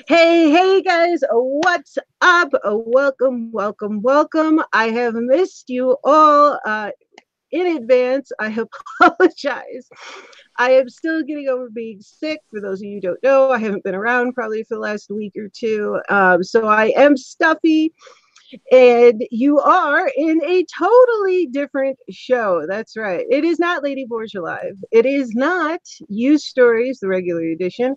Hey guys, what's up? Welcome. I have missed you all in advance. I apologize. I am still getting over being sick. For those of you who don't know, I haven't been around probably for the last week or two. So I am stuffy. And you are in a totally different show. That's right. It is not Lady Borgia Live. It is not Use Stories, the regular edition.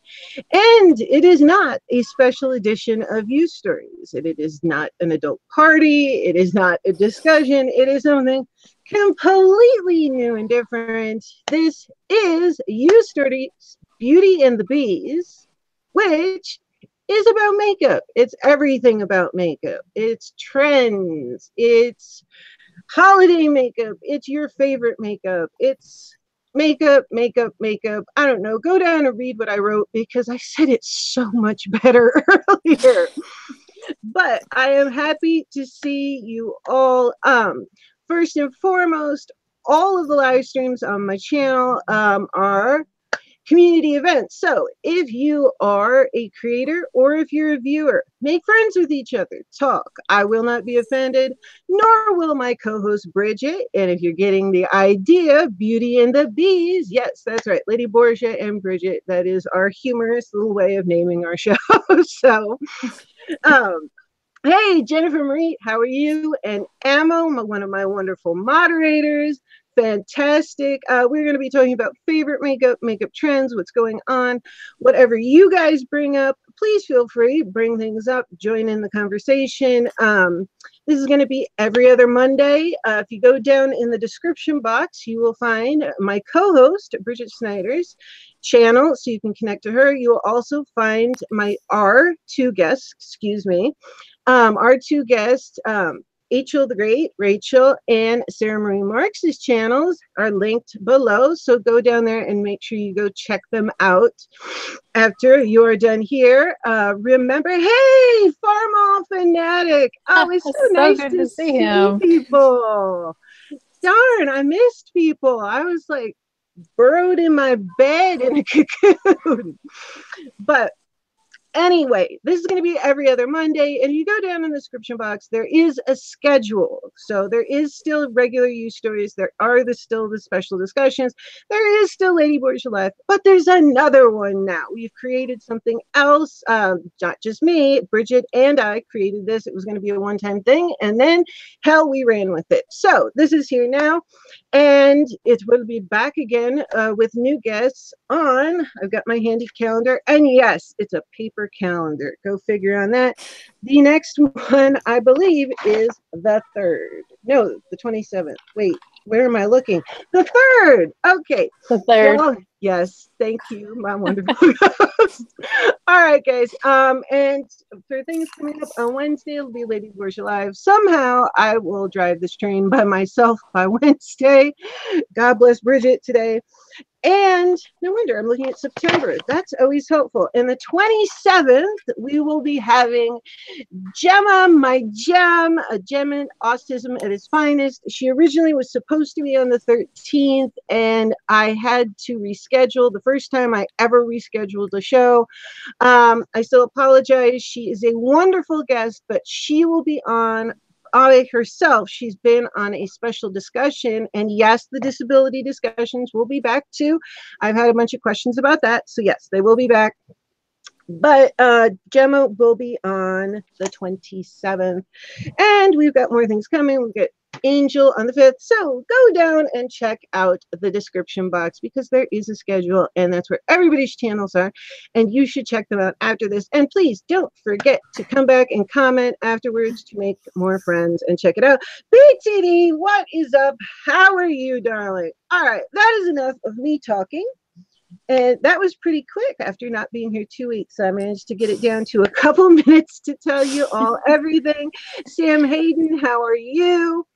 And it is not a special edition of Use Stories. It is not an adult party. It is not a discussion. It is something completely new and different. This is Use Stories, Beauty and the Bees, which is about makeup. It's everything about makeup. It's trends. It's holiday makeup. It's your favorite makeup. It's makeup. I don't know. Go down and read what I wrote because I said it so much better earlier. But I am happy to see you all. First and foremost, all of the live streams on my channel are community events. So if you are a creator or if you're a viewer, make friends with each other, talk. I will not be offended, nor will my co-host Bridget. And if you're getting the idea, Beauty and the Bees, yes, that's right, Lady Borgia and Bridget, that is our humorous little way of naming our show. So, hey, Jennifer Marie, how are you? And Ammo, one of my wonderful moderators. Fantastic. We're going to be talking about favorite makeup trends, what's going on, whatever you guys bring up. Please feel free, bring things up, join in the conversation. This is going to be every other Monday. If you go down in the description box, you will find my co-host, Bridget Snyder's channel, so you can connect to her. You will also find our two guests, ACHEL the Great, Rachel, and Sarah Marie Marks' channels are linked below. So go down there and make sure you go check them out after you're done here. Remember, hey, Farmall Fanatic. Oh, it's so nice good to see him. people. Darn, I missed people. I was like burrowed in my bed in a cocoon. But anyway, this is going to be every other Monday, and you go down in the description box, there is a schedule. So there is still regular Use Stories. There are still the special discussions. There is still Lady Borgia Live, but there's another one now. We've created something else. Not just me, Bridget and I created this. It was going to be a one-time thing, and then hell, we ran with it. So this is here now, and it will be back again with new guests on. I've got my handy calendar, and yes, it's a paper calendar. Go figure on that. The next one, I believe, is the 3rd. No, the 27th. Wait, where am I looking? The 3rd. Okay. The 3rd. Well, yes, thank you, my wonderful host. All right, guys. And for things coming up on Wednesday, it'll be Lady Borgia Live. Somehow I will drive this train by myself by Wednesday. God bless Bridget today. And no wonder I'm looking at September. That's always helpful. And the 27th, we will be having GEMMA, my gem, a gem in autism at its finest. She originally was supposed to be on the 13th, and I had to reschedule. The first time I ever rescheduled a show. I still apologize. She is a wonderful guest, but she will be on herself. She's been on a special discussion, and yes, the disability discussions will be back too. I've had a bunch of questions about that, so yes, they will be back. But GEMMA will be on the 27th, and we've got more things coming. We've got Angel on the 5th. So go down and check out the description box because there is a schedule, and that's where everybody's channels are, and you should check them out after this. And please don't forget to come back and comment afterwards to make more friends and check it out. BTD, what is up? How are you, darling? All right, that is enough of me talking. And that was pretty quick after not being here 2 weeks. I managed to get it down to a couple minutes to tell you all everything. Sam Hayden, how are you?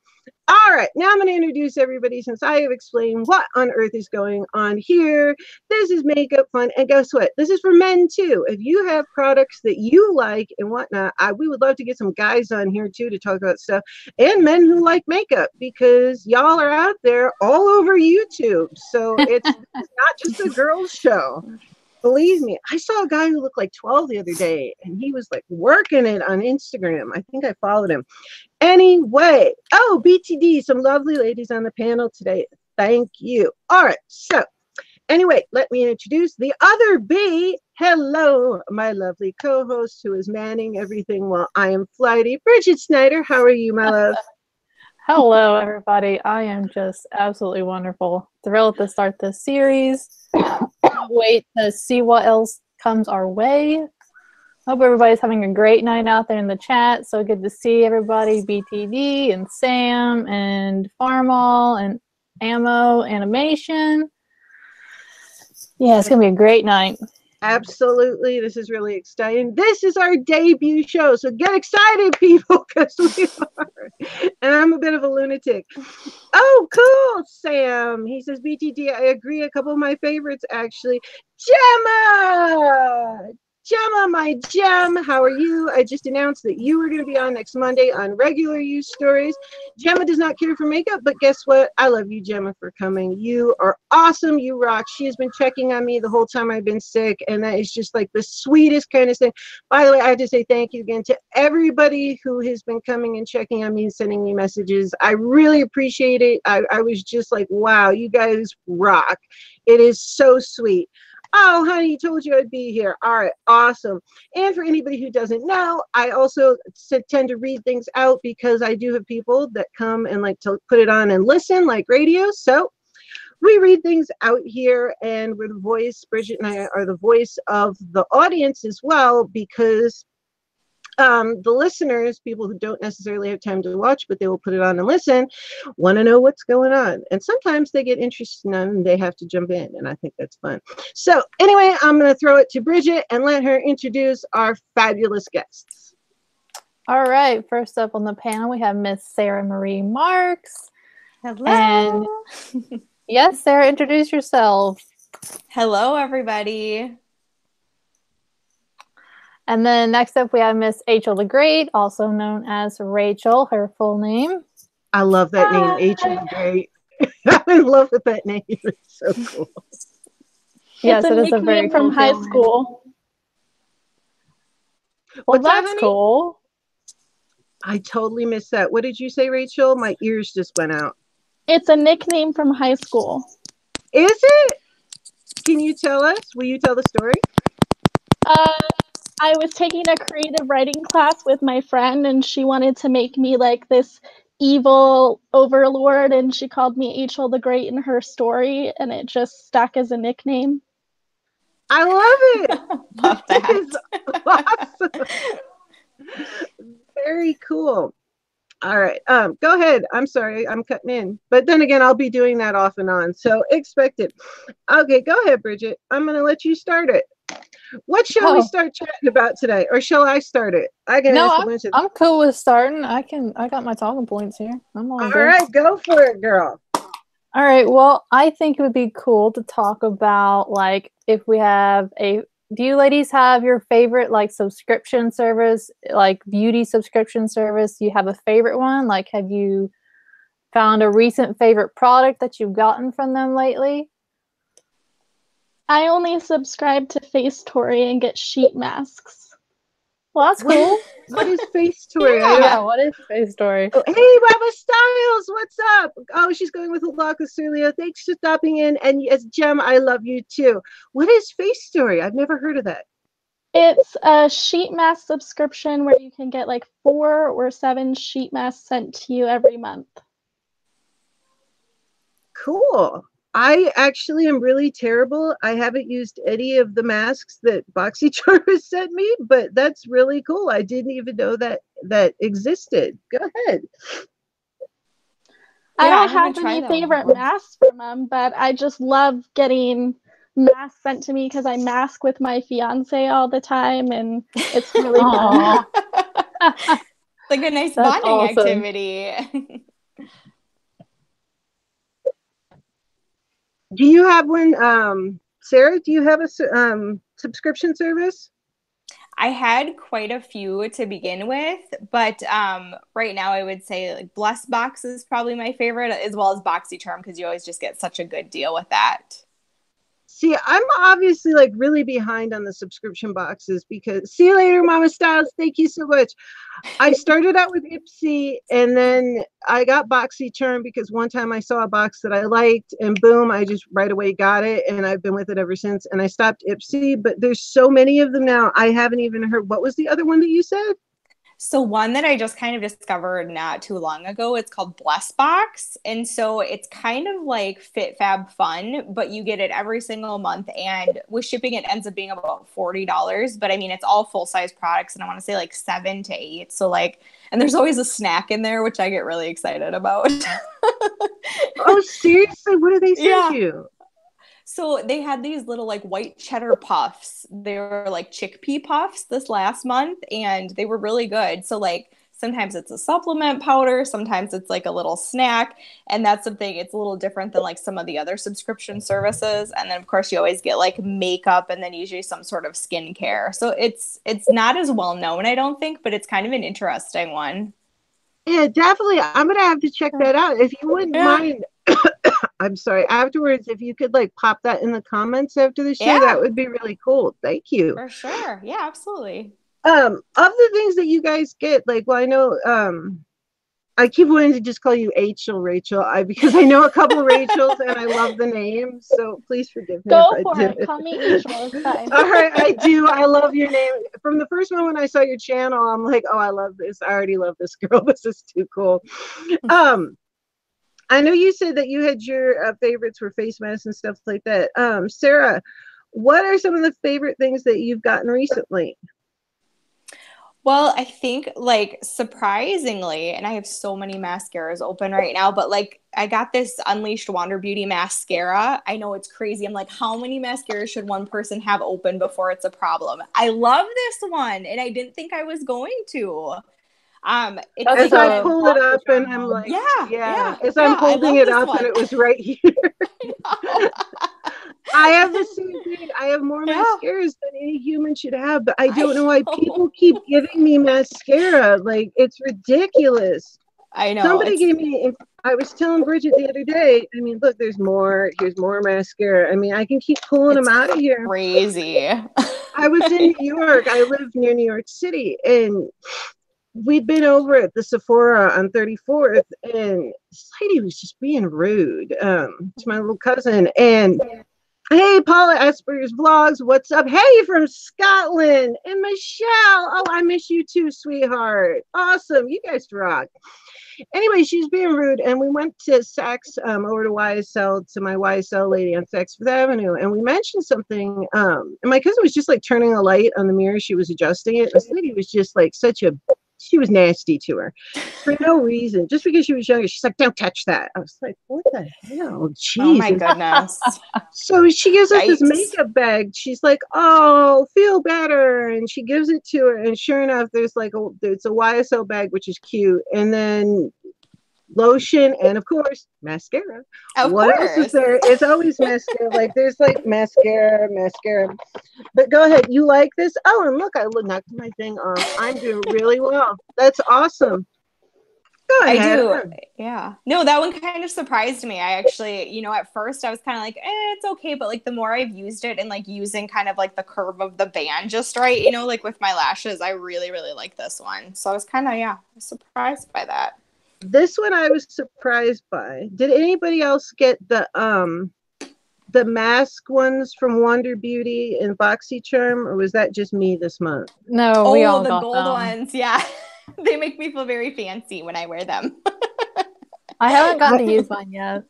All right, now I'm going to introduce everybody since I have explained what on earth is going on here. This is Makeup Fun, and guess what? This is for men too. If you have products that you like and whatnot, we would love to get some guys on here too to talk about stuff, and men who like makeup because y'all are out there all over YouTube. So it's not just a girls show. Believe me, I saw a guy who looked like 12 the other day, and he was like working it on Instagram. I think I followed him. Anyway, oh, BTD, some lovely ladies on the panel today. Thank you. All right, so anyway, let me introduce the other B. Hello, my lovely co-host who is manning everything while I am flighty. Bridget Snyder, how are you, my love? Hello, everybody. I am just absolutely wonderful. Thrilled to start this series. Can't wait to see what else comes our way. Hope everybody's having a great night out there in the chat. So good to see everybody. BTD and Sam and Farmall and Ammo Animation. Yeah, it's going to be a great night. Absolutely. This is really exciting. This is our debut show. So get excited, people, because we are. And I'm a bit of a lunatic. Oh, cool, Sam. He says, BTD, I agree. A couple of my favorites, actually. Gemma! Gemma, my gem, how are you? I just announced that you were going to be on next Monday on regular Use Stories. Gemma does not care for makeup, but guess what? I love you, Gemma, for coming. You are awesome. You rock. She has been checking on me the whole time I've been sick, and that is just like the sweetest kind of thing. By the way, I have to say thank you again to everybody who has been coming and checking on me and sending me messages. I really appreciate it. I was just like, wow, you guys rock. It is so sweet. Oh, honey, told you I'd be here. All right, awesome. And for anybody who doesn't know, I also tend to read things out because I do have people that come and like to put it on and listen like radio. So we read things out here, and we're the voice. Bridget and I are the voice of the audience as well, because the listeners, people who don't necessarily have time to watch, but they will put it on and listen, want to know what's going on. And sometimes they get interested in it and they have to jump in, and I think that's fun. So anyway, I'm going to throw it to Bridget and let her introduce our fabulous guests. All right. First up on the panel, we have Miss Sarah Marie Marks. Hello. And yes, Sarah, introduce yourself. Hello, everybody. And then next up, we have Miss ACHEL the Great, also known as Rachel, her full name. I love that name, ACHEL the Great. I'm in love with that name. It's so cool. Yes, it's a it is a very nickname from cool high name. school. Well, What's that, that's honey? cool. I totally missed that. What did you say, Rachel? My ears just went out. It's a nickname from high school. Is it? Can you tell us? Will you tell the story? I was taking a creative writing class with my friend, and she wanted to make me like this evil overlord, and she called me ACHEL the Great in her story, and it just stuck as a nickname. I love it. Love that. Is awesome. Very cool. All right. Go ahead. I'm sorry. I'm cutting in. But then again, I'll be doing that off and on. So expect it. Okay, go ahead, Bridget. I'm going to let you start it. What shall we start chatting about today? Or shall I start it? I can ask a bunch of... I'm cool with starting. I got my talking points here. I'm all good. All right, go for it, girl. All right. Well, I think it would be cool to talk about, like, if we have do you ladies have your favorite, like, subscription service, like beauty subscription service? Do you have a favorite one? Like, have you found a recent favorite product that you've gotten from them lately? I only subscribe to FaceTory and get sheet masks. Well, that's cool. What is FaceTory? Yeah, what is FaceTory? Oh, hey, Baba Styles, what's up? Oh, she's going with Halaka Surlia. Thanks for stopping in. And as Gem, I love you too. What is FaceTory? I've never heard of that. It's a sheet mask subscription where you can get like 4 or 7 sheet masks sent to you every month. Cool. I actually am really terrible. I haven't used any of the masks that BoxyCharm has sent me, but that's really cool. I didn't even know that existed. Go ahead. I don't have any favorite masks from them, but I just love getting masks sent to me because I mask with my fiance all the time, and it's really fun. Like a nice bonding activity. Do you have one, Sarah? Do you have a subscription service? I had quite a few to begin with, but right now I would say like Bless Box is probably my favorite, as well as BoxyCharm, because you always just get such a good deal with that. See, I'm obviously like really behind on the subscription boxes because see you later, Mama Styles. Thank you so much. I started out with Ipsy and then I got BoxyCharm because one time I saw a box that I liked and boom, I just right away got it and I've been with it ever since. And I stopped Ipsy, but there's so many of them now. I haven't even heard. What was the other one that you said? So one that I just kind of discovered not too long ago, it's called Bless Box. And so it's kind of like Fit Fab Fun, but you get it every single month. And with shipping, it ends up being about $40. But I mean, it's all full-size products. And I want to say like 7 to 8. So like, and there's always a snack in there, which I get really excited about. Oh, seriously? What do they send you? So they had these little like white cheddar puffs. They were like chickpea puffs this last month and they were really good. So like sometimes it's a supplement powder, sometimes it's like a little snack. And that's something, it's a little different than like some of the other subscription services. And then of course you always get like makeup and then usually some sort of skincare. So it's not as well known, I don't think, but it's kind of an interesting one. Yeah, definitely. I'm going to have to check that out. If you wouldn't mind, I'm sorry, afterwards, if you could like pop that in the comments after the show, that would be really cool. Thank you. For sure. Yeah, absolutely. Of the things that you guys get, like, well, I know, I keep wanting to just call you ACHEL, Rachel, because I know a couple of Rachels and I love the name, so please forgive me. Go for it. Call me ACHEL. It's fine. All right, I do. I love your name. From the first moment I saw your channel, I'm like, oh, I love this. I already love this girl. This is too cool. I know you said that you had your favorites were face masks and stuff like that. Sarah, what are some of the favorite things that you've gotten recently? Well, I think like surprisingly, and I have so many mascaras open right now, but like I got this Unleashed Wander Beauty mascara. I know it's crazy. I'm like, how many mascaras should one person have open before it's a problem? I love this one, and I didn't think I was going to. As I pull it up and I'm like, as I'm holding it up and it was right here. I have the same thing. I have more mascaras than any human should have, but I don't know why people keep giving me mascara. Like, it's ridiculous. I know. Somebody gave me, I was telling Bridget the other day, I mean, look, there's more, here's more mascara. I mean, I can keep pulling them out of here. Crazy. I was in New York. I live near New York City, and we'd been over at the Sephora on 34th, and this lady was just being rude to my little cousin. And hey, Paula Esper's Vlogs, what's up? Hey, from Scotland. And Michelle, oh, I miss you too, sweetheart. Awesome, you guys rock. Anyway, she's being rude, and we went to Saks, over to YSL, to my YSL lady on Saks Fifth Avenue, and we mentioned something, and my cousin was just like turning a light on the mirror. She was adjusting it. This lady was just like she was nasty to her for no reason, just because she was younger. She's like, don't touch that. I was like, what the hell? Jesus. Oh my goodness. So she gives us this makeup bag. She's like, oh, feel better. And she gives it to her. And sure enough, there's like it's a YSL bag, which is cute. And then lotion and of course mascara. What else is there? It's always mascara. Like there's like mascara. But go ahead. You like this? Oh, and look, I knocked my thing off. I'm doing really well. That's awesome. Go ahead. I do. Yeah. No, that one kind of surprised me. I actually, at first I was kind of like, it's okay. But like the more I've used it and like using kind of like the curve of the band just right, like with my lashes, I really, really like this one. So I was kind of, surprised by that. This one I was surprised by. Did anybody else get the mask ones from Wander Beauty and BoxyCharm, or was that just me this month? No, we all the got gold them. ones. Yeah, they make me feel very fancy when I wear them. I haven't gotten to use mine yet.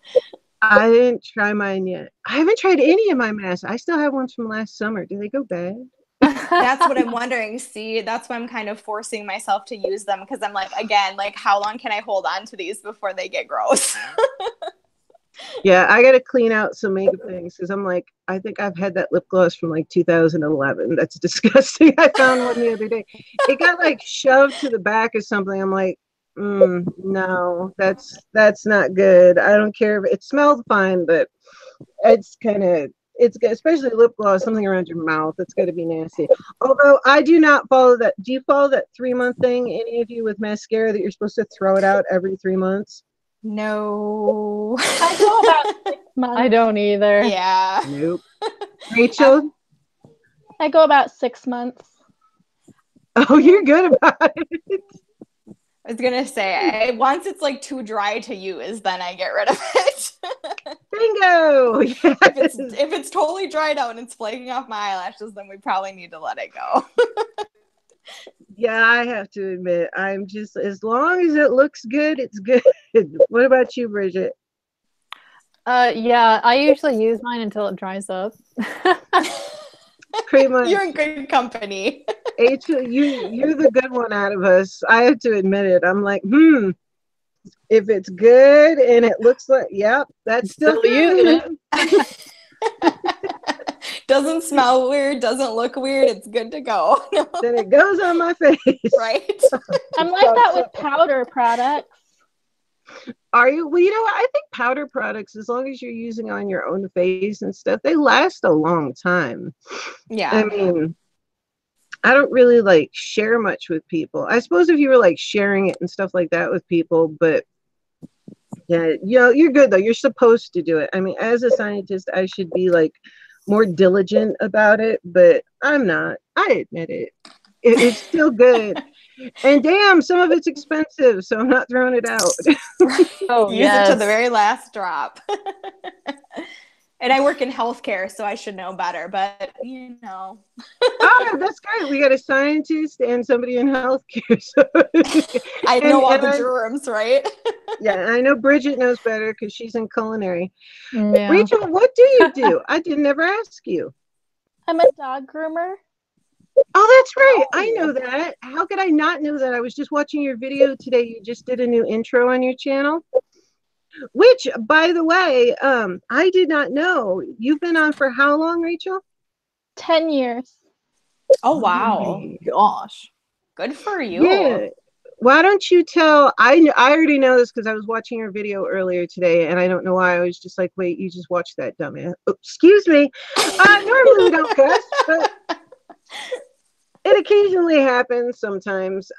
I didn't try mine yet. I haven't tried any of my masks. I still have ones from last summer. Do they go bad? That's what I'm wondering. See, that's why I'm kind of forcing myself to use them, because I'm like, again, like how long can I hold on to these before they get gross? Yeah, I gotta clean out some makeup things because I'm like, I think I've had that lip gloss from like 2011. That's disgusting. I found one the other day. It got like shoved to the back or something. I'm like, no, that's not good. I don't care if it smells fine, but it's good, especially lip gloss, something around your mouth. It's got to be nasty. Although I do not follow that. Do you follow that 3-month thing, any of you, with mascara that you're supposed to throw it out every 3 months? No. I go about 6 months. I don't either. Yeah. Nope. Rachel? I go about 6 months. Oh, you're good about it. I was gonna say, once it's like too dry to use, then I get rid of it. Bingo! Yes. If it's totally dried out and it's flaking off my eyelashes, then we probably need to let it go. Yeah, I have to admit, I'm just, as long as it looks good, it's good. What about you, Bridget? Yeah, I usually use mine until it dries up. Pretty much. You're in good company. Rachel, you're the good one out of us. I have to admit it. I'm like, if it's good and it looks like, yep, that's still good. Doesn't smell weird, doesn't look weird, it's good to go. Then it goes on my face. Right? I'm like that with powder products. Are you? Well, you know what? I think powder products, as long as you're using on your own face and stuff, they last a long time. Yeah. I mean, I don't really like share much with people. I suppose if you were like sharing it and stuff like that with people, but yeah, you're good though. You're supposed to do it. I mean, as a scientist, I should be like more diligent about it, but I'm not. I admit it. It's still good. And damn, some of it's expensive, so I'm not throwing it out. Oh, Use it to the very last drop. And I work in healthcare, so I should know better, but Oh, that's great. We got a scientist and somebody in healthcare. So I know all the germs, right? Yeah, I know Bridget knows better because she's in culinary. Yeah. Rachel, what do you do? I didn't ever ask you. I'm a dog groomer. Oh, that's right. I know that. How could I not know that? I was just watching your video today. You just did a new intro on your channel. Which, by the way, I did not know. You've been on for how long, Rachel? 10 years. Oh, wow. Oh, gosh. Good for you. Yeah. Why don't you tell, I already know this because I was watching your video earlier today, and I don't know why. I was just like, wait, you just watched that, dumbass. Oh, excuse me. Normally we don't cuss, but it occasionally happens sometimes.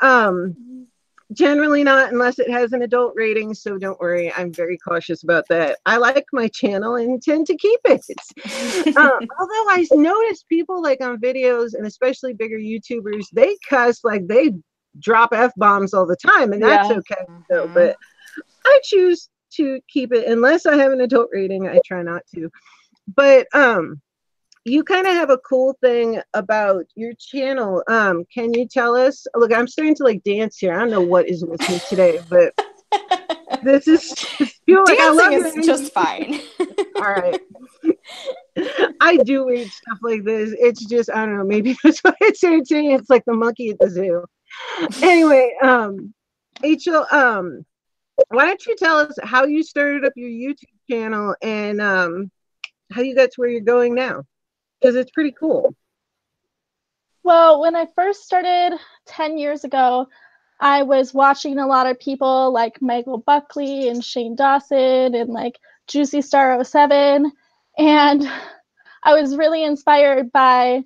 Generally not unless it has an adult rating, so don't worry, I'm very cautious about that. I like my channel and intend to keep it. Although I notice people like on videos, and especially bigger YouTubers, they cuss, like they drop F-bombs all the time, and that's okay. So, but I choose to keep it unless I have an adult rating. I try not to. But you kind of have a cool thing about your channel. Can you tell us? Look, I'm starting to like dance here. I don't know what is with me today, but this is feel like dancing is just fine. All right. I do weird stuff like this. It's just, I don't know, maybe that's why it's entertaining. It's like the monkey at the zoo. Anyway, Rachel, why don't you tell us how you started up your YouTube channel and how you got to where you're going now? Because it's pretty cool. Well, when I first started 10 years ago, I was watching a lot of people like Michael Buckley and Shane Dawson and like Juicy Star 07. And I was really inspired by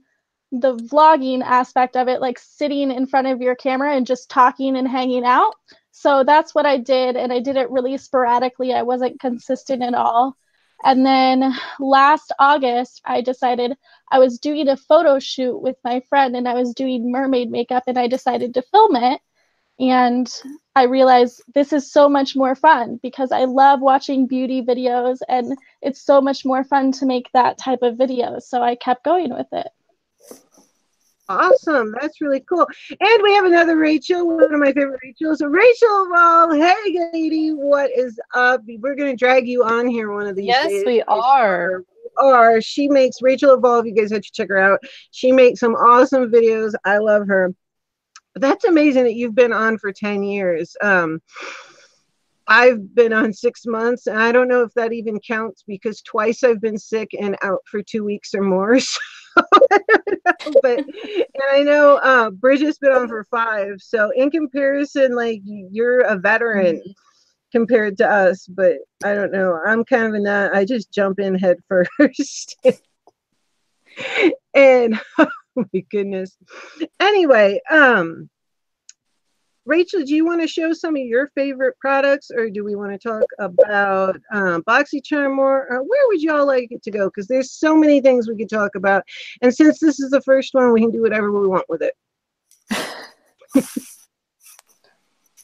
the vlogging aspect of it, like sitting in front of your camera and just talking and hanging out. So that's what I did. And I did it really sporadically. I wasn't consistent at all. And then last August, I decided I was doing a photo shoot with my friend and I was doing mermaid makeup and I decided to film it. And I realized this is so much more fun because I love watching beauty videos and it's so much more fun to make that type of video. So I kept going with it. Awesome. That's really cool. And we have another Rachel, one of my favorite Rachels. So Rachel, well, hey, lady, what is up? We're going to drag you on here one of these days. Yes, we are. She makes Rachel Evolve. You guys have to check her out. She makes some awesome videos. I love her. But that's amazing that you've been on for 10 years. I've been on 6 months, and I don't know if that even counts because twice I've been sick and out for 2 weeks or more. So I don't know, but and I know Bridget's been on for 5. So in comparison, like you're a veteran compared to us, but I don't know. I'm kind of a nut. I just jump in head first. And oh my goodness. Anyway, Rachel, do you want to show some of your favorite products, or do we want to talk about BoxyCharm more? Or where would y'all like it to go? Because there's so many things we could talk about. And since this is the first one, we can do whatever we want with it.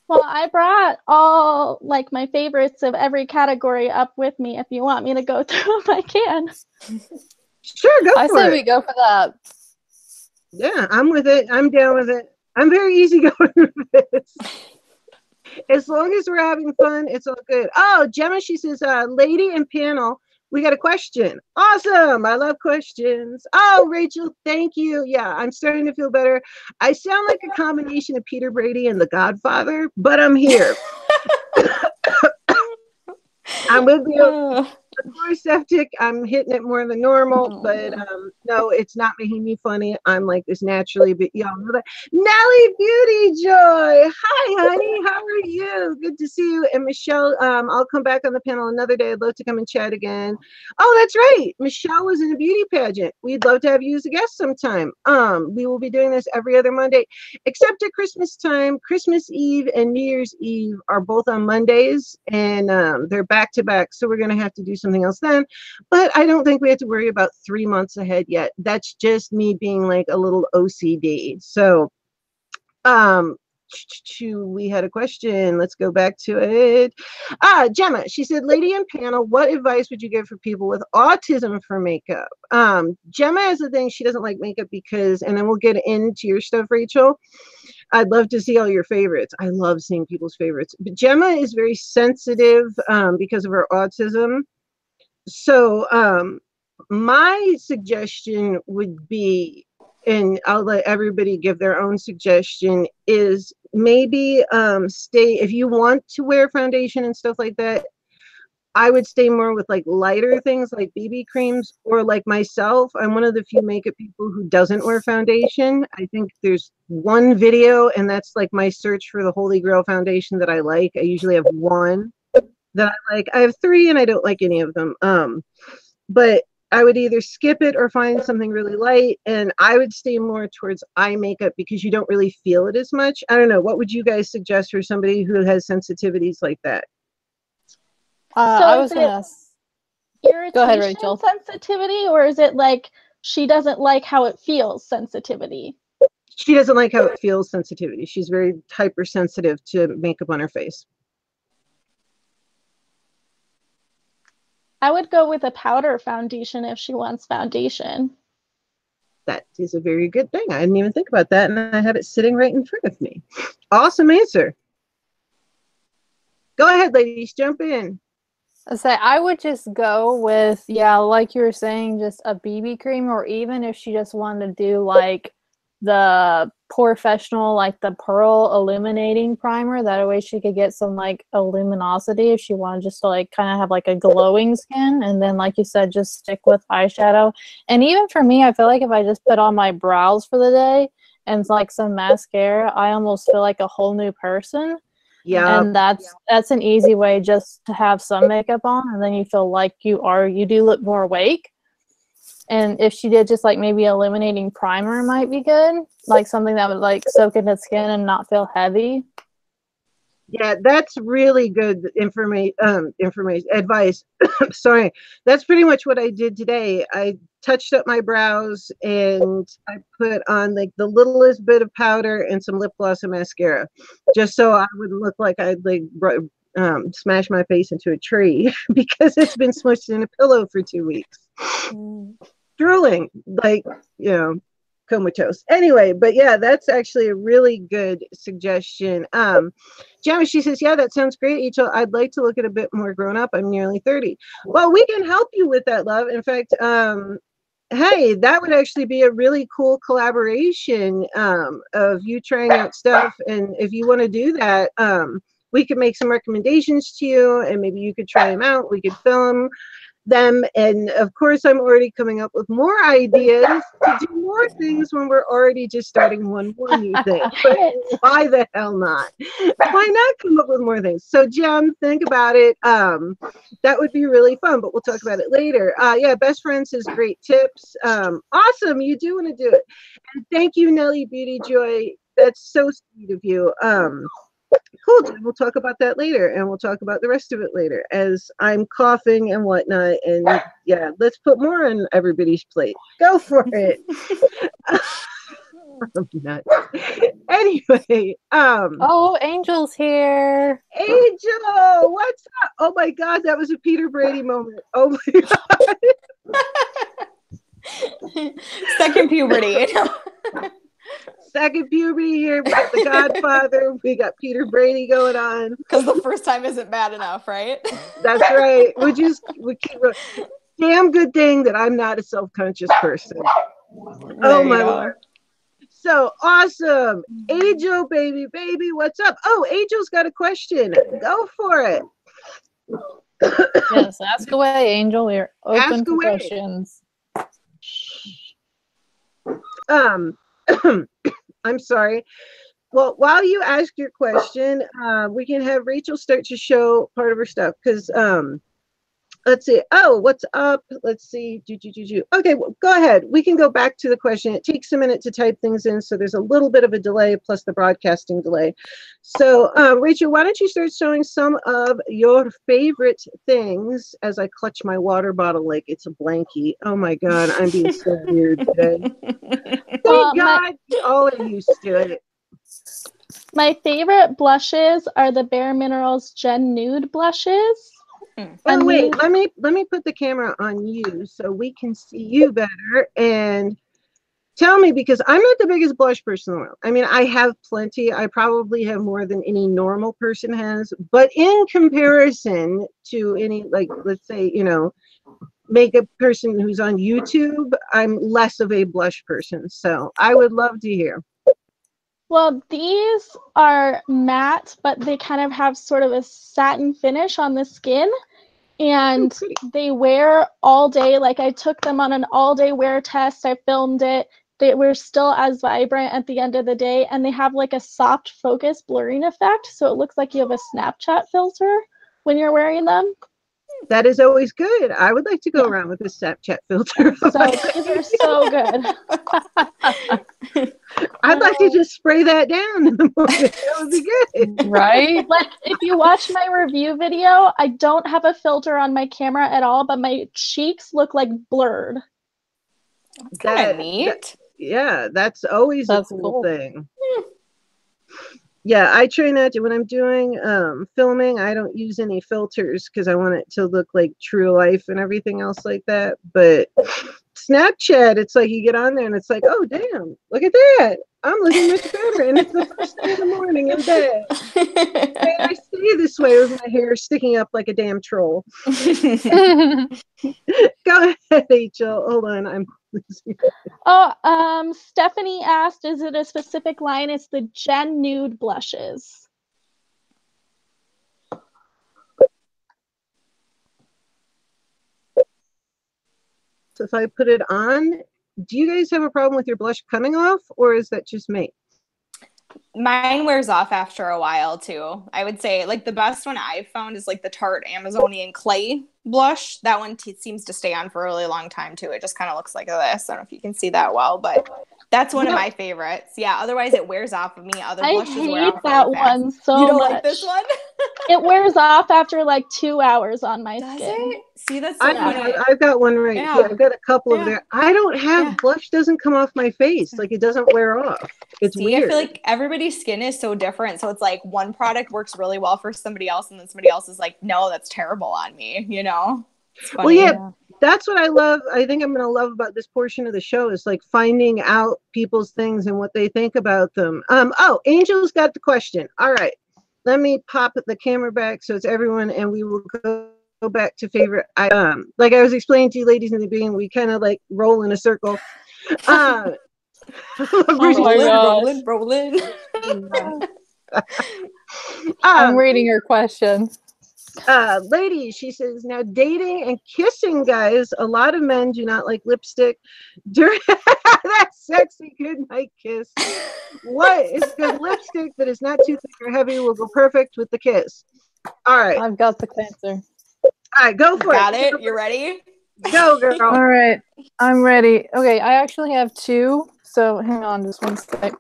Well, I brought all like my favorites of every category up with me. If you want me to go through them, I can. Sure, go I for say it. we go for that. Yeah, I'm with it. I'm down with it. I'm very easygoing with this. As long as we're having fun, it's all good. Oh, Gemma, she says, lady and panel, we got a question. Awesome. I love questions. Oh, Rachel, thank you. Yeah, I'm starting to feel better. I sound like a combination of Peter Brady and The Godfather, but I'm here. I'm with you. More septic. I'm hitting it more than normal, but no, it's not making me funny. I'm like this naturally, but y'all know that. Nellie Beauty Joy. Hi, honey. How are you? Good to see you. And Michelle, I'll come back on the panel another day. I'd love to come and chat again. Oh, that's right. Michelle was in a beauty pageant. We'd love to have you as a guest sometime. We will be doing this every other Monday, except at Christmas time. Christmas Eve and New Year's Eve are both on Mondays, and they're back to back. So we're going to have to do something else then, but I don't think we have to worry about 3 months ahead yet. That's just me being like a little OCD. So we had a question. Let's go back to it. Gemma, she said, lady and panel, what advice would you give for people with autism for makeup? Gemma has the thing, she doesn't like makeup because, and then we'll get into your stuff, Rachel. I'd love to see all your favorites. I love seeing people's favorites, but Gemma is very sensitive because of her autism. So my suggestion would be, and I'll let everybody give their own suggestion, is maybe stay, if you want to wear foundation and stuff like that, I would stay more with like lighter things like BB creams, or like myself, I'm one of the few makeup people who doesn't wear foundation. I think there's one video, and that's like my search for the Holy Grail foundation that I like. I usually have one that I like. I have 3 and I don't like any of them. But I would either skip it or find something really light, and I would stay more towards eye makeup because you don't really feel it as much. I don't know. What would you guys suggest for somebody who has sensitivities like that? I was going to ask. Irritation Go ahead, Rachel. Sensitivity, or is it like she doesn't like how it feels sensitivity? She doesn't like how it feels sensitivity. She's very hypersensitive to makeup on her face. I would go with a powder foundation if she wants foundation. That is a very good thing. I didn't even think about that, and I have it sitting right in front of me. Awesome answer. Go ahead, ladies, jump in. I would just go with, yeah, like you were saying, just a BB cream, or even if she just wanted to do like the Professional, like the Pearl Illuminating Primer. That way she could get some like luminosity if she wanted just to like kind of have like a glowing skin. And then, like you said, just stick with eyeshadow. And even for me, I feel like if I just put on my brows for the day and like some mascara, I almost feel like a whole new person. Yeah, and that's an easy way just to have some makeup on, and then you feel like you do look more awake. And if she did just like maybe illuminating primer might be good, like something that would like soak into skin and not feel heavy. Yeah, that's really good information advice. Sorry, that's pretty much what I did today. I touched up my brows and I put on like the littlest bit of powder and some lip gloss and mascara, just so I wouldn't look like I'd like smash my face into a tree because it's been smushed in a pillow for 2 weeks. Drooling, like, you know, comatose. Anyway, but yeah, that's actually a really good suggestion. Gemma, she says, yeah, that sounds great, Achel. I'd like to look at a bit more grown up. I'm nearly 30. Well, we can help you with that, love. In fact, hey, that would actually be a really cool collaboration of you trying out stuff. And if you want to do that, we could make some recommendations to you, and maybe you could try them out. We could film them, and of course I'm already coming up with more ideas to do more things when we're already just starting one new thing. But why the hell not? Why not come up with more things? So Gem, think about it. That would be really fun, but we'll talk about it later. Yeah, best friends is great tips. Awesome, you do want to do it. And thank you, Nellie Beauty Joy. That's so sweet of you. Cool. We'll talk about that later, and we'll talk about the rest of it later as I'm coughing and whatnot. And yeah, let's put more on everybody's plate. Go for it. I'm nuts. Anyway, Oh, Angel's here. Angel, what's up? Oh my God, that was a Peter Brady moment. Oh my God. Second puberty. Second puberty here. We got the Godfather. We got Peter Brady going on. Because the first time isn't bad enough, right? That's right. We keep damn good thing that I'm not a self-conscious person. Oh my Lord. So awesome. Angel, baby, what's up? Oh, Angel's got a question. Go for it. Yes, ask away, Angel. We're open for questions. I'm sorry. Well, while you ask your question, we can have Rachel start to show part of her stuff because let's see. Oh, what's up? Let's see. Okay, well, go ahead. We can go back to the question. It takes a minute to type things in, so there's a little bit of a delay plus the broadcasting delay. So, Rachel, why don't you start showing some of your favorite things as I clutch my water bottle like it's a blankie. Oh my God, I'm being so weird today. Thank God, all are used to it. My favorite blushes are the Bare Minerals Gen Nude blushes. Oh wait, let me put the camera on you so we can see you better and tell me, because I'm not the biggest blush person in the world. I mean, I have plenty. I probably have more than any normal person has, but in comparison to any, like, let's say, you know, makeup person who's on YouTube, I'm less of a blush person. So I would love to hear. Well, these are matte, but they kind of have sort of a satin finish on the skin, and they wear all day. Like, I took them on an all-day wear test. I filmed it. They were still as vibrant at the end of the day, and they have like a soft focus blurring effect, so it looks like you have a Snapchat filter when you're wearing them. That is always good. I would like to go around with a Snapchat filter. So these are so good. I'd like to just spray that down in the morning. That would be good. Right? Like, if you watch my review video, I don't have a filter on my camera at all, but my cheeks look like blurred. That's kind of neat. Yeah, that's always a cool thing. Yeah, I try not to, when I'm doing filming, I don't use any filters because I want it to look like true life and everything else like that. But Snapchat, it's like you get on there and it's like, oh, damn, look at that. I'm looking much better. And it's the first thing in the morning in bed. And I stay this way with my hair sticking up like a damn troll. Go ahead, Rachel. Hold on. I'm Stephanie asked, is it a specific line? It's the Gen Nude blushes. So if I put it on, do you guys have a problem with your blush coming off, or is that just me? Mine wears off after a while too. I would say like the best one I've found is like the Tarte Amazonian Clay blush. That one seems to stay on for a really long time too. It just kind of looks like this. I don't know if you can see that well, but that's one of my favorites. Yeah, otherwise it wears off of me. Other blushes wear off that really fast. one so You don't much. like this one? It wears off after like 2 hours on my Does skin. it? See, that's so funny. I've got one right here. I've got a couple of there. I don't have blush doesn't come off my face. Like, it doesn't wear off. It's weird. I feel like everybody's skin is so different. So it's like one product works really well for somebody else, and then somebody else is like, no, that's terrible on me, you know? Well, yeah, that's what I love. I think I'm going to love about this portion of the show is like finding out people's things and what they think about them. Oh, Angel's got the question. All right. Let me pop the camera back so it's everyone, and we will go back to favorite. Like I was explaining to you ladies in the beginning, we kind of like roll in a circle. Rolling. I'm reading your question. Lady, she says, now dating and kissing, guys, a lot of men do not like lipstick during that sexy good night kiss. What is good lipstick that is not too thick or heavy will go perfect with the kiss? All right, I've got the answer. All right, go for it. Got it? You ready? Go, girl. All right, I'm ready. Okay, I actually have two, so hang on just one sec.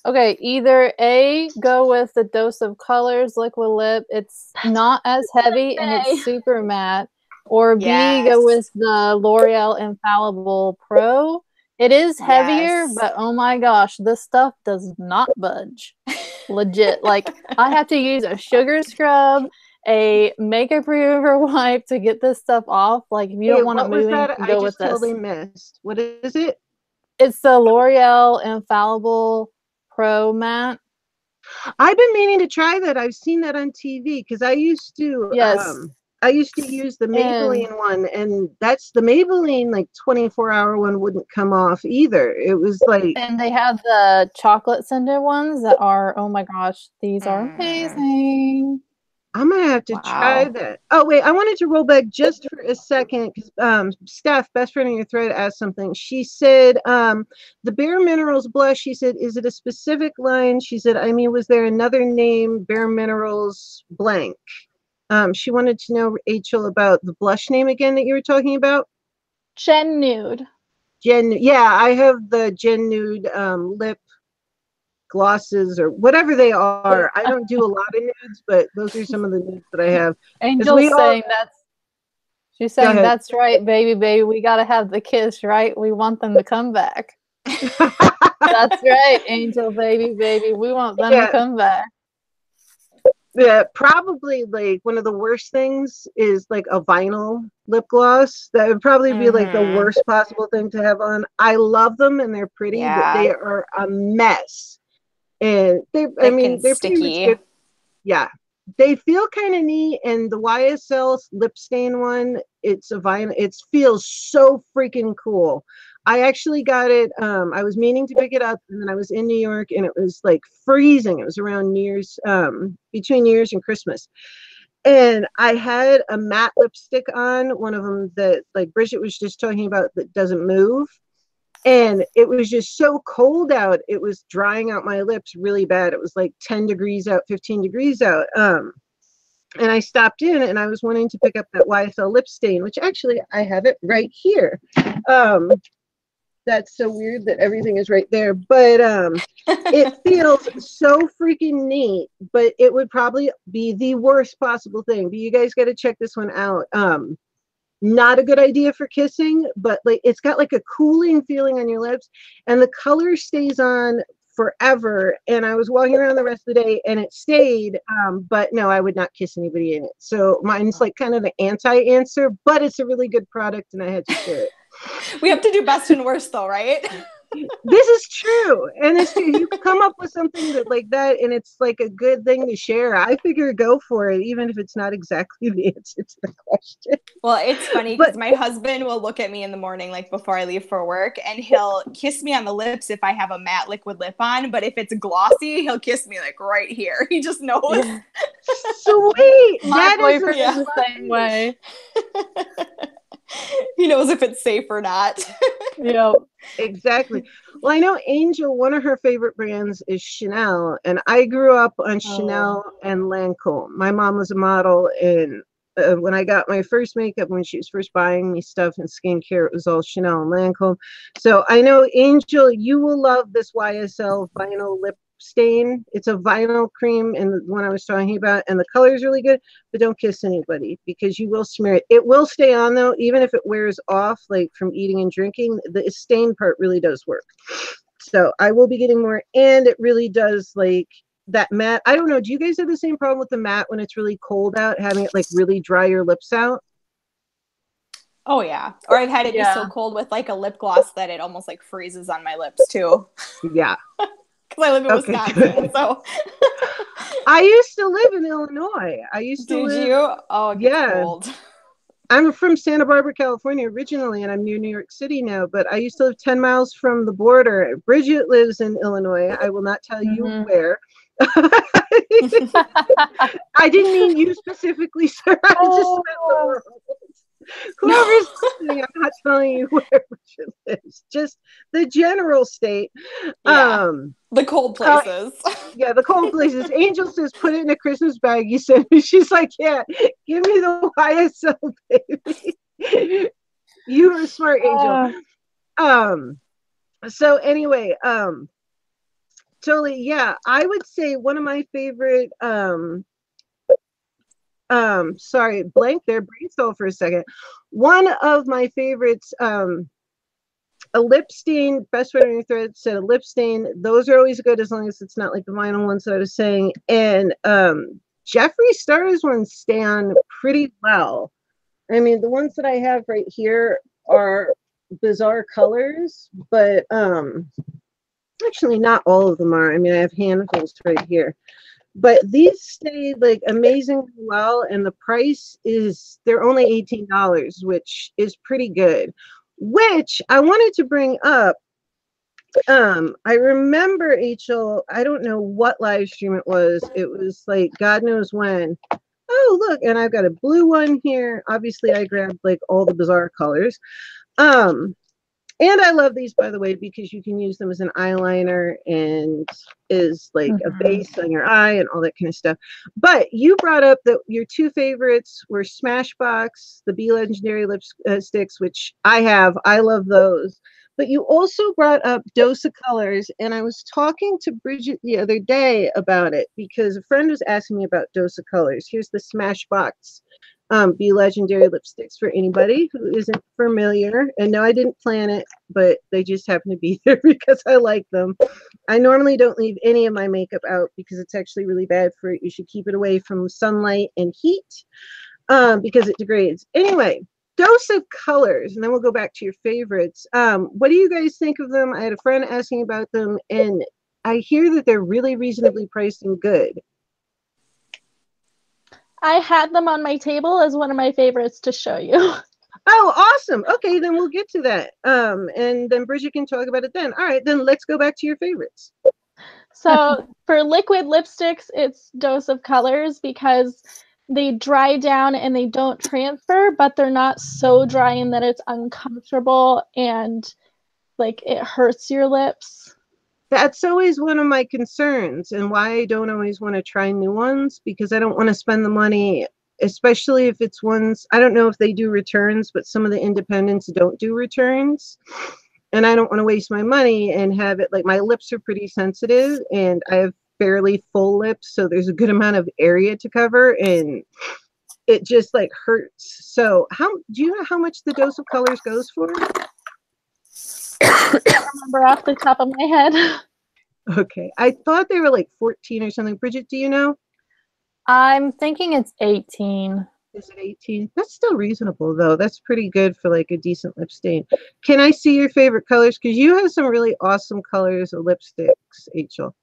Okay, either A, go with the Dose of Colors liquid lip. It's not as heavy and it's super matte. Or B, go with the L'Oreal Infallible Pro. It is heavier, but oh my gosh, this stuff does not budge. Legit. Like, I have to use a sugar scrub, a makeup remover wipe to get this stuff off. Like, if you don't want it moving, you can go with this. I just totally missed. What is it? It's the L'Oreal Infallible Pro Matte. I've been meaning to try that. I've seen that on TV because I used to I used to use the Maybelline one, and that's the Maybelline like 24-hour one wouldn't come off either. It was like, and they have the chocolate scented ones that are, oh my gosh, these are amazing. I'm gonna have to try that. Oh wait, I wanted to roll back just for a second because Steph, best friend in your thread, asked something. She said the Bare Minerals blush. She said, is it a specific line? She said, I mean, was there another name? Bare Minerals blank. She wanted to know, Rachel, about the blush name again that you were talking about. Gen Nude. Yeah, I have the Gen Nude lip glosses or whatever they are. I don't do a lot of nudes, but those are some of the nudes that I have. Angel's saying she's saying that's right, baby. We gotta have the kiss, right? We want them to come back. That's right, Angel, baby. We want them to come back. Yeah, probably like one of the worst things is like a vinyl lip gloss. That would probably be like the worst possible thing to have on. I love them and they're pretty, but they are a mess. And they're sticky. Good. Yeah, they feel kind of neat. And the YSL lip stain one, it's a vinyl. It feels so freaking cool. I actually got it. I was meaning to pick it up, and then I was in New York, and it was like freezing. It was around New Year's, between New Year's and Christmas. And I had a matte lipstick on, one of them that like Bridget was just talking about that doesn't move. And it was just so cold out. It was drying out my lips really bad. It was like 10 degrees out, 15 degrees out. And I stopped in and I was wanting to pick up that YSL lip stain, which actually I have it right here. That's so weird that everything is right there. But it feels so freaking neat, but it would probably be the worst possible thing. But you guys got to check this one out. Not a good idea for kissing, but like it's got like a cooling feeling on your lips and the color stays on forever. And I was walking around the rest of the day and it stayed, but no, I would not kiss anybody in it. So mine's like kind of the anti-answer, but it's a really good product and I had to share it. We have to do best and worst though, right? This is true. And it's true. You come up with something that like that and it's like a good thing to share. I figure go for it, even if it's not exactly the answer to the question. Well, it's funny because my husband will look at me in the morning, like before I leave for work, and he'll kiss me on the lips if I have a matte liquid lip on. But if it's glossy, he'll kiss me like right here. He just knows. Sweet. My boyfriend is the same way. He knows if it's safe or not. Yep. Exactly. Well, I know Angel, one of her favorite brands is Chanel, and I grew up on Chanel and Lancome. My mom was a model, and when I got my first makeup, when she was first buying me stuff and skincare, it was all Chanel and Lancome. So I know, Angel, you will love this YSL vinyl lip stain. It's a vinyl cream, and the one I was talking about, and the color is really good, but don't kiss anybody because you will smear it. It will stay on though, even if it wears off, like from eating and drinking. The stain part really does work. So I will be getting more, and it really does like that matte. I don't know, do you guys have the same problem with the matte when it's really cold out, having it like really dry your lips out? Oh yeah. Or I've had it be so cold with like a lip gloss that it almost like freezes on my lips too. Yeah. Because I live in Wisconsin, so. I used to live in Illinois. Did you? Oh, it gets cold. I'm from Santa Barbara, California originally, and I'm near New York City now, but I used to live 10 miles from the border. Bridget lives in Illinois. I will not tell you where. I didn't mean you specifically, sir. I just meant the world. Whoever's listening, I'm not telling you where Bridget lives. Just the general state. Yeah. The cold places. The cold places. Angel says, put it in a Christmas bag. You sent me. She's like, yeah, give me the YSL, baby. You are a smart, Angel. So anyway, Totally. Yeah. I would say one of my favorite, sorry, blank there, brain stall for a second. One of my favorites, a lip stain, best friend on your thread said a lip stain. Those are always good as long as it's not like the vinyl ones that I was saying. And Jeffree Star's ones stand pretty well. I mean, the ones that I have right here are bizarre colors, but actually not all of them are. I mean, I have handfuls right here. But these stay like amazingly well, and the price is, they're only $18, which is pretty good. Which I wanted to bring up. I remember, ACHEL, I don't know what live stream it was. It was like God knows when. Oh, look, and I've got a blue one here. Obviously, I grabbed like all the bizarre colors. And I love these, by the way, because you can use them as an eyeliner and is like a base on your eye and all that kind of stuff. But you brought up that your two favorites were Smashbox, the Be Legendary lipsticks, which I have. I love those. But you also brought up Dose of Colors, and I was talking to Bridget the other day about it because a friend was asking me about Dose of Colors. Here's the Smashbox Be Legendary lipsticks for anybody who isn't familiar. And no, I didn't plan it, but they just happen to be there because I like them. I normally don't leave any of my makeup out because it's actually really bad for it. You should keep it away from sunlight and heat because it degrades. Anyway, Dose of Colors, and then we'll go back to your favorites. What do you guys think of them? I had a friend asking about them, and I hear that they're really reasonably priced and good. I had them on my table as one of my favorites to show you. Oh, awesome. Okay, then we'll get to that. And then Bridget can talk about it then. All right, then let's go back to your favorites. So for liquid lipsticks, it's Dose of Colors because they dry down and they don't transfer, but they're not so drying that it's uncomfortable and like it hurts your lips. That's always one of my concerns and why I don't always want to try new ones, because I don't want to spend the money, especially if it's ones, I don't know if they do returns, but some of the independents don't do returns. And I don't want to waste my money and have it, like, my lips are pretty sensitive and I have fairly full lips, so there's a good amount of area to cover and it just like hurts. So how do you know how much the Dose of Colors goes for? I don't remember off the top of my head. Okay, I thought they were like 14 or something. Bridget, do you know? I'm thinking it's 18. Is it 18? That's still reasonable though. That's pretty good for like a decent lip stain. Can I see your favorite colors? Because you have some really awesome colors of lipsticks, ACHEL.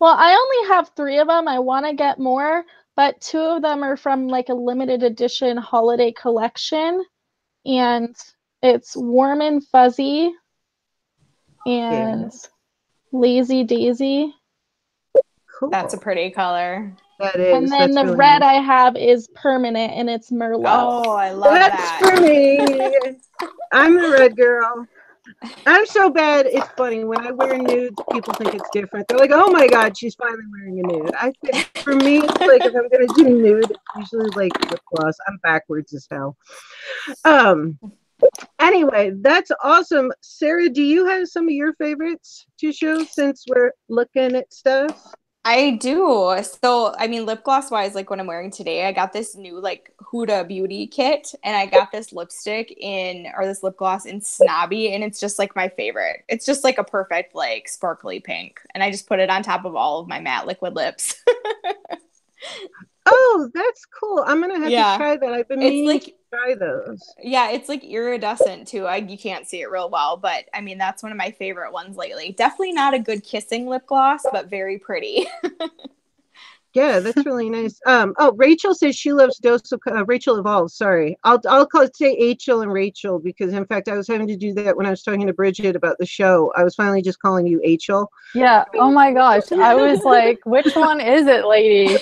Well, I only have 3 of them. I want to get more, but 2 of them are from like a limited edition holiday collection. And it's Warm and Fuzzy and Lazy Daisy. Cool. That's a pretty color. That is. And then the really red nice. I have is Permanent and it's Merlot. Oh, I love That's that. for me. I'm the red girl. I'm so bad. It's funny when I wear nude, people think it's different. They're like, "Oh my God, she's finally wearing a nude." I think for me, it's like if I'm gonna do nude, it's usually like lip gloss. I'm backwards as hell. Anyway, that's awesome. Sarah, do you have some of your favorites to show since we're looking at stuff? I do. So, I mean, lip gloss wise, like what I'm wearing today, I got this new like Huda Beauty kit and I got this lipstick this lip gloss in Snobby, and it's just like my favorite. It's just like a perfect like sparkly pink. And I just put it on top of all of my matte liquid lips. Oh, that's cool. I'm gonna have to try that. I've been meaning to try those. Yeah, it's like iridescent too. You can't see it real well, but I mean that's one of my favorite ones lately. Definitely not a good kissing lip gloss, but very pretty. Yeah, that's really nice. Oh, Rachel says she loves Dose of Rachel Evolve. Sorry, I'll say ACHEL and Rachel because in fact I was having to do that when I was talking to Bridget about the show. I was finally just calling you ACHEL. Yeah. Oh my gosh. I was like, which one is it, lady?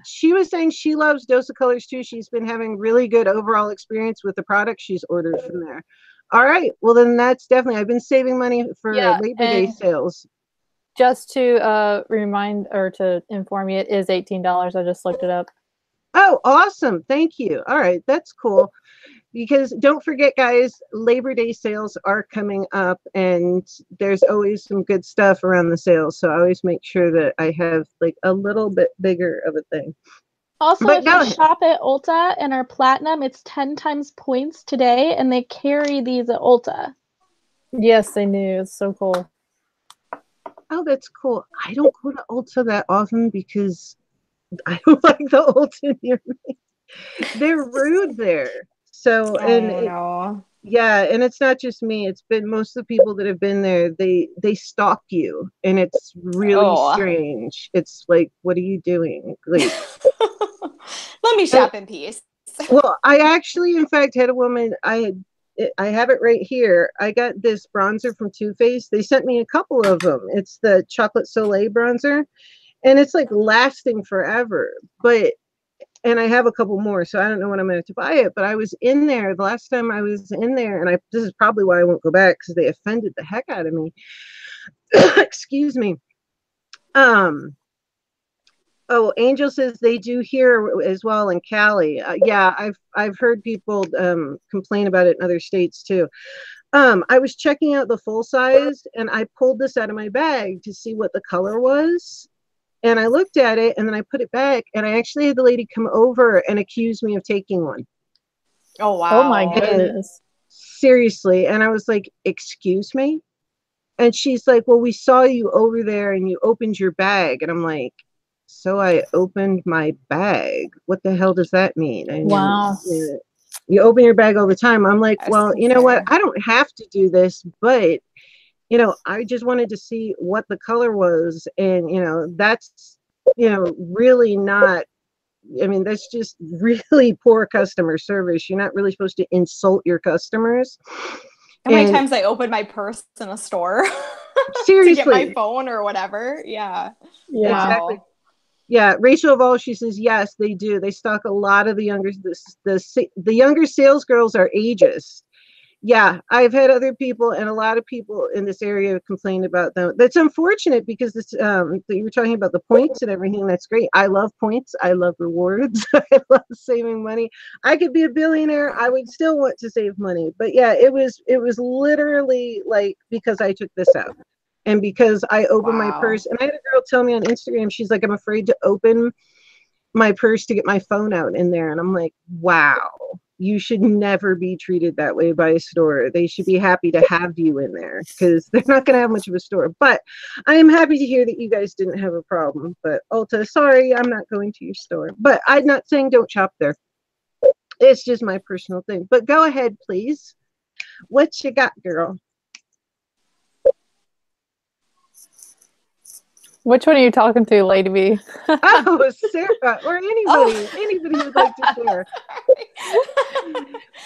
She was saying she loves Dose of Colors too. She's been having really good overall experience with the product she's ordered from there. All right. Well, then that's definitely. I've been saving money for Labor Day sales. Just to remind or to inform you, it is $18. I just looked it up. Oh, awesome. Thank you. All right. That's cool. because don't forget, guys, Labor Day sales are coming up, and there's always some good stuff around the sales. So I always make sure that I have like a little bit bigger of a thing. Also, But if you shop at Ulta and are platinum, it's 10 times points today, and they carry these at Ulta. Yes, they knew. It's so cool. Oh, that's cool. I don't go to Ulta that often because I don't like the Ulta near me. They're rude there. So, yeah, and it's not just me. It's been most of the people that have been there. They stalk you, and it's really strange. It's like, what are you doing? Like, let me shop in peace. Well, I actually, in fact, had a woman. I have it right here. I got this bronzer from Too Faced. They sent me a couple of them. It's the Chocolate Soleil bronzer, and it's like lasting forever. And I have a couple more, so I don't know when I'm going to buy it. But I was in there the last time I was in there, and this is probably why I won't go back, because they offended the heck out of me. Excuse me. Oh, Angel says they do here as well in Cali. Yeah, I've heard people complain about it in other states too. I was checking out the full size, and I pulled this out of my bag to see what the color was. And I looked at it, and then I put it back, and I actually had the lady come over and accuse me of taking one. Oh, wow. Oh, my goodness. Seriously. And I was like, excuse me? And she's like, well, we saw you over there, and you opened your bag. And I'm like, so I opened my bag. What the hell does that mean? I mean, wow. You open your bag all the time. I'm like, well, you know what? I don't have to do this, but I just wanted to see what the color was. And, that's, really not, I mean, that's just really poor customer service. You're not really supposed to insult your customers. How many times I opened my purse in a store seriously to get my phone or whatever. Yeah. Exactly. Yeah, Rachel Vol, she says, yes, they do. They stock a lot of the younger, the younger sales girls are ageist. Yeah, I've had other people, and a lot of people in this area complain about them. That's unfortunate, because this you were talking about the points and everything. That's great. I love points. I love rewards. I love saving money. I could be a billionaire. I would still want to save money. But yeah, it was literally like because I took this out. And because I opened my purse, and I had a girl tell me on Instagram, she's like, I'm afraid to open my purse to get my phone out in there. And I'm like, wow, you should never be treated that way by a store. They should be happy to have you in there, because they're not going to have much of a store. But I am happy to hear that you guys didn't have a problem. But Ulta, sorry, I'm not going to your store. But I'm not saying don't shop there. It's just my personal thing. But go ahead, please. What you got, girl? Which one are you talking to, Lady B? Oh, Sarah, or anybody who would like to share.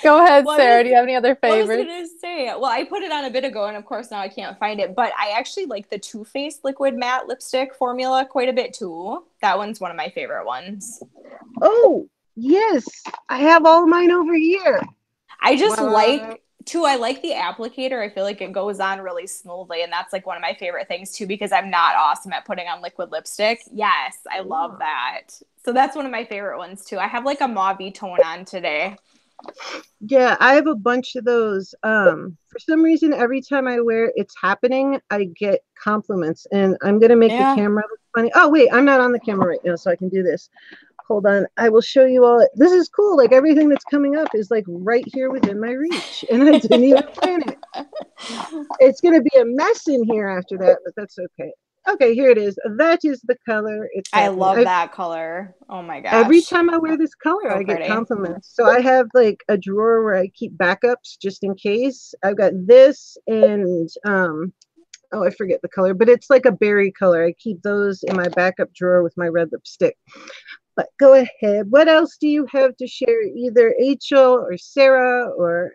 Go ahead, Sarah. Do you have any other favorites? What was I going to say? Well, I put it on a bit ago, and of course now I can't find it, but I actually like the Too Faced liquid matte lipstick formula quite a bit too. That one's one of my favorite ones. Oh, yes. I have all mine over here. I just like I like the applicator. I feel like it goes on really smoothly, and that's like one of my favorite things too, because I'm not awesome at putting on liquid lipstick. Yes, I love that. So that's one of my favorite ones too. I have like a mauve tone on today. Yeah, I have a bunch of those. For some reason, every time I wear It's Happening, I get compliments, and I'm gonna make the camera look funny. Oh wait, I'm not on the camera right now, so I can do this. Hold on, I will show you all. This is cool. Like everything that's coming up is like right here within my reach, and I didn't even plan it. It's gonna be a mess in here after that, but that's okay. Okay, here it is. That is the color. I love that color. Oh my gosh. Every time I wear this color, I get compliments. So I have like a drawer where I keep backups just in case. I've got this and oh, I forget the color, but it's like a berry color. I keep those in my backup drawer with my red lipstick. But go ahead. What else do you have to share? Either ACHEL or Sarah, or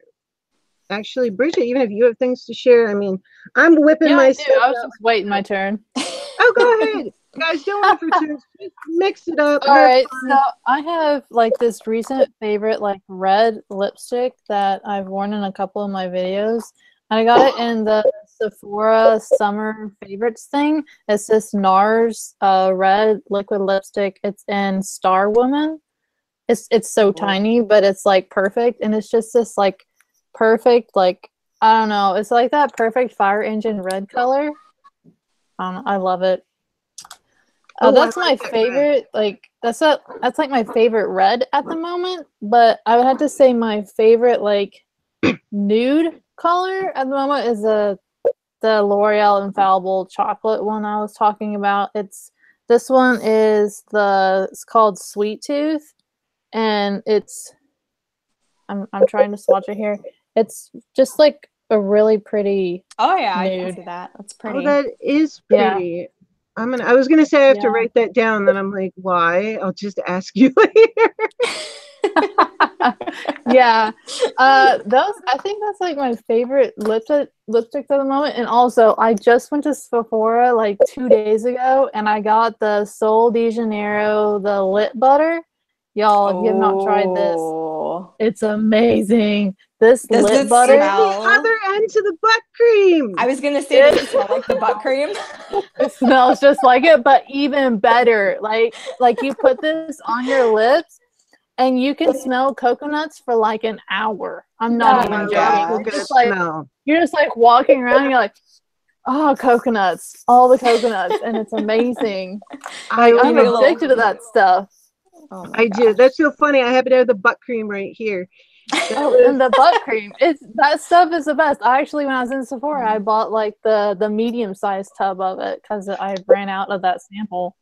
actually Bridget, even if you have things to share. I mean, I'm whipping myself. I was just waiting my turn. Oh, go ahead. Guys, don't wait for turns. Just mix it up. All right. So I have like this recent favorite like red lipstick that I've worn in a couple of my videos. And I got it in the Sephora Summer Favorites thing. It's this NARS red liquid lipstick. It's in Star Woman. It's so tiny, but it's like perfect, and it's just this like perfect, like, I don't know, it's like that perfect fire engine red color. I love it. That's my favorite. Like that's like my favorite red at the moment. But I would have to say my favorite like nude color at the moment is the L'Oreal Infallible chocolate one I was talking about. This one is it's called Sweet Tooth, and I'm trying to swatch it here. It's just like a really pretty. Oh yeah, nude. I can see that. That's pretty. Oh, that is pretty. Yeah. I was gonna say I have to write that down. Then I'm like, why? I'll just ask you later. Yeah, I think that's like my favorite lipstick at the moment. And also, I just went to Sephora like 2 days ago, and I got the Sol de Janeiro the lip butter. Y'all, if you have not tried this, it's amazing. This lip butter. It's the other end to the butt cream. I was gonna say, does it smell like the butt cream? It smells just like it, but even better. Like you put this on your lips, and you can smell coconuts for like an hour. I'm not even joking. You're just like walking around, and you're like, oh, coconuts, all the coconuts, and it's amazing. I'm addicted to that stuff. Oh I do. That's so funny. I happen to have the butt cream right here. And the butt cream, that stuff is the best. I actually, when I was in Sephora, I bought like the medium-sized tub of it because I ran out of that sample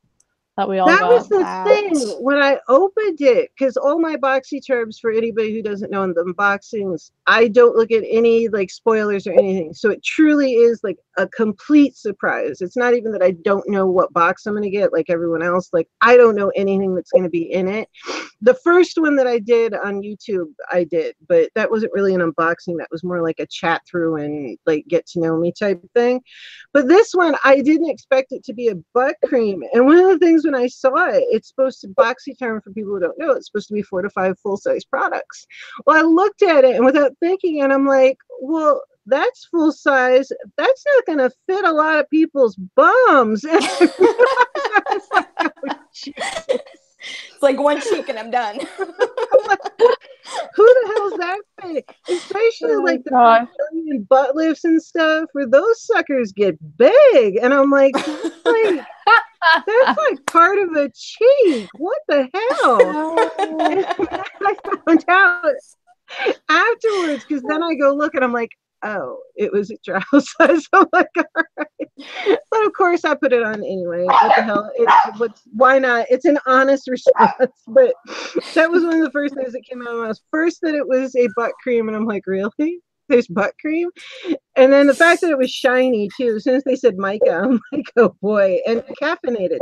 that we all got. That was the thing when I opened it, because all my BoxyCharms, for anybody who doesn't know, in the unboxings, I don't look at any like spoilers or anything. So it truly is like a complete surprise. It's not even that I don't know what box I'm going to get like everyone else. Like, I don't know anything that's going to be in it. The first one that I did on YouTube, I did, but that wasn't really an unboxing. That was more like a chat through and like get to know me type thing. But this one, I didn't expect it to be a butt cream. And one of the things when I saw it, it's supposed to, BoxyCharm, for people who don't know, it's supposed to be 4 to 5 full-size products. Well, I looked at it and without thinking, and I'm like, well, that's full size. That's not going to fit a lot of people's bums. It's like one cheek and I'm done. Who the hell's that fit? Especially like the butt lifts and stuff, where those suckers get big. And I'm like, wait, that's like part of a cheek. What the hell? I found out afterwards, because then I go look and I'm like, oh, it was a trial size. I'm like, all right. But of course I put it on anyway. What the hell? Why not? It's an honest response. But that was one of the first things that came out of my mouth. First, that it was a butt cream, and I'm like, really? There's butt cream? And then the fact that it was shiny too. As soon as they said mica, I'm like, oh boy. And caffeinated.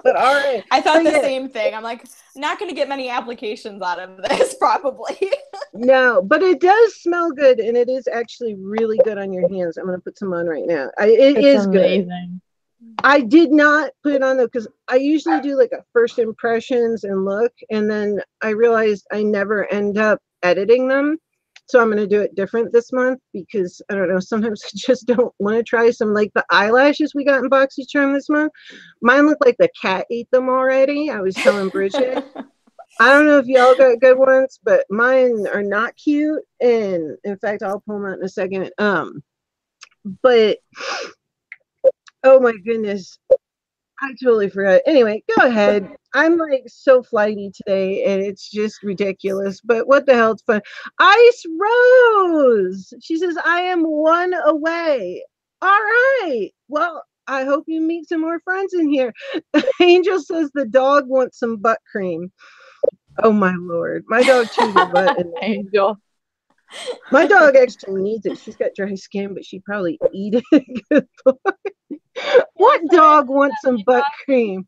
But all right. I thought the same thing. I'm like, not going to get many applications out of this, probably. No, but it does smell good, and it is actually really good on your hands. I'm going to put some on right now. It is amazing. Good. I did not put it on though, because I usually do like a first impressions and look, and then I realized I never end up editing them. So I'm going to do it different this month, because I don't know, sometimes I just don't want to try some, like the eyelashes we got in BoxyCharm this month. Mine look like the cat ate them already. I was telling Bridget. I don't know if y'all got good ones, but mine are not cute. And in fact, I'll pull them out in a second. But oh my goodness, I totally forgot. Anyway, go ahead. I'm like so flighty today, and it's just ridiculous. But what the hell? It's fun. Ice Rose. She says, I am 1 away. All right. Well, I hope you meet some more friends in here. Angel says the dog wants some butt cream. Oh my Lord. My dog chews her butt. Angel. My dog actually needs it. She's got dry skin, but she'd probably eat it. Good Lord. What dog wants some butt cream?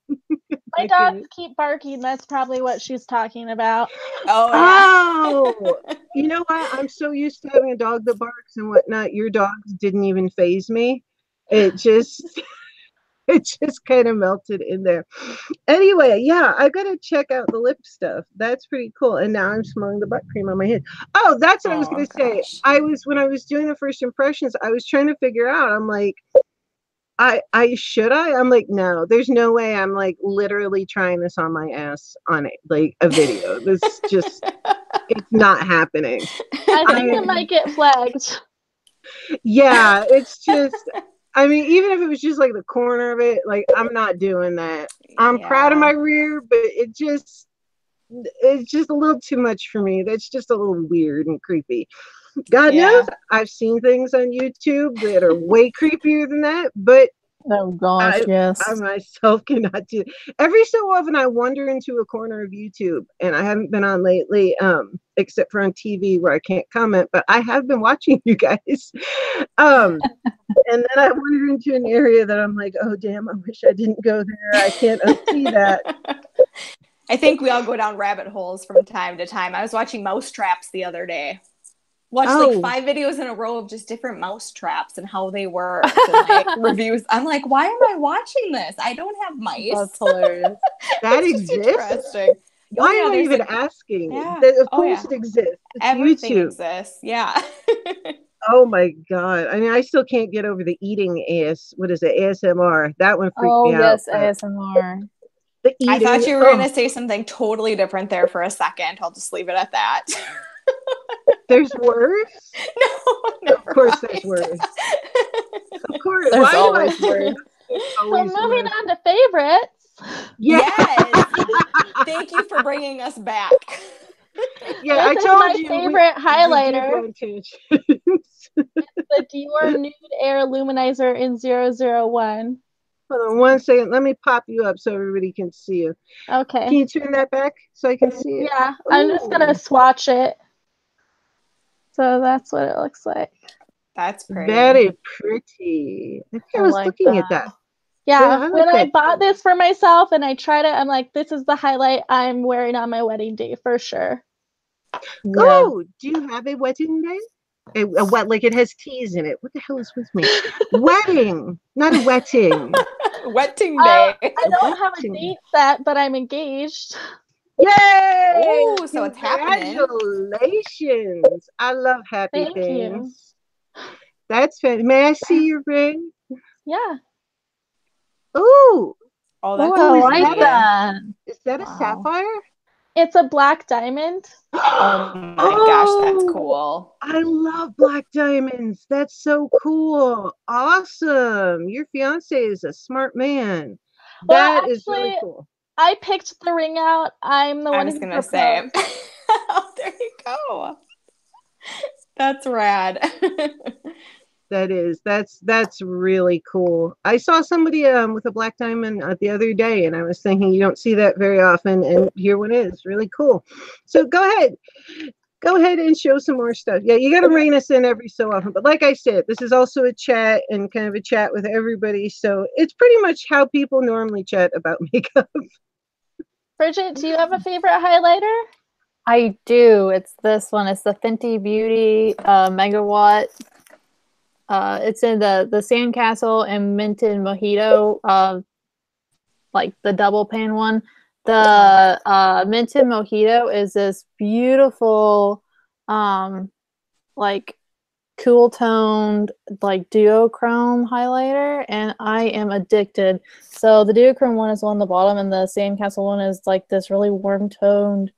My dogs keep barking. That's probably what she's talking about. Oh, you know what? I'm so used to having a dog that barks and whatnot. Your dogs didn't even faze me. It just kind of melted in there. Anyway, yeah, I gotta check out the lip stuff. That's pretty cool. And now I'm smelling the butt cream on my head. Oh, that's what I was gonna say. When I was doing the first impressions, I was trying to figure out. I'm like, I'm like, no, there's no way I'm like literally trying this on my ass on it, like a video. This just, it's not happening. I think it might get flagged. Yeah, it's just, I mean, even if it was just like the corner of it, like I'm not doing that. I'm proud of my rear, but it's just a little too much for me. That's just a little weird and creepy. God knows I've seen things on YouTube that are way creepier than that, but oh gosh, yes. I myself cannot do it. Every so often I wander into a corner of YouTube, and I haven't been on lately, except for on TV where I can't comment, but I have been watching you guys. And then I wander into an area that I'm like, oh damn, I wish I didn't go there. I can't unsee that. I think we all go down rabbit holes from time to time. I was watching mouse traps the other day. Watched like 5 videos in a row of just different mouse traps and how they work and like reviews. I'm like, why am I watching this? I don't have mice. That's hilarious. That exists. Interesting. Why am I even asking? Yeah. Of course it exists. It's Everything YouTube. exists. Yeah. Oh my God. I mean, I still can't get over the eating ASMR. That one freaked me out. Oh yes, ASMR. The eating, I thought you were going to say something totally different there for a second. I'll just leave it at that. There's worse? No, of course there's worse. Of course. There's always worse. Well, moving on to favorites. Yes. Thank you for bringing us back. Yeah, this I told is you. My favorite highlighter. It's the Dior Nude Air Luminizer in 001. Hold on 1 second. Let me pop you up so everybody can see you. Okay. Can you turn that back so I can see it? Yeah. Ooh. I'm just going to swatch it. So that's what it looks like. That's pretty. Very pretty. I was like looking at that. Yeah, when I bought this for myself and I tried it, I'm like, this is the highlight I'm wearing on my wedding day for sure. Oh, do you have a wedding day? A wet, like it has T's in it. What the hell is with me? Wedding, not a wetting. Wetting day. I don't have a date set, but I'm engaged. Yay! Oh, so it's happening. Congratulations. I love happy Thank things. That's fantastic. May I see your ring? Yeah. Ooh. Oh, that's I like that. Is that a sapphire? It's a black diamond. Oh my gosh, that's cool. I love black diamonds. That's so cool. Awesome. Your fiance is a smart man. That is really cool. I picked the ring out. I'm the one who's gonna say. Oh, there you go. That's rad. That's really cool. I saw somebody with a black diamond the other day, and I was thinking you don't see that very often, and here one is. Really cool. So go ahead and show some more stuff. Yeah, you got to rein us in every so often, but like I said, this is also a chat and kind of a chat with everybody, so it's pretty much how people normally chat about makeup. Bridget, do you have a favorite highlighter? I do. It's this one. It's the Fenty Beauty Megawatt. It's in the Sandcastle and Minted Mojito, like the double pan one. The Minted Mojito is this beautiful, like cool toned, like duochrome highlighter, and I am addicted. So the duochrome one is on the bottom, and the Sandcastle one is like this really warm toned,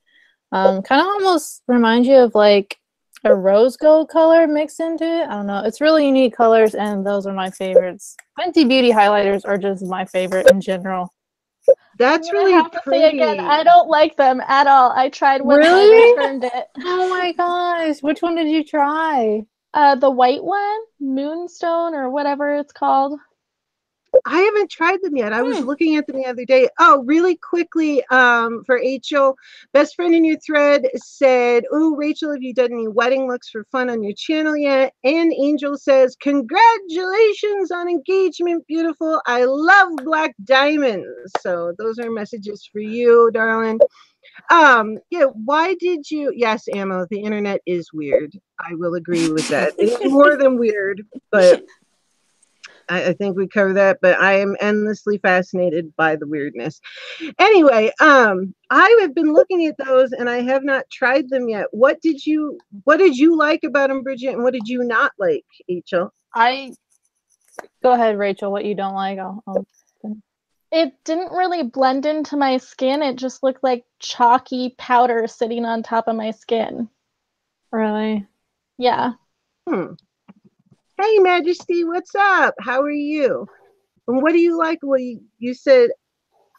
kind of almost reminds you of like a rose gold color mixed into it. I don't know. It's really unique colors, and those are my favorites. Fenty Beauty highlighters are just my favorite in general. That's really pretty. Again, I don't like them at all. I tried one and I returned it. Oh my gosh. Which one did you try? The white one, Moonstone or whatever it's called. I haven't tried them yet. I was looking at them the other day. Oh, really quickly, for ACHEL, best friend in your thread said, "Oh, Rachel, have you done any wedding looks for fun on your channel yet?" And Angel says, "Congratulations on engagement, beautiful. I love black diamonds." So those are messages for you, darling. Yeah, why did you? Yes, Ammo, the internet is weird. I will agree with that. It's more than weird, but I think we cover that, but I am endlessly fascinated by the weirdness. Anyway, I have been looking at those and I have not tried them yet. What did you like about them, Bridget, and what did you not like, Achel? I Go ahead, Rachel. What you don't like? It didn't really blend into my skin. It just looked like chalky powder sitting on top of my skin. Really? Yeah. Hey, Majesty, what's up? How are you? And what do you like? Well, you said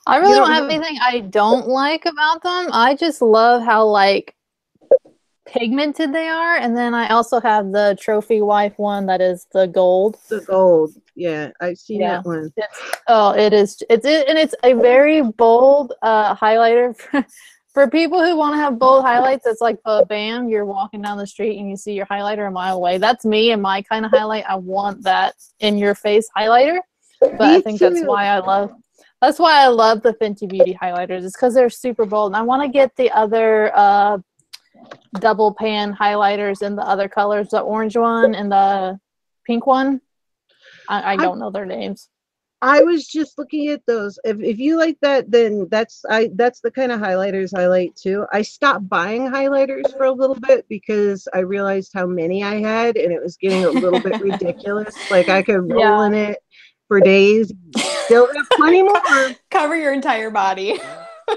I really don't have anything I don't like about them. I just love how like pigmented they are, and then I also have the trophy wife one that is the gold. The gold, yeah, I've seen that one. It's a very bold highlighter for people who want to have bold highlights. It's like bam, you're walking down the street and you see your highlighter a mile away. That's me and my kind of highlight. I want that in your face highlighter, but I think that's why I love the Fenty Beauty highlighters. It's because they're super bold, and I want to get the other double pan highlighters in the other colors, the orange one and the pink one. I don't know their names. I was just looking at those. If you like that, then that's the kind of highlighters I like too. I stopped buying highlighters for a little bit because I realized how many I had, and it was getting a little bit ridiculous. Like I could roll in it for days. Still have plenty more. Cover your entire body.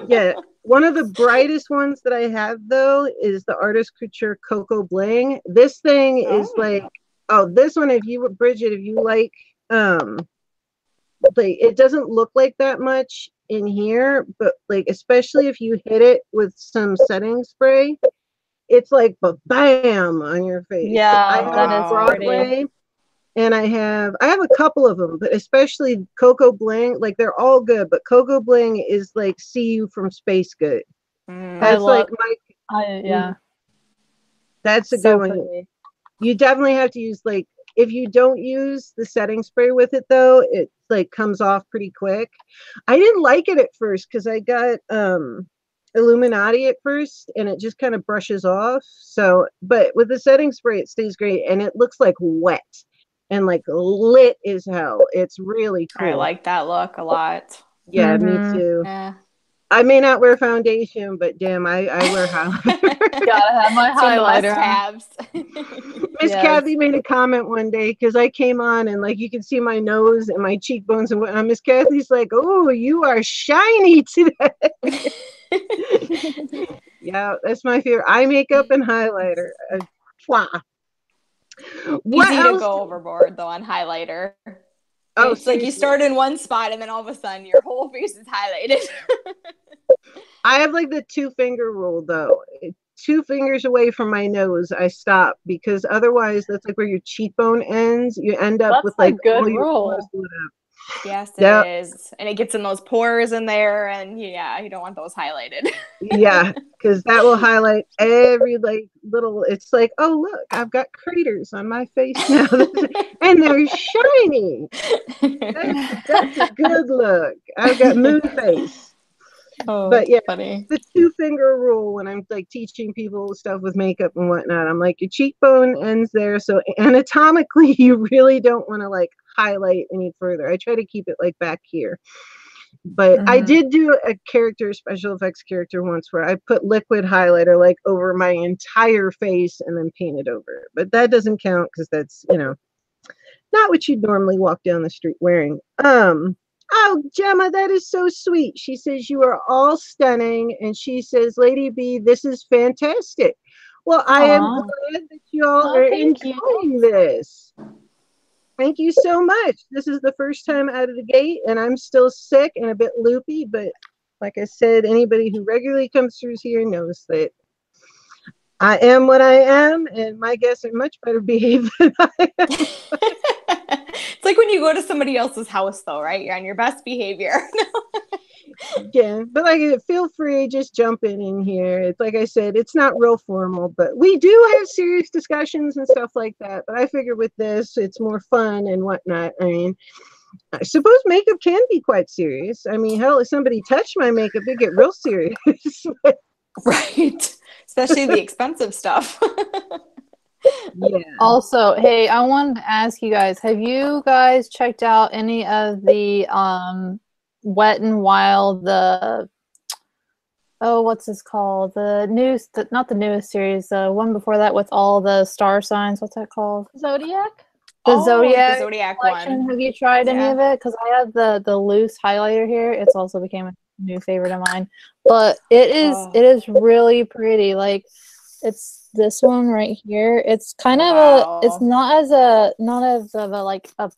Yeah. One of the brightest ones that I have though is the Artist Couture Cocoa Bling. This thing is like, this one, Bridget, if you like it doesn't look like that much in here, but like especially if you hit it with some setting spray, it's like bam on your face. Yeah, that is Broadway, pretty. and I have a couple of them, but especially Cocoa Bling, like they're all good, but Cocoa Bling is like see you from space good. That's that's a good one. Pretty. You definitely have to use like, if you don't use the setting spray with it though, it like comes off pretty quick. I didn't like it at first because I got Illuminati at first and it just kind of brushes off. So, but with the setting spray, it stays great and it looks like wet and like lit as hell. It's really cool. I like that look a lot. Yeah, me too. Yeah. I may not wear foundation, but damn, I wear highlighter. Gotta have my highlighter. Miss Kathy made a comment one day because I came on and like you can see my nose and my cheekbones and whatnot. Miss Kathy's like, "Oh, you are shiny today." Yeah, that's my favorite. Eye makeup and highlighter. Easy to go overboard though on highlighter. Oh, it's like you start in one spot and then all of a sudden your whole face is highlighted. I have like the 2-finger rule though. 2 fingers away from my nose, I stop because otherwise that's like where your cheekbone ends. You end up with like good rule. Yes, it is. And it gets in those pores in there and you don't want those highlighted. Yeah, because that will highlight every like little, it's like, oh look, I've got craters on my face now. And they're shiny. That's a good look. I've got moon face. Oh, but yeah, funny. The 2-finger rule when I'm like teaching people stuff with makeup and whatnot. I'm like, your cheekbone ends there, so anatomically you really don't want to like highlight any further. I try to keep it like back here. But I did do a special effects character once where I put liquid highlighter like over my entire face and then painted over it. But that doesn't count because that's not what you'd normally walk down the street wearing. Oh, Gemma, that is so sweet. She says you are all stunning. And she says, Lady B, this is fantastic. Well, I am glad that you all are enjoying this. Thank you so much. This is the first time out of the gate, and I'm still sick and a bit loopy. But like I said, anybody who regularly comes through here knows that I am what I am, and my guests are much better behaved than I am. It's like when you go to somebody else's house, though, right? You're on your best behavior. Yeah, but like, feel free, just jump in here. It's like I said, it's not real formal, but we do have serious discussions and stuff like that. But I figure with this, it's more fun and whatnot. I mean, I suppose makeup can be quite serious. I mean, hell, if somebody touched my makeup, it'd get real serious. Right. Especially the expensive stuff. Yeah. Also, hey, I wanted to ask you guys, have you guys checked out any of the Wet n Wild, what's this called? Not the newest series, the one before that with all the star signs. What's that called? Zodiac? Oh, Zodiac the Zodiac collection. one. Have you tried any Yeah. of it? Because I have the loose highlighter here. It's also became a new favorite of mine. But it is really pretty. Like it's this one right here. It's kind of it's not as of a like a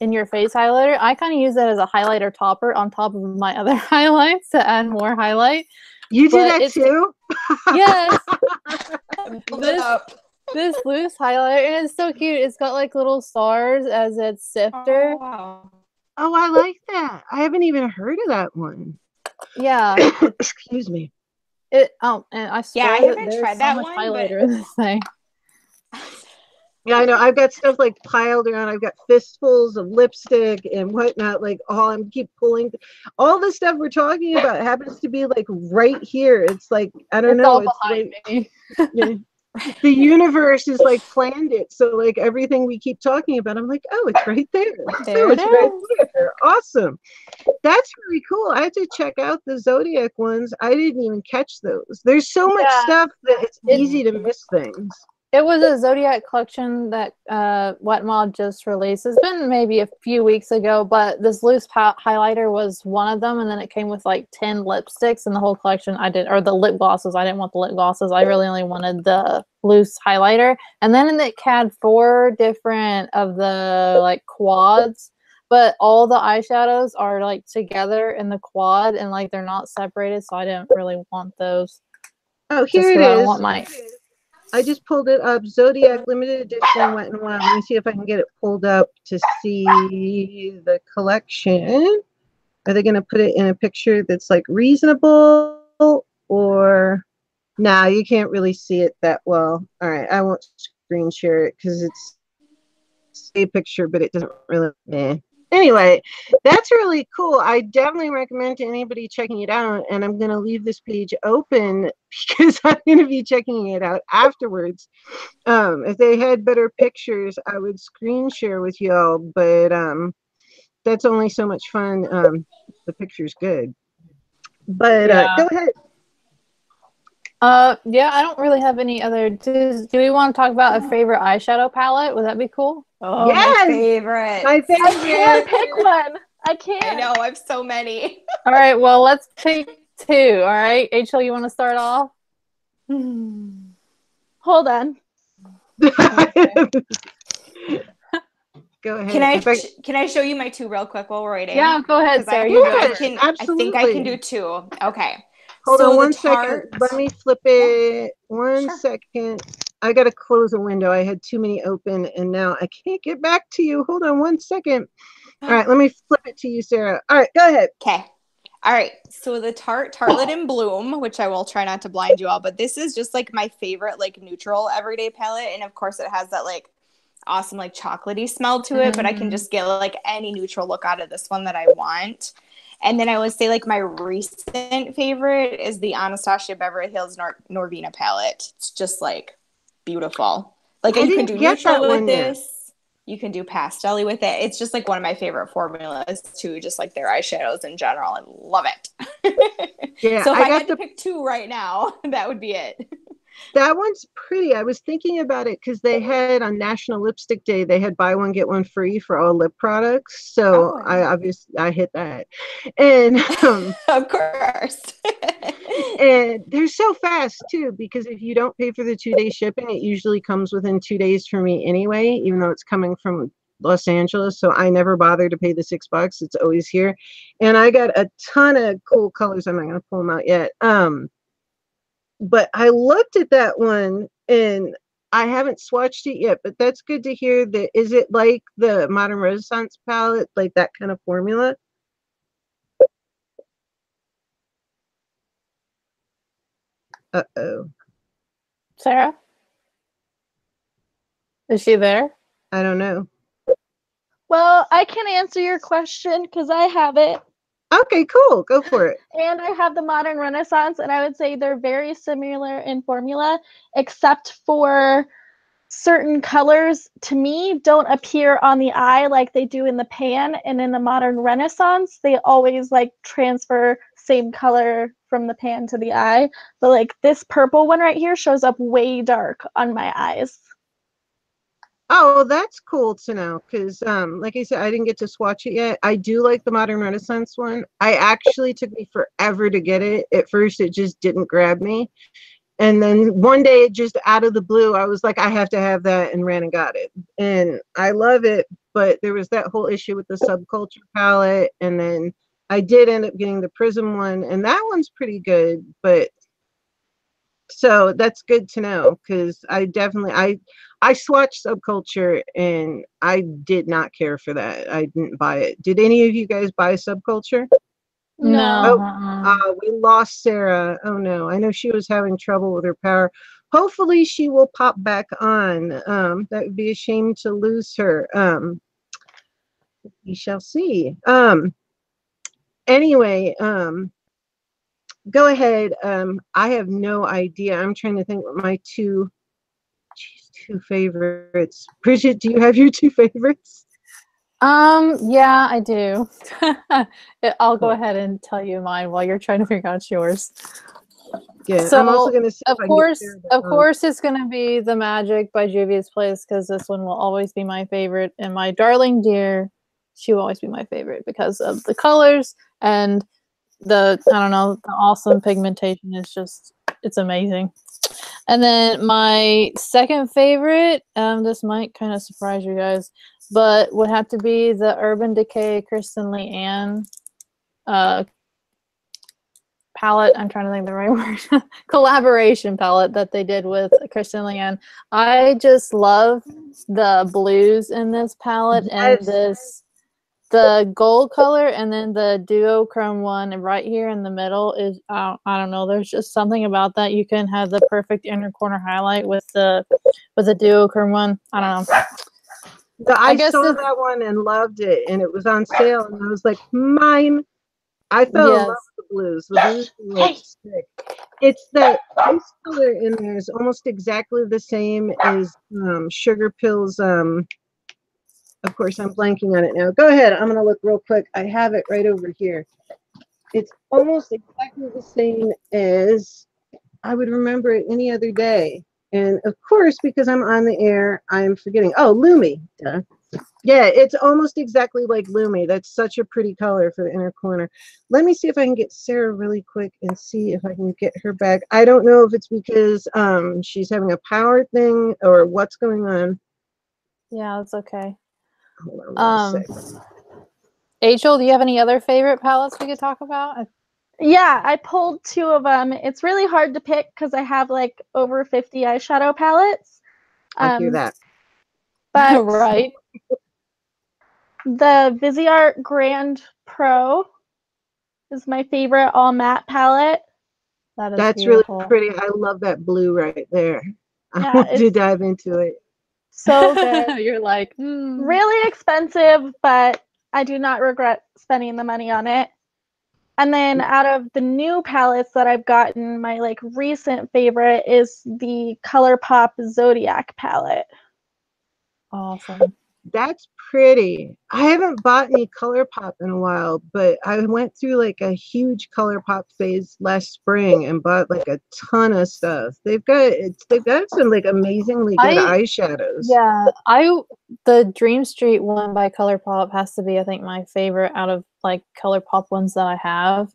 in your face highlighter. I kind of use that as a highlighter topper on top of my other highlights to add more highlight. You do that too? Yes. Build it up. This loose highlighter, and it's so cute. It's got like little stars as its sifter. Oh, wow. Oh, I like that. I haven't even heard of that one. Yeah. Excuse me. And I swear I haven't there's tried so that much one, highlighter in this thing. Yeah, I know. I've got stuff like piled around. I've got fistfuls of lipstick and whatnot. Like, I'm keep pulling. All the stuff we're talking about happens to be like right here. It's like I don't know. All It's behind like me. yeah. The universe is like planned it. So like everything we keep talking about, I'm like, oh, it's right there. There it right is. there. Awesome. That's really cool. I have to check out the Zodiac ones. I didn't even catch those. There's so much stuff that it's easy to miss things. It was a Zodiac collection that WED just released. It's been maybe a few weeks ago, but this loose highlighter was one of them, and then it came with like 10 lipsticks in the whole collection. Or the lip glosses. I didn't want the lip glosses. I really only wanted the loose highlighter. And then it had 4 different of the like quads, but all the eyeshadows are like together in the quad, and like they're not separated, so I didn't really want those. Oh, here it is. I I just pulled it up. Zodiac limited edition Wet n Wild. Let me see if I can get it pulled up to see the collection. Are they going to put it in a picture that's like reasonable or nah, you can't really see it that well. All right, I won't screen share it because it's a picture, but it doesn't really. Anyway, that's really cool. I definitely recommend to anybody checking it out, and I'm going to leave this page open because I'm going to be checking it out afterwards. If they had better pictures, I would screen share with y'all, but that's only so much fun. The picture's good. But go ahead. Yeah, I don't really have any other. Do we want to talk about a favorite eyeshadow palette? Would that be cool? Oh, yes! My favorite. My favorite. I can't pick one. I can't. I know. I have so many. All right. Well, let's pick 2. All right. ACHEL, you want to start off? Hold on. Go ahead. Can I show you my 2 real quick while we're waiting? Yeah, go ahead, Sarah. Absolutely. I think I can do 2. Okay. Hold on 1 second. Let me flip it. One second. I got to close a window. I had too many open, and now I can't get back to you. Hold on 1 second. All right, let me flip it to you, Sarah. All right, go ahead. Okay. All right. So the Tartelette in Bloom, which I will try not to blind you all, but this is just like my favorite like neutral everyday palette, and of course it has that like awesome like chocolatey smell to it, but I can just get like any neutral look out of this one that I want. And then I would say like my recent favorite is the Anastasia Beverly Hills Norvina palette. It's just like beautiful. Like you can do neutral with this. You can do pastel with it. It's just like one of my favorite formulas too, just like their eyeshadows in general. I love it. Yeah. So if I had to pick 2 right now, that would be it. That one's pretty. I was thinking about it because they had on National Lipstick Day, they had buy one, get one free for all lip products. So I hit that. And of course. And they're so fast too, because if you don't pay for the 2-day shipping, it usually comes within 2 days for me anyway, even though it's coming from Los Angeles. So I never bother to pay the $6. It's always here. And I got a ton of cool colors. I'm not going to pull them out yet. But I looked at that one and I haven't swatched it yet, but that's good to hear. That is it like the Modern Renaissance palette, like that kind of formula? Uh-oh. Sarah? Is she there? I don't know. Well, I can answer your question because I have it. Okay, cool. Go for it. And I have the Modern Renaissance, and I would say they're very similar in formula, except for certain colors, to me, don't appear on the eye like they do in the pan. And in the Modern Renaissance, they always like transfer same color from the pan to the eye. But like this purple one right here shows up way dark on my eyes. Oh, that's cool to know because, like I said, I didn't get to swatch it yet. I do like the Modern Renaissance one. I actually took me forever to get it. At first, it just didn't grab me. And then one day, it just out of the blue, I was like, I have to have that, and ran and got it. And I love it, but there was that whole issue with the Subculture palette. And then I did end up getting the Prism one, and that one's pretty good. But so that's good to know because I definitely I swatched Subculture and I did not care for that. I didn't buy it. Did any of you guys buy Subculture? No. Oh, we lost Sarah. Oh no, I know she was having trouble with her power. Hopefully she will pop back on. That would be a shame to lose her. We shall see. Anyway, go ahead. I have no idea. I'm trying to think what my two favorites. Bridget, do you have your two favorites? Yeah, I do. I'll go ahead and tell you mine while you're trying to figure out yours. Yeah, so I'm also gonna see of course it's gonna be The Magic by Juvia's Place because this one will always be my favorite, and my darling dear, she will always be my favorite because of the colors and the the awesome pigmentation is just, it's amazing. And then my second favorite, this might kind of surprise you guys, but would have to be the Urban Decay Kristen Leanne palette. I'm trying to think of the right word. Collaboration palette that they did with Kristen Leanne. I just love the blues in this palette, and the gold color, and then the duochrome one right here in the middle is, I don't know, there's just something about that. You can have the perfect inner corner highlight with the duochrome one. I don't know. I saw that one and loved it, and it was on sale, and I was like, mine. I fell in love with the blues. The blues were sick. It's the ice color in there is almost exactly the same as Sugar Pill's. Of course, I'm blanking on it now. Go ahead. I'm going to look real quick. I have it right over here. It's almost exactly the same as I would remember it any other day. And of course, because I'm on the air, I'm forgetting. Oh, Lumi. Duh. Yeah, it's almost exactly like Lumi. That's such a pretty color for the inner corner. Let me see if I can get Sarah really quick and see if I can get her back. I don't know if it's because she's having a power thing or what's going on. Yeah, that's okay. Hold on 1 second. ACHEL, do you have any other favorite palettes we could talk about? Yeah, I pulled two of them. It's really hard to pick because I have like over 50 eyeshadow palettes. I hear that. But right. The Viseart Grand Pro is my favorite all matte palette. That's beautiful. Really pretty. I love that blue right there. I want to dive into it. So good. You're like, really expensive, but I do not regret spending the money on it. And then out of the new palettes that I've gotten, my like recent favorite is the ColourPop Zodiac palette. Awesome. That's pretty. I haven't bought any ColourPop in a while, but I went through like a huge ColourPop phase last spring and bought like a ton of stuff. They've got some like amazingly good eyeshadows. Yeah, the Dream Street one by ColourPop has to be, I think, my favorite out of like ColourPop ones that I have,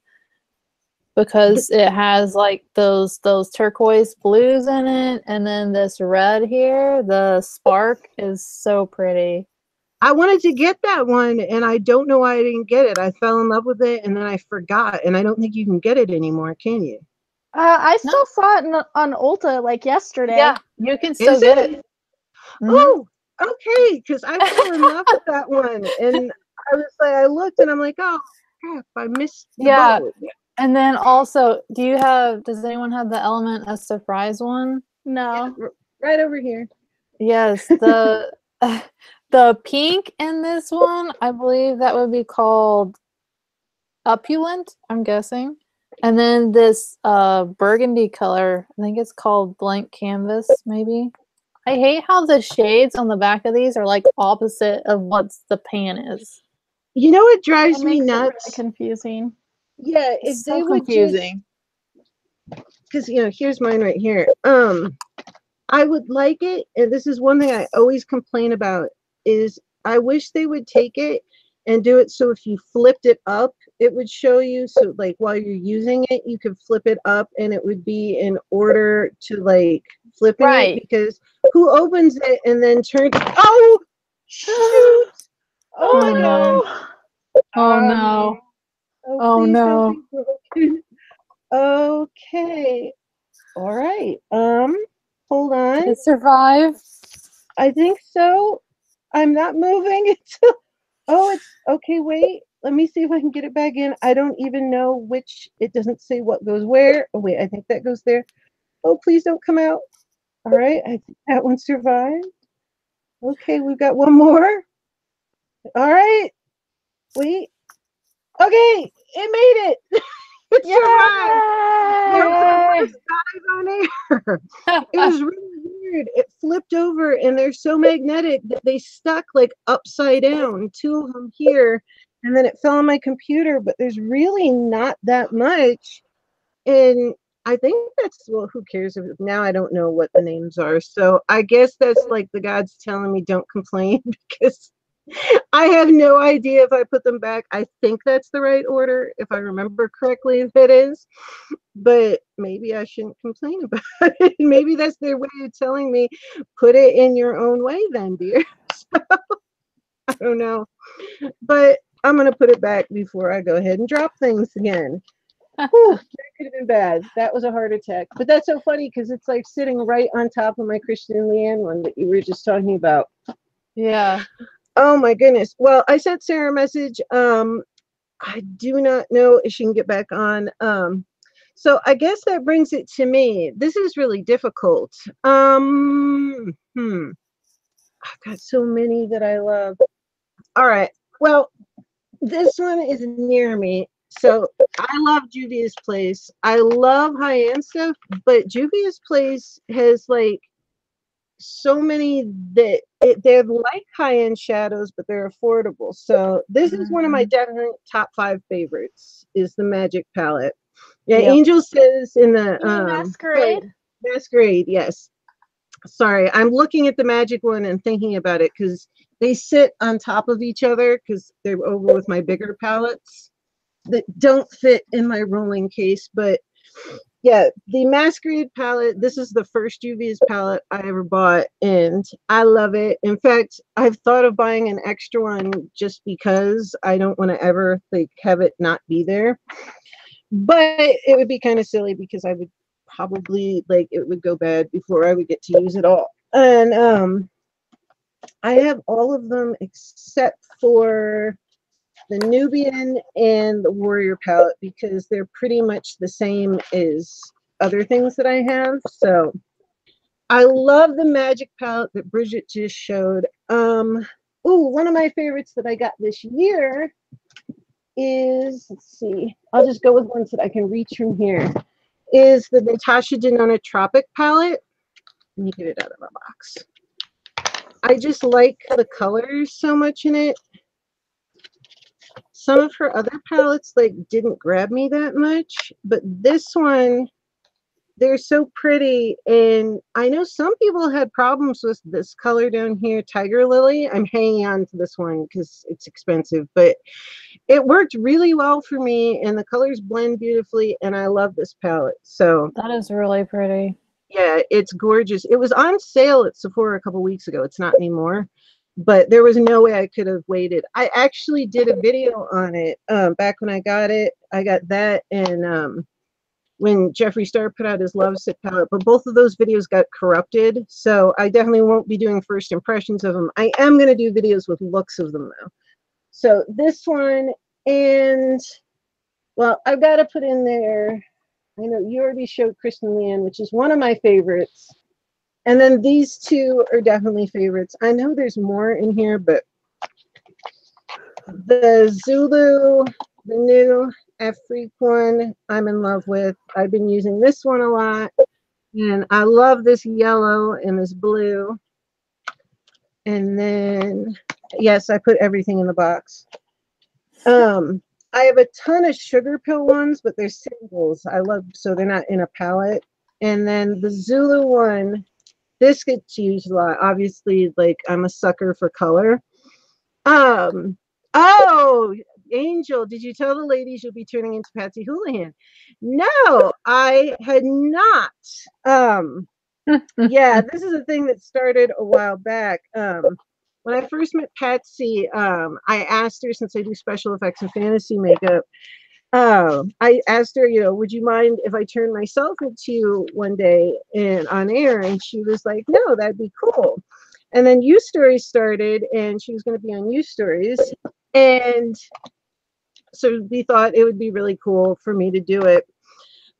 because it has like those turquoise blues in it, and then this red here, the spark is so pretty. I wanted to get that one, and I don't know why I didn't get it. I fell in love with it, and then I forgot, and I don't think you can get it anymore, can you? I still saw it on Ulta like yesterday. Yeah, you can still get it. Mm-hmm. Oh, okay, because I fell in love with that one, and I was like, I looked, and I'm like, oh crap, I missed the boat. And then also, does anyone have the Element of Surprise one? No. Yeah, right over here. Yes, the pink in this one, I believe that would be called Opulent, I'm guessing. And then this burgundy color, I think it's called Blank Canvas, maybe. I hate how the shades on the back of these are like opposite of what the pan is. You know what drives me nuts? Really confusing. Yeah, it's so confusing. Because here's mine right here. I would like it, and this is one thing I always complain about, is I wish they would take it and do it so if you flipped it up, it would show you. So like while you're using it, you could flip it up and it would be in order to like flipping Right. it, because who opens it and then turns, oh, shoot. Oh my God. Oh no. Oh, Oh please no. don't be broken. Okay. All right. Hold on. Did it survive? I think so. I'm not moving until, oh, it's okay. Wait, let me see if I can get it back in. I don't even know which, it doesn't say what goes where. Oh, wait, I think that goes there. Oh, please don't come out. All right, I think that one survived. Okay, we've got one more. All right, wait. Okay, it made it. It survived. There was a first dive on air. It was really weird. It flipped over and they're so magnetic that they stuck like upside down, two of them here, and then it fell on my computer, but there's really not that much. And I think that's, well, who cares if now I don't know what the names are. So I guess that's like the gods telling me don't complain because I have no idea if I put them back. I think that's the right order, if I remember correctly, if it is. But maybe I shouldn't complain about it. Maybe that's their way of telling me, put it in your own way then, dear. So, I don't know. But I'm going to put it back before I go ahead and drop things again. Whew, that could have been bad. That was a heart attack. But that's so funny because it's like sitting right on top of my Christian and Leanne one that you were just talking about. Yeah. Oh my goodness. Well, I sent Sarah a message. I do not know if she can get back on. So I guess that brings it to me. This is really difficult. I've got so many that I love. All right. Well, this one is near me. So I love Juvia's Place. I love high-end stuff, but Juvia's Place has like so many that they're like high-end shadows, but they're affordable. So this is one of my definite top 5 favorites, is the Magic palette. Yeah, Yep. Angel says in the Masquerade. Masquerade, yes. Sorry, I'm looking at the Magic one and thinking about it because they sit on top of each other because they're over with my bigger palettes that don't fit in my rolling case. But yeah, the Masquerade palette, this is the first Juvia's palette I ever bought, and I love it. In fact, I've thought of buying an extra one just because I don't want to ever like have it not be there. But it would be kind of silly because I would probably like it would go bad before I would get to use it all. And I have all of them except for the Nubian and the Warrior palette because they're pretty much the same as other things that I have. So I love the Magic palette that Bridget just showed. One of my favorites that I got this year is, let's see, I'll just go with ones that I can reach from here, is the Natasha Denona Tropic palette. Let me get it out of my box. I just like the colors so much in it. Some of her other palettes like didn't grab me that much, but this one, they're so pretty. And I know some people had problems with this color down here, Tiger Lily. I'm hanging on to this one because it's expensive, but it worked really well for me and the colors blend beautifully and I love this palette. So That is really pretty. yeah, it's gorgeous. It was on sale at Sephora a couple weeks ago. It's not anymore, but there was no way I could have waited. I actually did a video on it back when I got it. I got that and when Jeffree Star put out his Love Sick palette, but both of those videos got corrupted. So I definitely won't be doing first impressions of them. I am going to do videos with looks of them though. So this one, and well, I've got to put in there, I know you already showed Kristen Leanne, which is one of my favorites. And then these two are definitely favorites. I know there's more in here, but the Zulu, the new F-Freak one, I'm in love with. I've been using this one a lot. And I love this yellow and this blue. And then, yes, I put everything in the box. I have a ton of Sugar Pill ones, but they're singles. I love, so they're not in a palette. And then the Zulu one, this gets used a lot. Obviously, like I'm a sucker for color. Oh, Angel, did you tell the ladies you'll be turning into Patsy Houlihan? No, I had not. Yeah, this is a thing that started a while back. When I first met Patsy, I asked her, since I do special effects and fantasy makeup, I asked her, would you mind if I turned myself into you one day and on air? And she was like, no, that'd be cool. And then You Stories started, and she was going to be on You Stories. And so we thought it would be really cool for me to do it.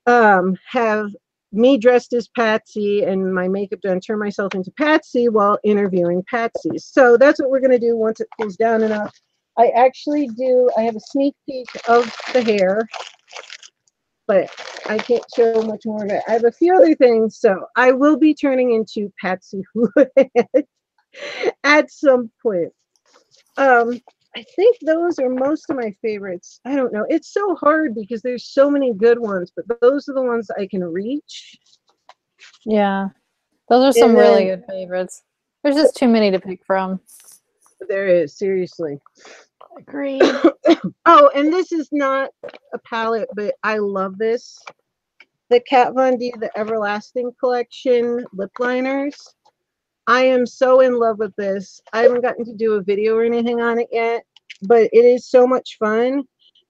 Have me dressed as Patsy and my makeup done, turn myself into Patsy while interviewing Patsy. So that's what we're going to do once it cools down enough. I have a sneak peek of the hair, but I can't show much more of it. I have a few other things, so I will be turning into Patsy at some point. I think those are most of my favorites. I don't know. It's so hard because there's so many good ones, but those are the ones I can reach. Yeah, those are some really good favorites. There's just too many to pick from. There is, seriously. Agreed. Oh, and this is not a palette, but I love this. The Kat Von D, the Everlasting Collection lip liners. I am so in love with this. I haven't gotten to do a video or anything on it yet, but it is so much fun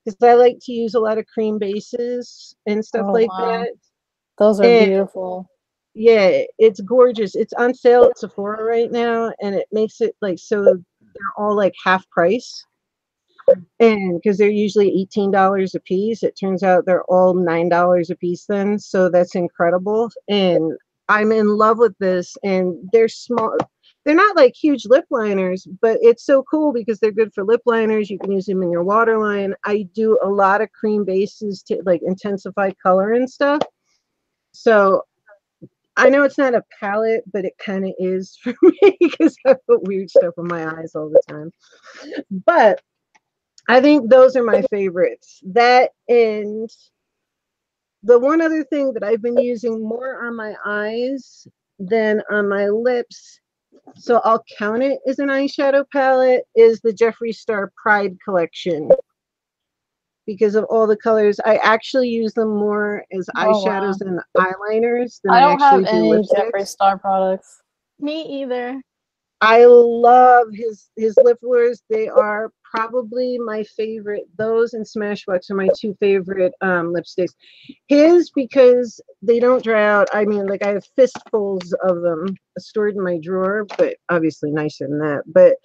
because I like to use a lot of cream bases and stuff that. Those are beautiful. Yeah, it's gorgeous. It's on sale at Sephora right now, and it makes it like so they're all like half price. And because they're usually $18 a piece, it turns out they're all $9 a piece then. So that's incredible. And I'm in love with this, and they're small. They're not like huge lip liners, but it's so cool because they're good for lip liners. You can use them in your waterline. I do a lot of cream bases to like intensify color and stuff. So I know it's not a palette, but it kind of is for me because I put weird stuff on my eyes all the time. But I think those are my favorites. That, and the one other thing that I've been using more on my eyes than on my lips, so I'll count it as an eyeshadow palette, is the Jeffree Star Pride collection. Because of all the colors, I actually use them more as eyeshadows and eyeliners than I actually do lipsticks. I don't have any Jeffree Star products. Me either. I love his lip lures. They are probably my favorite. Those and Smashbox are my two favorite lipsticks. His, because they don't dry out. I mean, like I have fistfuls of them stored in my drawer, but obviously nicer than that. But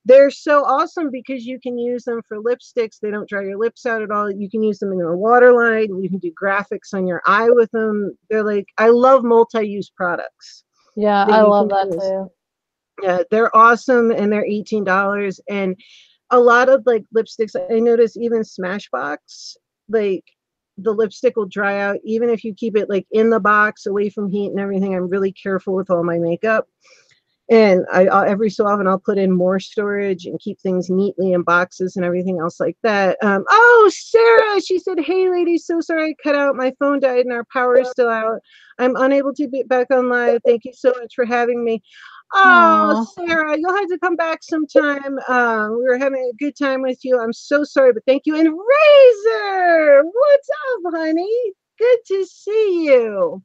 they're so awesome because you can use them for lipsticks. They don't dry your lips out at all. You can use them in a waterline. You can do graphics on your eye with them. They're like, I love multi-use products. Yeah, I love that too. Yeah, they're awesome, and they're $18. And a lot of like lipsticks, I notice even Smashbox, like the lipstick will dry out even if you keep it like in the box away from heat and everything. I'm really careful with all my makeup, and I'll every so often I'll put in more storage and keep things neatly in boxes and everything else like that. Oh, Sarah, she said, hey ladies, so sorry I cut out. My phone died and our power is still out. I'm unable to be back on live. Thank you so much for having me. Oh, Sarah, you'll have to come back sometime. We were having a good time with you. I'm so sorry, but thank you. And Razor, what's up, honey? Good to see you.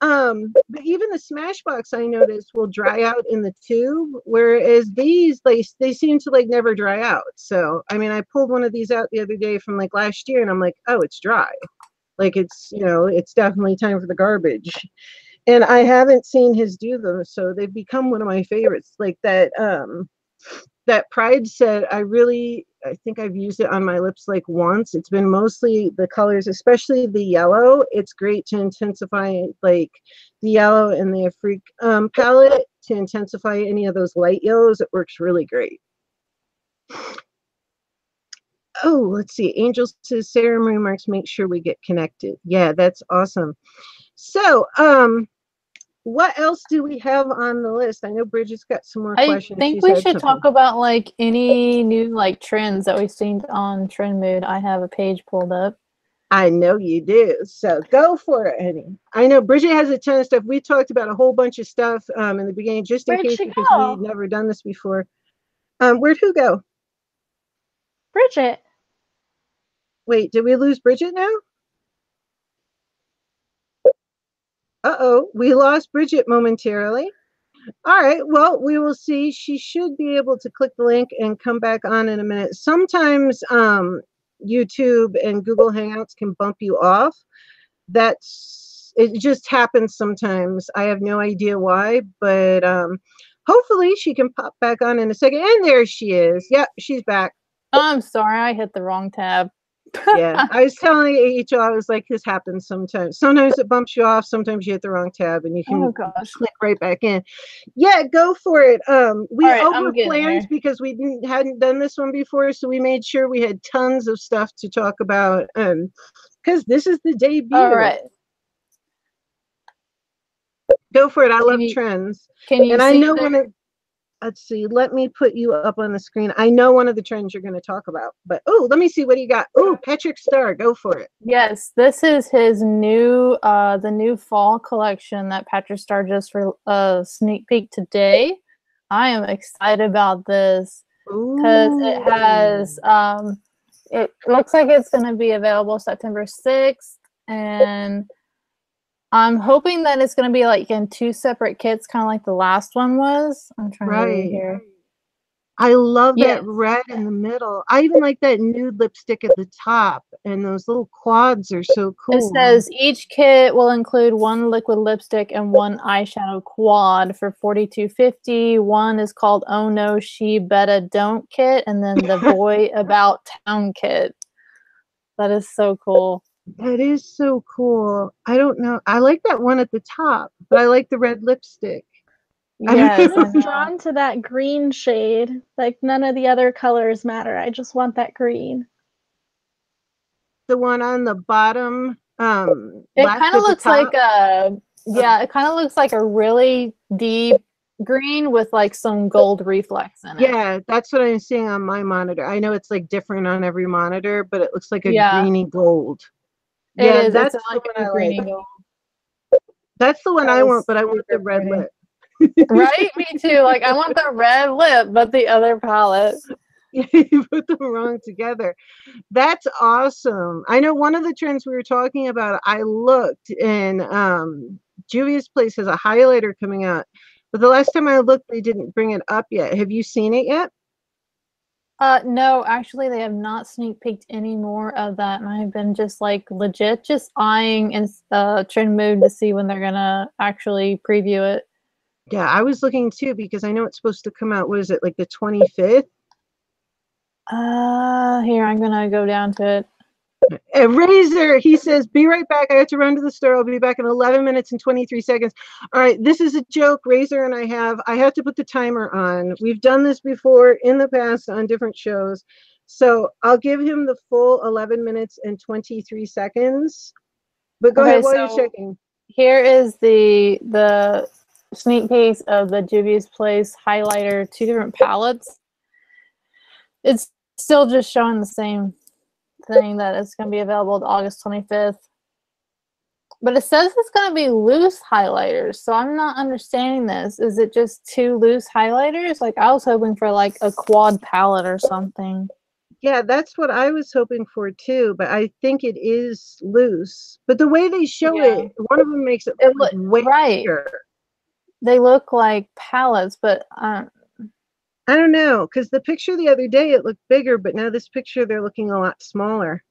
But even the Smashbox, I noticed, will dry out in the tube, whereas these, they seem to like never dry out. So, I mean, I pulled one of these out the other day from like last year, and I'm like, oh, it's dry. Like it's, it's definitely time for the garbage. And I haven't seen his do them, so they've become one of my favorites. Like that that Pride set, I think I've used it on my lips like once. It's been mostly the colors, especially the yellow. It's great to intensify like the yellow and the Afrique palette to intensify any of those light yellows. It works really great. Oh, let's see. Angel says, Sarah remarks, make sure we get connected. Yeah, that's awesome. So, what else do we have on the list? I know Bridget's got some more questions. I think we should talk about like any new like trends that we've seen on Trend Mood. I have a page pulled up. I know you do. So go for it, honey. I know Bridget has a ton of stuff. We talked about a whole bunch of stuff in the beginning, just in Where'd case, she because go? we've never done this before. Where'd who go? Bridget. Wait, did we lose Bridget now? Uh-oh, we lost Bridget momentarily. All right, well, we will see. She should be able to click the link and come back on in a minute. Sometimes YouTube and Google Hangouts can bump you off. It just happens sometimes. I have no idea why, but hopefully she can pop back on in a second. And there she is. Yep, she's back. Oh, I'm sorry, I hit the wrong tab. Yeah, I was telling AHL, I was like, this happens sometimes. Sometimes it bumps you off. Sometimes you hit the wrong tab and you can click right back in. Yeah, go for it. We overplanned because we hadn't done this one before, so we made sure we had tons of stuff to talk about because this is the debut. All right. Go for it. I love trends. Can you and see I know one of, let's see, let me put you up on the screen. I know one of the trends you're going to talk about, but oh, let me see what you got. Oh, Patrick Starr, go for it. Yes, this is his new the new fall collection that Patrick Starr just for sneak peek today. I am excited about this because it has it looks like it's going to be available September 6th, and I'm hoping that it's going to be like in 2 separate kits, kind of like the last one was. I'm trying to read here. I love that red in the middle. I even like that nude lipstick at the top, and those little quads are so cool. It says each kit will include 1 liquid lipstick and 1 eyeshadow quad for $42.50. One is called Oh No She Betta Don't kit, and then the Boy About Town kit. That is so cool. That is so cool. I don't know. I like that one at the top, but I like the red lipstick. Yes, I'm drawn to that green shade. Like none of the other colors matter. I just want that green. The one on the bottom. It kind of looks like it kind of looks like a really deep green with like some gold reflex in it. Yeah, that's what I'm seeing on my monitor. I know it's like different on every monitor, but it looks like a greeny gold. It is. That's like a greeny gold. That's the one I want, but I want the red lip. Right? Me too. Like I want the red lip, but the other palette. You put them wrong together. That's awesome. I know one of the trends we were talking about, I looked and Juvia's Place has a highlighter coming out. But the last time I looked, they didn't bring it up yet. Have you seen it yet? No, actually they have not sneak peeked any more of that, and I've been just like legit just eyeing and trend mood to see when they're gonna actually preview it. Yeah, I was looking too because I know it's supposed to come out, what is it, like the 25th? Here, I'm gonna go down to it. Razor, he says, be right back. I have to run to the store. I'll be back in 11 minutes and 23 seconds. All right, this is a joke. Razor and I have to put the timer on. We've done this before in the past on different shows. So I'll give him the full 11 minutes and 23 seconds. But go ahead while you're checking. Here is the sneak peek of the Juvia's Place highlighter, 2 different palettes. It's still just showing the same thing, that it's going to be available August 25th. But it says it's going to be loose highlighters, so I'm not understanding this. Is it just 2 loose highlighters? Like I was hoping for like a quad palette or something. Yeah, that's what I was hoping for too, but I think it is loose. But the way they show it, one of them makes it look way bigger. They look like palettes, but I don't know, because the picture the other day, it looked bigger, but now this picture, they're looking a lot smaller.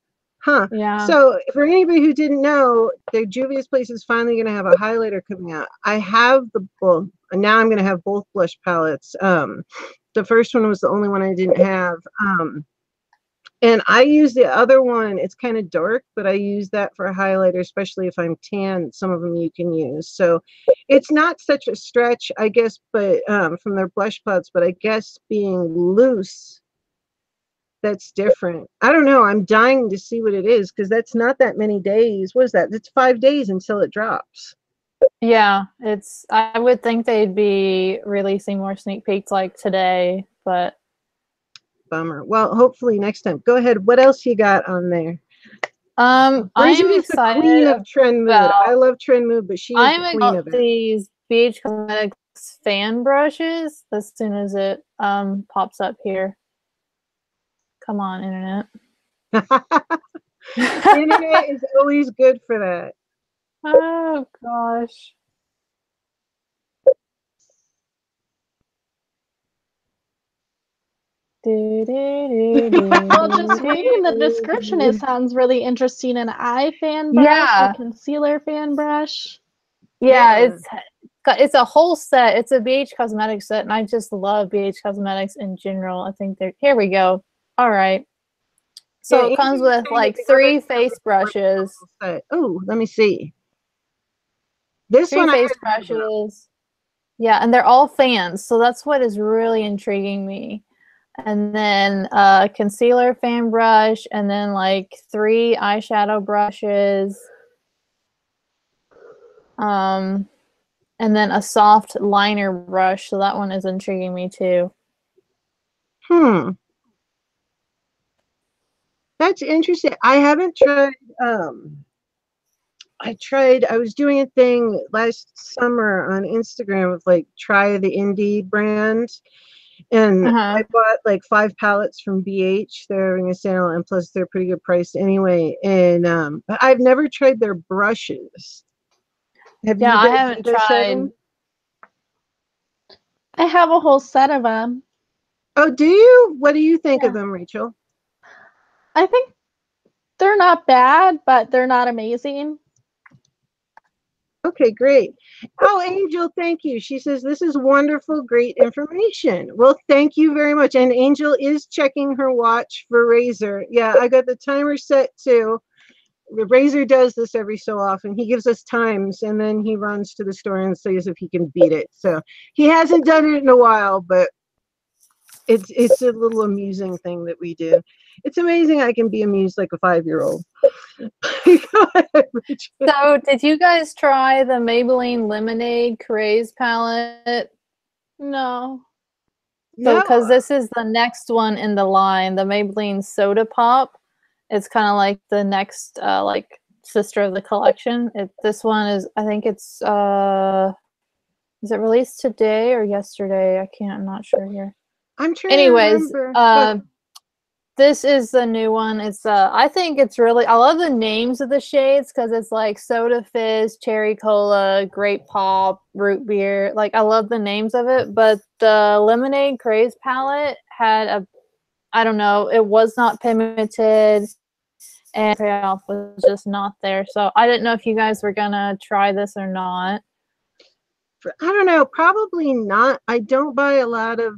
Huh. Yeah. So for anybody who didn't know, the Juvia's Place is finally going to have a highlighter coming out. I have now I'm going to have both blush palettes. The first one was the only one I didn't have. And I use the other one. It's kind of dark, but I use that for a highlighter, especially if I'm tan. Some of them you can use. So it's not such a stretch, I guess, but from their blush palettes, but I guess being loose, that's different. I don't know. I'm dying to see what it is because that's not that many days. What is that? It's 5 days until it drops. Yeah, I would think they'd be releasing more sneak peeks like today, but bummer. Well, hopefully next time. Go ahead. What else you got on there? I'm Bridget is the queen excited of trend mood. I about. love trend mood, but she is I'm the queen of about it. these BH Cosmetics fan brushes as soon as it pops up here. Come on, internet. Internet is always good for that. Oh gosh. Well, just reading the description, it sounds really interesting. An eye fan brush, a concealer fan brush. Yeah, it's a whole set. It's a BH Cosmetics set, and I just love BH Cosmetics in general. I think they're here we go. All right. So Yeah, it comes with like 3 face brushes. Oh, let me see. This 3 one face brushes. Yeah, and they're all fans, so that's what is really intriguing me. And then a concealer fan brush, and then like 3 eyeshadow brushes. And then a soft liner brush, so that one is intriguing me too. That's interesting. I haven't tried I was doing a thing last summer on Instagram with like try the indie brand, and I bought like 5 palettes from BH. They're having a sale, and plus they're pretty good price anyway. And but I've never tried their brushes. Have you guys I haven't tried. I have a whole set of them. Oh, do you? What do you think of them, Rachel? I think they're not bad, but they're not amazing. Okay, great. Oh, Angel, thank you. She says, this is wonderful, great information. Well, thank you very much. And Angel is checking her watch for Razor. Yeah, I got the timer set too. Razor does this every so often. He gives us times, and then he runs to the store and sees if he can beat it. So he hasn't done it in a while, but it's a little amusing thing that we do. It's amazing I can be amused like a 5-year-old. So did you guys try the Maybelline Lemonade Craze palette? No. So because this is the next one in the line, the Maybelline Soda Pop. It's kind of like the next like sister of the collection. This one is, I think it's is it released today or yesterday? I'm not sure here. I'm trying to remember. This is the new one. It's I think it's really, I love the names of the shades because it's like Soda Fizz, Cherry Cola, Grape Pop, Root Beer. Like I love the names of it, but the Lemonade Craze palette had I don't know, it was not pigmented and payoff was just not there. So I didn't know if you guys were gonna try this or not. I don't know, probably not. I don't buy a lot of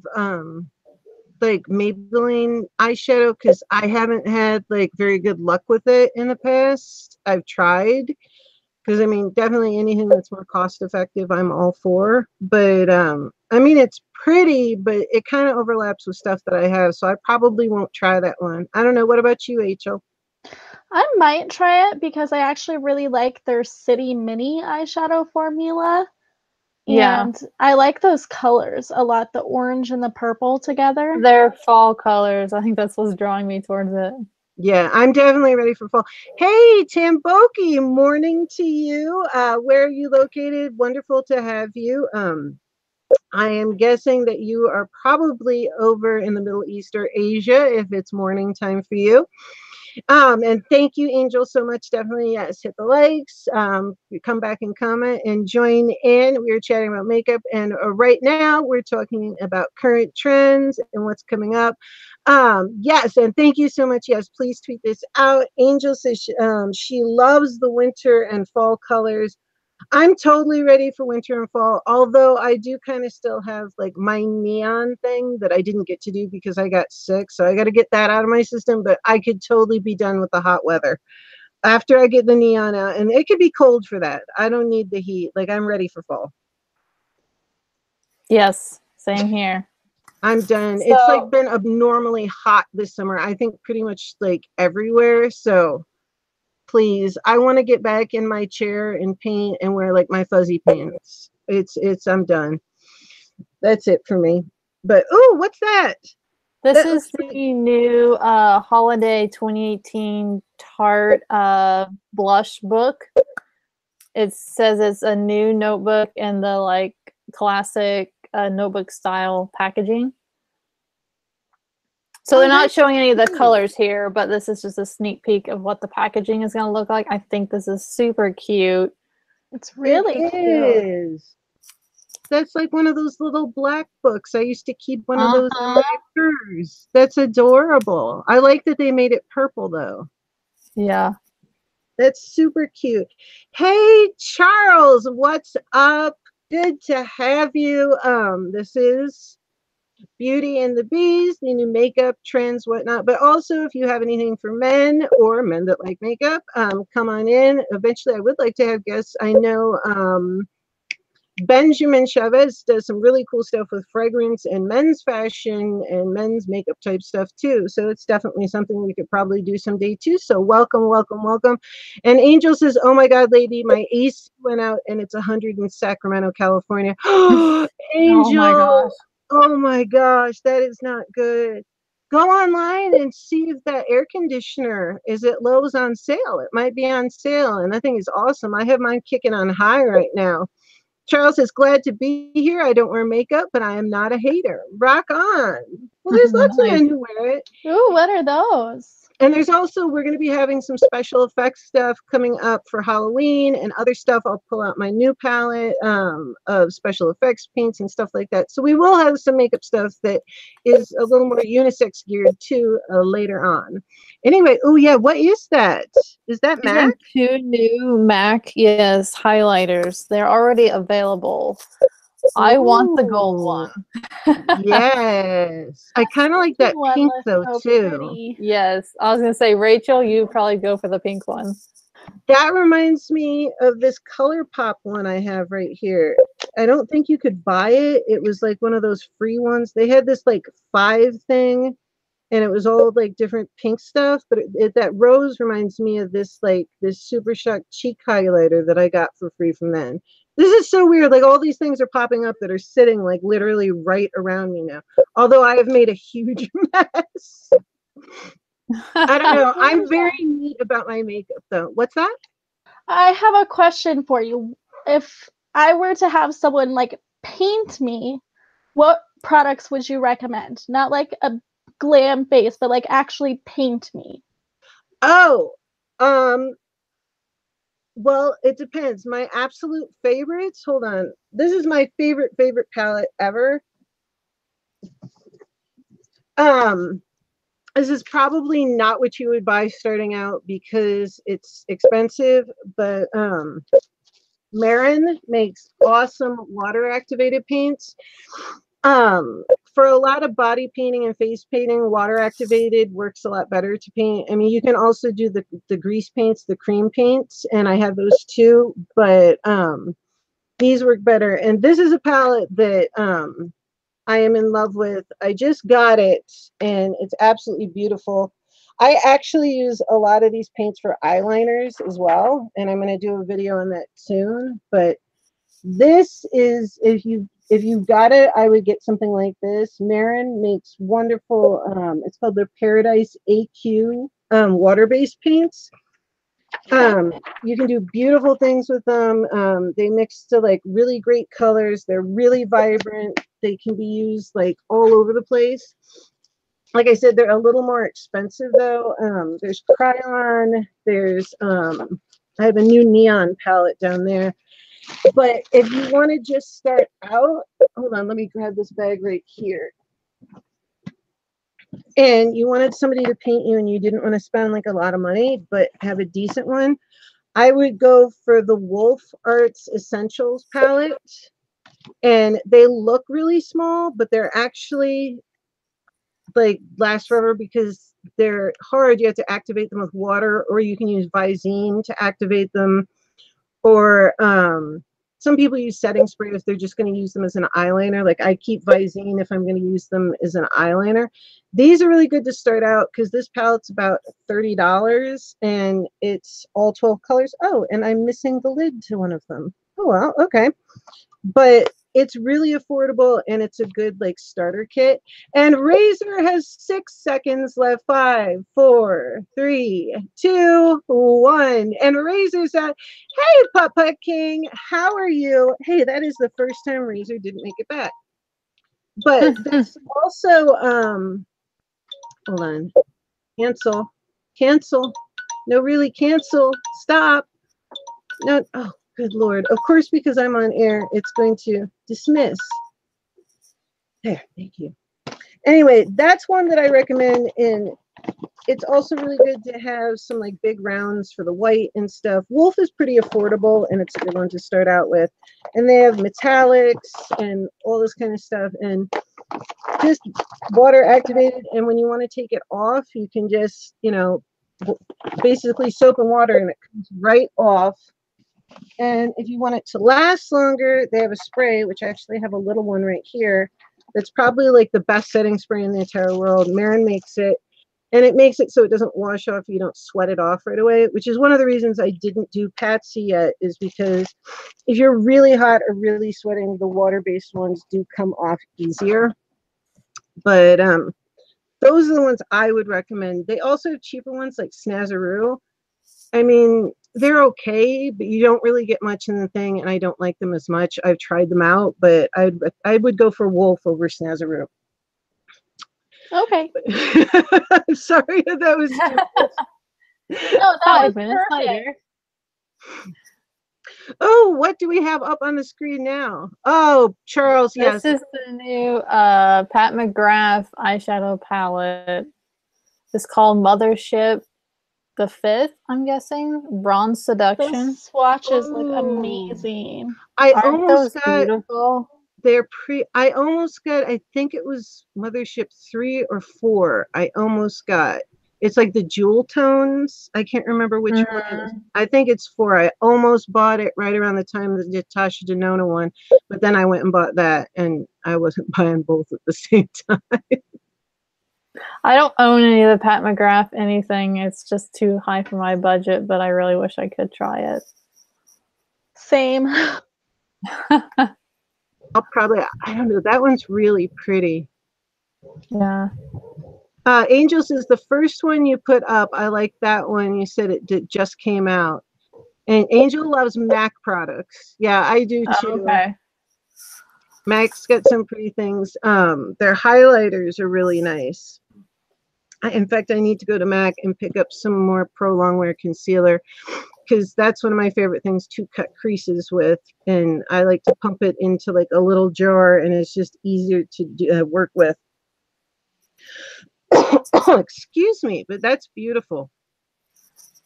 like Maybelline eyeshadow because I haven't had like very good luck with it in the past. I've tried because I mean definitely anything that's more cost effective I'm all for, but I mean it's pretty, but it kind of overlaps with stuff that I have, so I probably won't try that one. I don't know, what about you, Achel? I might try it because I actually really like their City Mini eyeshadow formula. And I like those colors a lot, the orange and the purple together. They're fall colors. I think that's what's drawing me towards it. Yeah, I'm definitely ready for fall. Hey, Tamboki, morning to you. Where are you located? Wonderful to have you. I am guessing that you are probably over in the Middle East or Asia if it's morning time for you. And thank you, Angel, so much. Definitely, yes, hit the likes. Come back and comment and join in. We are chatting about makeup, and right now we're talking about current trends and what's coming up. Yes, and thank you so much. Yes, please tweet this out. Angel says she loves the winter and fall colors. I'm totally ready for winter and fall, although I do kind of still have like my neon thing that I didn't get to do because I got sick. So I got to get that out of my system, but I could totally be done with the hot weather after I get the neon out. And it could be cold for that. I don't need the heat. Like I'm ready for fall. Yes, same here. I'm done. It's like been abnormally hot this summer. I think pretty much like everywhere. So please, I want to get back in my chair and paint and wear like my fuzzy pants. I'm done. That's it for me. But oh, what's that? This That is looks great. the new holiday 2018 Tarte blush book. It says it's a new notebook in the like classic notebook style packaging. So they're not showing any of the colors here, but this is just a sneak peek of what the packaging is going to look like. I think this is super cute. It's really It cute. is. That's like one of those little black books. I used to keep one of those in my purse. That's adorable. I like that they made it purple though. Yeah. That's super cute. Hey, Charles, what's up? Good to have you. This is Beauty and the Beast, new makeup trends, whatnot. But also, if you have anything for men or men that like makeup, come on in. Eventually, I would like to have guests. I know Benjamin Chavez does some really cool stuff with fragrance and men's fashion and men's makeup type stuff too. So it's definitely something we could probably do someday too. So welcome, welcome, welcome. And Angel says, oh my God, lady, my AC went out and it's 100 in Sacramento, California. Angel. Oh my gosh. Oh my gosh, that is not good. Go online and see if that air conditioner is at Lowe's on sale. It might be on sale, and that thing is awesome. I have mine kicking on high right now. Charles is glad to be here. I don't wear makeup, but I am not a hater. Rock on. Well, there's lots of men who wear it. Ooh, what are those? And there's also, we're going to be having some special effects stuff coming up for Halloween and other stuff. I'll pull out my new palette of special effects paints and stuff like that. So we will have some makeup stuff that is a little more unisex geared too later on. Anyway, oh yeah, what is that? Is that MAC? Two new MAC, yes, highlighters. They're already available. I want the gold one. Yes. I kind of like that pink though too. Pretty. Yes. I was going to say, Rachel, you probably go for the pink one. That reminds me of this ColourPop one I have right here. I don't think you could buy it. It was like one of those free ones. They had this like 5 thing and it was all like different pink stuff, but that rose reminds me of this like this Super Shock cheek highlighter that I got for free from them. This is so weird. Like all these things are popping up that are sitting like literally right around me now. Although I have made a huge mess. I don't know. I'm very neat about my makeup though. What's that? I have a question for you. If I were to have someone like paint me, what products would you recommend? Not like a glam face, but like actually paint me. Oh, well, it depends. My absolute favorites, hold on. This is my favorite palette ever. This is probably not what you would buy starting out because it's expensive, but Marin makes awesome water activated paints. For a lot of body painting and face painting, water activated works a lot better to paint. I mean, you can also do the grease paints, the cream paints, and I have those too, but these work better. And this is a palette that I am in love with. I just got it and it's absolutely beautiful. I actually use a lot of these paints for eyeliners as well, and I'm going to do a video on that soon. But this is, if you've got it, I would get something like this. Marin makes wonderful, it's called their Paradise AQ water-based paints. You can do beautiful things with them. They mix to like really great colors. They're really vibrant. They can be used like all over the place. Like I said, they're a little more expensive though. There's Cryon. There's I have a new neon palette down there. But if you want to just start out, hold on, let me grab this bag right here. And you wanted somebody to paint you and you didn't want to spend like a lot of money, but have a decent one, I would go for the Wolf Arts Essentials palette. And they look really small, but they're actually like last forever because they're hard. You have to activate them with water, or you can use Visine to activate them. Or some people use setting spray if they're just going to use them as an eyeliner. Like I keep Visine if I'm going to use them as an eyeliner. These are really good to start out because this palette's about $30 and it's all 12 colors. Oh, and I'm missing the lid to one of them. Oh, well, okay. But it's really affordable and it's a good like starter kit. And Razor has 6 seconds left. 5, 4, 3, 2, 1. And Razor's at, hey, Putt King, how are you? Hey, that is the first time Razor didn't make it back. But there's also, hold on, cancel. No, really, cancel. Stop. No, oh, good Lord. Of course, because I'm on air, it's going to dismiss. There, thank you. Anyway, that's one that I recommend. And it's also really good to have some like big rounds for the white and stuff. Wolf is pretty affordable and it's a good one to start out with. And they have metallics and all this kind of stuff. And just water activated. And when you want to take it off, you can just, you know, basically soap and water and it comes right off. And if you want it to last longer, they have a spray, which I actually have a little one right here. That's probably like the best setting spray in the entire world. Marin makes it, and it makes it so it doesn't wash off. You don't sweat it off right away, which is one of the reasons I didn't do Patsy yet, is because if you're really hot or really sweating, the water-based ones do come off easier. But those are the ones I would recommend. They also have cheaper ones like Snazaroo. I mean, they're okay, but you don't really get much in the thing, and I don't like them as much. I've tried them out, but I would go for Wolf over Snazaroo. Okay. Sorry, that was No, that 5 was minutes perfect. later. Oh, what do we have up on the screen now? Oh, Charles, yes. This is the new Pat McGrath eyeshadow palette. It's called Mothership the 5th, I'm guessing. Bronze Seduction. Those swatches look Ooh. amazing. I Aren't almost those got beautiful? I almost got, I think it was Mothership 3 or 4. I almost got. It's like the jewel tones. I can't remember which one it is. I think it's 4. I almost bought it right around the time of the Natasha Denona one, but then I went and bought that, and I wasn't buying both at the same time. I don't own any of the Pat McGrath anything. It's just too high for my budget, but I really wish I could try it. Same. I'll probably, I don't know, that one's really pretty. Yeah. Angel says the first one you put up, I like that one. You said it just came out. And Angel loves MAC products. Yeah, I do too. Oh, okay. MAC's got some pretty things. Their highlighters are really nice. In fact, I need to go to MAC and pick up some more Pro Longwear concealer, because that's one of my favorite things to cut creases with. And I like to pump it into like a little jar, and it's just easier to work with. Excuse me, but that's beautiful.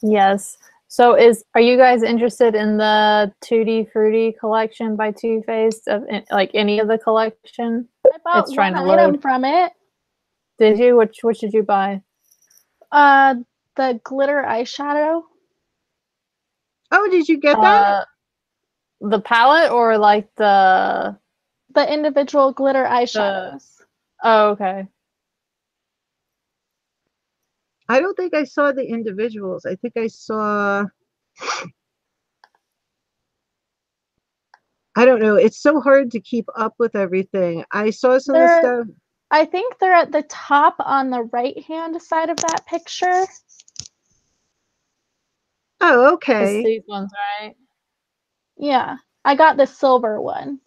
Yes. So are you guys interested in the Tutti Frutti collection by Too Faced, of like any of the collection? I bought It's trying one to item load. from it. Did you? Which did you buy? The glitter eyeshadow. Oh, did you get that? The palette or like the individual glitter eyeshadows. Oh, okay. I don't think I saw the individuals. I think I saw, I don't know. It's so hard to keep up with everything. I saw some of the stuff. I think they're at the top on the right-hand side of that picture. Oh, It's okay. these ones, right? Yeah, I got the silver one.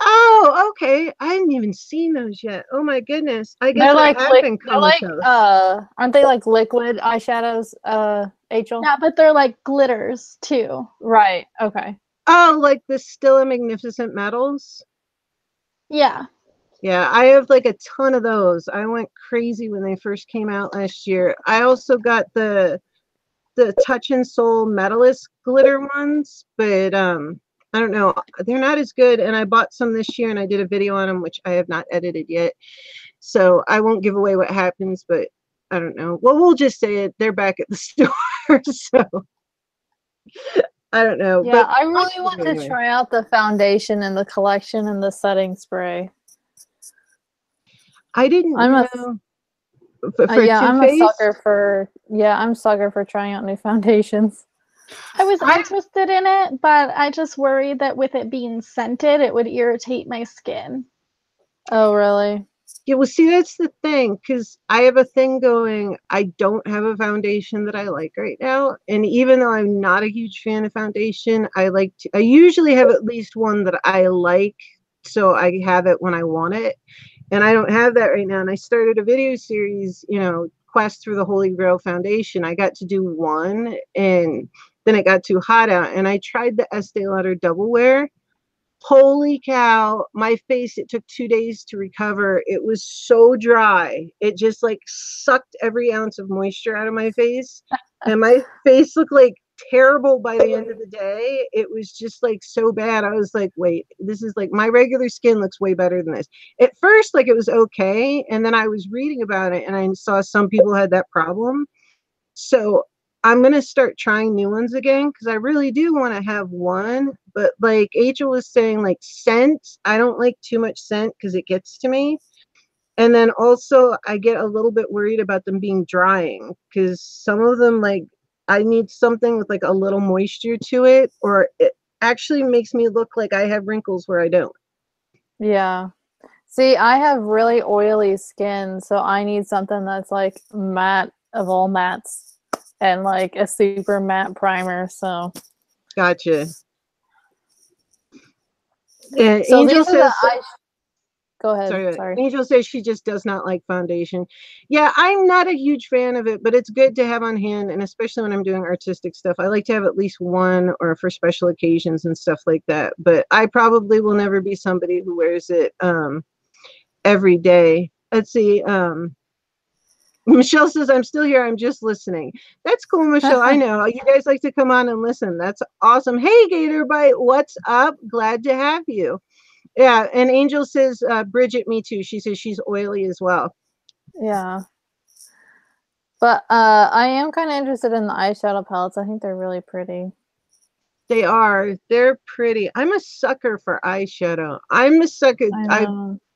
Oh, okay. I hadn't even seen those yet. Oh my goodness. I guess They're like I have been they're like comatose. aren't they like liquid eyeshadows, ACHEL? Yeah, but they're like glitters too. Right. Okay. Oh, like the Stila Magnificent Metals? Yeah. Yeah, I have like a ton of those. I went crazy when they first came out last year. I also got the Touch and Soul Metalist glitter ones, but I don't know. They're not as good, and I bought some this year, and I did a video on them, which I have not edited yet. So I won't give away what happens, but I don't know. Well, we'll just say it. They're back at the store, so I don't know. Yeah, but I really want to try out the foundation and the collection and the setting spray. I didn't know. I'm a sucker for trying out new foundations. I was interested in it, but I just worried that with it being scented, it would irritate my skin. Oh, really? Yeah, well, see, that's the thing, because I have a thing going. I don't have a foundation that I like right now. And even though I'm not a huge fan of foundation, I usually have at least one that I like. So I have it when I want it. And I don't have that right now. And I started a video series, Quest through the Holy Grail Foundation. I got to do one, and then it got too hot out. And I tried the Estee Lauder Double Wear. Holy cow, my face, it took 2 days to recover. It was so dry. It just like sucked every ounce of moisture out of my face. And my face looked like terrible by the end of the day. It was just like so bad. I was like, wait, this is like my regular skin looks way better than this. At first, like it was okay. And then I was reading about it and I saw some people had that problem. So I'm going to start trying new ones again because I really do want to have one. But like Achel was saying, like scent, I don't like too much scent because it gets to me. And then also I get a little bit worried about them being drying because some of them, like I need something with like a little moisture to it, or it actually makes me look like I have wrinkles where I don't. Yeah. See, I have really oily skin, so I need something that's like matte of all mattes. And like a super matte primer, so Gotcha. And so Angel says, go ahead. Sorry. Angel says she just does not like foundation. Yeah, I'm not a huge fan of it, but it's good to have on hand, and especially when I'm doing artistic stuff. I like to have at least one, or for special occasions and stuff like that. But I probably will never be somebody who wears it every day. Let's see. Michelle says, I'm still here. I'm just listening. That's cool, Michelle. I know. You guys like to come on and listen. That's awesome. Hey, Gator Bite, what's up? Glad to have you. Yeah, and Angel says, Bridget, me too. She says she's oily as well. Yeah. But I am kind of interested in the eyeshadow palettes. I think they're really pretty. They are. They're pretty. I'm a sucker for eyeshadow. I'm a sucker.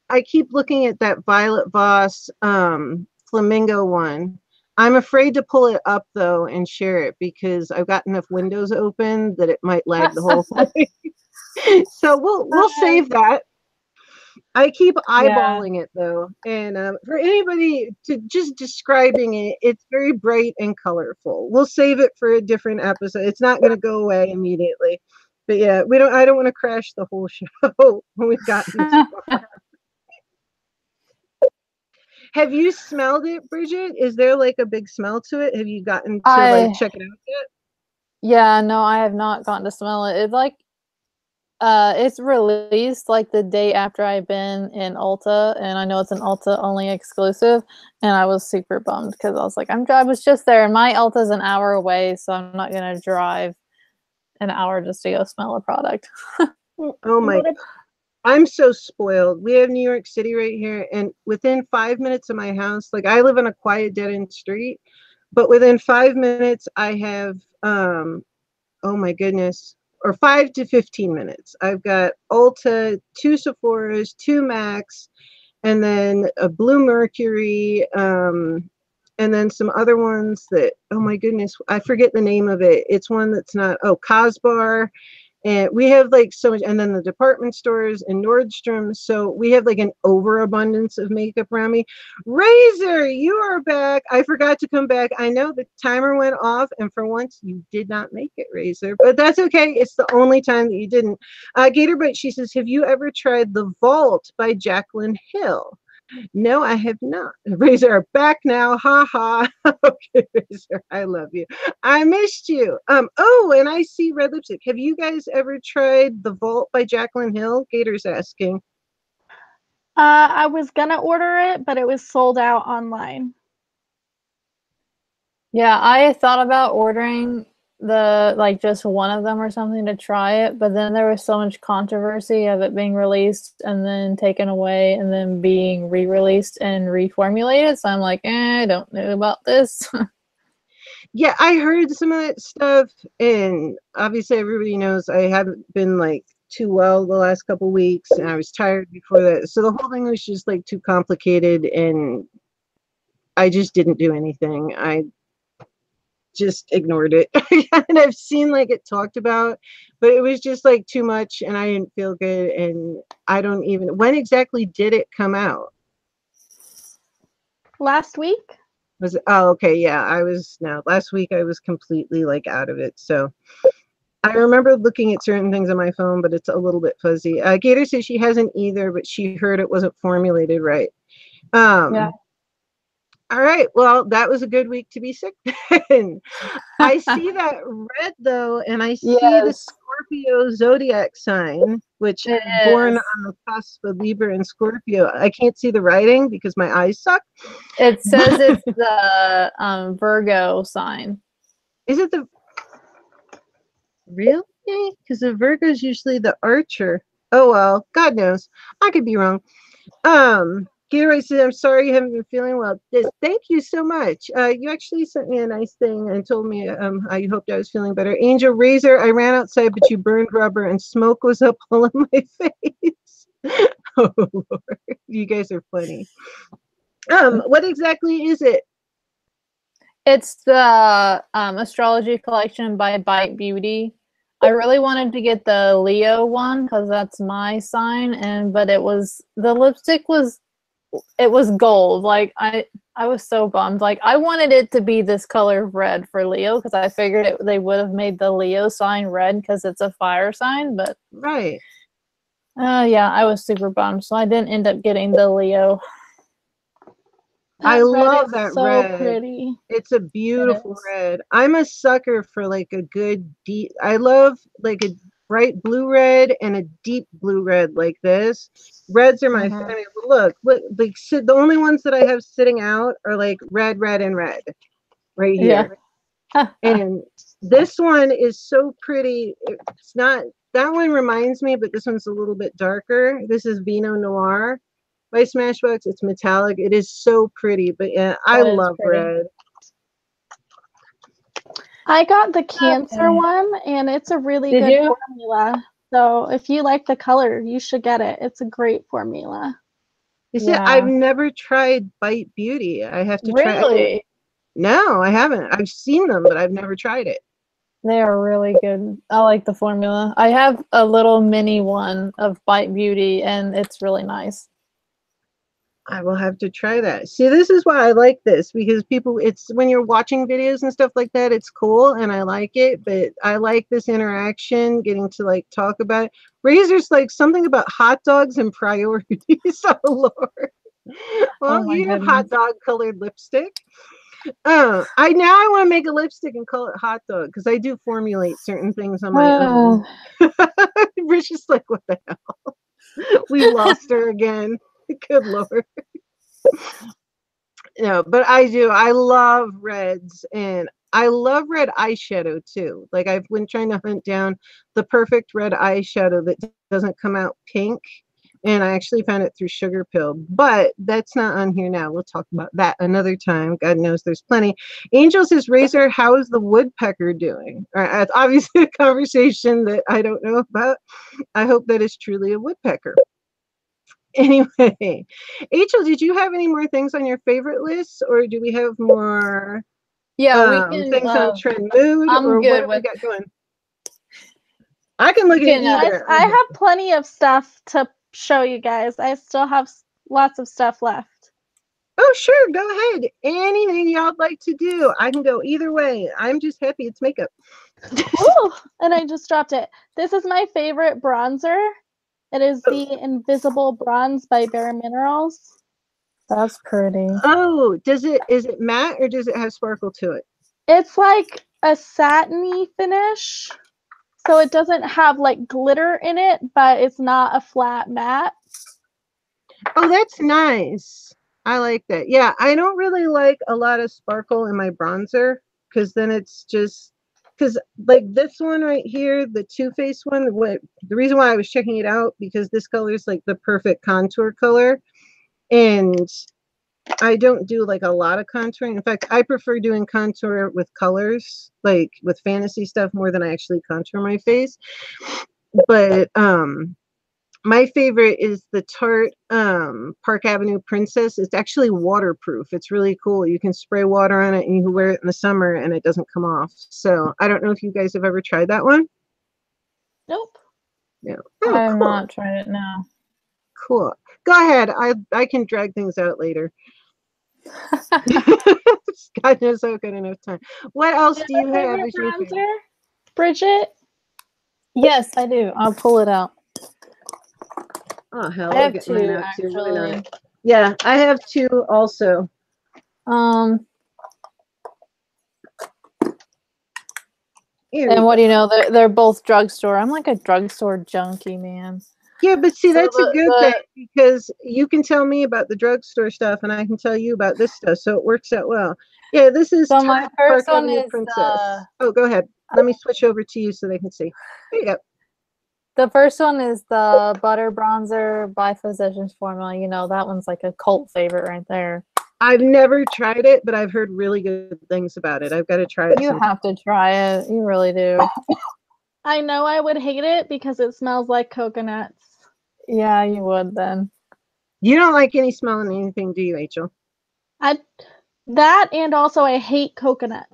I keep looking at that Violet Voss Flamingo one. I'm afraid to pull it up though and share it because I've got enough windows open that it might lag the whole thing. So we'll save that. I keep eyeballing it though, and for anybody to just describing it, it's very bright and colorful. We'll save it for a different episode. It's not going to go away immediately, but yeah, I don't want to crash the whole show when we've gotten too far. Have you smelled it, Bridget? Is there like a big smell to it? Have you gotten to like check it out yet? Yeah, no, I have not gotten to smell it. It's like it's released like the day after I've been in Ulta, and I know it's an Ulta only exclusive, and I was super bummed because I was like, I was just there, and my Ulta's an hour away, so I'm not gonna drive an hour just to go smell a product. Oh my God. I'm so spoiled. We have New York City right here, and within 5 minutes of my house, like I live on a quiet dead-end street, but within 5 minutes I have oh my goodness, or 5 to 15 minutes. I've got Ulta, 2 Sephora's, 2 Macs, and then a Blue Mercury, and then some other ones that, oh my goodness, I forget the name of it. It's one that's not, Cosbar. And we have like so much, and then the department stores and Nordstrom. So we have like an overabundance of makeup around me. Razor, you are back. I forgot to come back. I know the timer went off, and for once you did not make it, Razor, but that's okay. It's the only time that you didn't. Gatorbite, she says, have you ever tried The Vault by Jaclyn Hill? No, I have not. Razor are back now. Ha ha. Okay, Razor, I love you. I missed you. Oh, and I see red lipstick. Have you guys ever tried The Vault by Jaclyn Hill? Gator's asking. I was gonna order it, but it was sold out online. Yeah, I thought about ordering just one of them or something to try it, but then there was so much controversy of it being released and then taken away and then being re-released and reformulated, so I'm like, I don't know about this. Yeah, I heard some of that stuff, and obviously everybody knows I haven't been like too well the last couple weeks, and I was tired before that, so the whole thing was just like too complicated, and I just didn't do anything. just ignored it. And I've seen like it talked about, but it was just like too much and I didn't feel good. And I don't even, when exactly did it come out? Last week. Was it? Oh, okay. Yeah, last week I was completely like out of it. So I remember looking at certain things on my phone, but it's a little bit fuzzy. Gator says she hasn't either, but she heard it wasn't formulated right. Yeah. All right. Well, that was a good week to be sick. I see that red though, and I see the Scorpio zodiac sign, which is born on the cusp of Libra and Scorpio. I can't see the writing because my eyes suck. It says it's the Virgo sign. Is it the really? Because the Virgo is usually the archer. Oh well, God knows. I could be wrong. Gatorade said, I'm sorry you haven't been feeling well. Thank you so much. You actually sent me a nice thing and told me how you hoped I was feeling better. Angel Razor, I ran outside, but you burned rubber and smoke was up all in my face. Oh, Lord. You guys are funny. What exactly is it? It's the astrology collection by Bite Beauty. I really wanted to get the Leo one because that's my sign, but the lipstick was gold. Like I was so bummed. Like I wanted it to be this color of red for Leo because I figured they would have made the Leo sign red because it's a fire sign, but right. Yeah, I was super bummed, so I didn't end up getting the Leo. I love that so red. Pretty. It's a beautiful red. I'm a sucker for like a good deep. I love like a bright blue red and a deep blue red like this. Reds are my I mean, look, like so the only ones that I have sitting out are like red, red, and red right here. Yeah. And this one is so pretty. It's not, that one reminds me, but this one's a little bit darker. This is Vino Noir by Smashbox. It's metallic. It is so pretty, but yeah, I love red. I got the Cancer one, and it's a really good formula. So if you like the color, you should get it. It's a great formula. You see, I've never tried Bite Beauty. I have to try. Really? No, I haven't. I've seen them, but I've never tried it. They are really good. I like the formula. I have a little mini one of Bite Beauty, and it's really nice. I will have to try that. See, this is why I like this, because people, it's when you're watching videos and stuff like that, it's cool and I like it, but I like this interaction, getting to like talk about it. Razor's like something about hot dogs and priorities. Oh, Lord. Well, you have hot dog colored lipstick. I want to make a lipstick and call it hot dog because I do formulate certain things on my own. Rich is like, what the hell? We lost her again. Good Lord. No, but I do. I love reds and I love red eyeshadow too. Like I've been trying to hunt down the perfect red eyeshadow that doesn't come out pink. And I actually found it through Sugar Pill, but that's not on here now. We'll talk about that another time. God knows there's plenty. Angel says, Razor, how is the woodpecker doing? All right, that's obviously a conversation that I don't know about. I hope that is truly a woodpecker. Anyway, Achel, did you have any more things on your favorite list, or do we have more? Yeah, we can. Things on trend mood, I'm or good what have we got going? I can look at either. I have plenty of stuff to show you guys. I still have lots of stuff left. Oh, sure. Go ahead. Anything y'all like to do. I can go either way. I'm just happy it's makeup. Oh, and I just dropped it. This is my favorite bronzer. It is the Invisible Bronze by Bare Minerals. That's pretty. Oh, is it matte or does it have sparkle to it? It's like a satiny finish. So it doesn't have like glitter in it, but it's not a flat matte. Oh, that's nice. I like that. Yeah, I don't really like a lot of sparkle in my bronzer because then it's just, because like this one right here, the Too Faced one, the reason why I was checking it out, because this color is like the perfect contour color. And I don't do like a lot of contouring. In fact, I prefer doing contour with colors, like with fantasy stuff, more than I actually contour my face. But My favorite is the Tarte Park Avenue Princess. It's actually waterproof. It's really cool. You can spray water on it and you can wear it in the summer and it doesn't come off. So I don't know if you guys have ever tried that one. Nope. Yeah. I Oh, have cool. not tried it now. Cool. Go ahead. I can drag things out later. God knows I've got enough time. What else do you have as your favorite? Bronzer, Bridget? Yes, I do. I'll pull it out. Oh hell, I I'll have get mine two out too. Why not? actually. Yeah, I have two also. Here we And what go. do you know? They're both drugstore. I'm like a drugstore junkie, man. Yeah, but see, So that's a good thing because you can tell me about the drugstore stuff and I can tell you about this stuff. So it works out well. Yeah, this is So my Park first one Avenue is Princess. Oh, go ahead. Let me switch over to you so they can see. There you go. the first one is the butter bronzer by Physicians Formula. You know, that one's like a cult favorite right there. I've never tried it, but I've heard really good things about it. I've got to try it. You have to try it. You really do. I know I would hate it because it smells like coconuts. Yeah, you would then. You don't like any smell in anything, do you, Rachel? That and also I hate coconuts.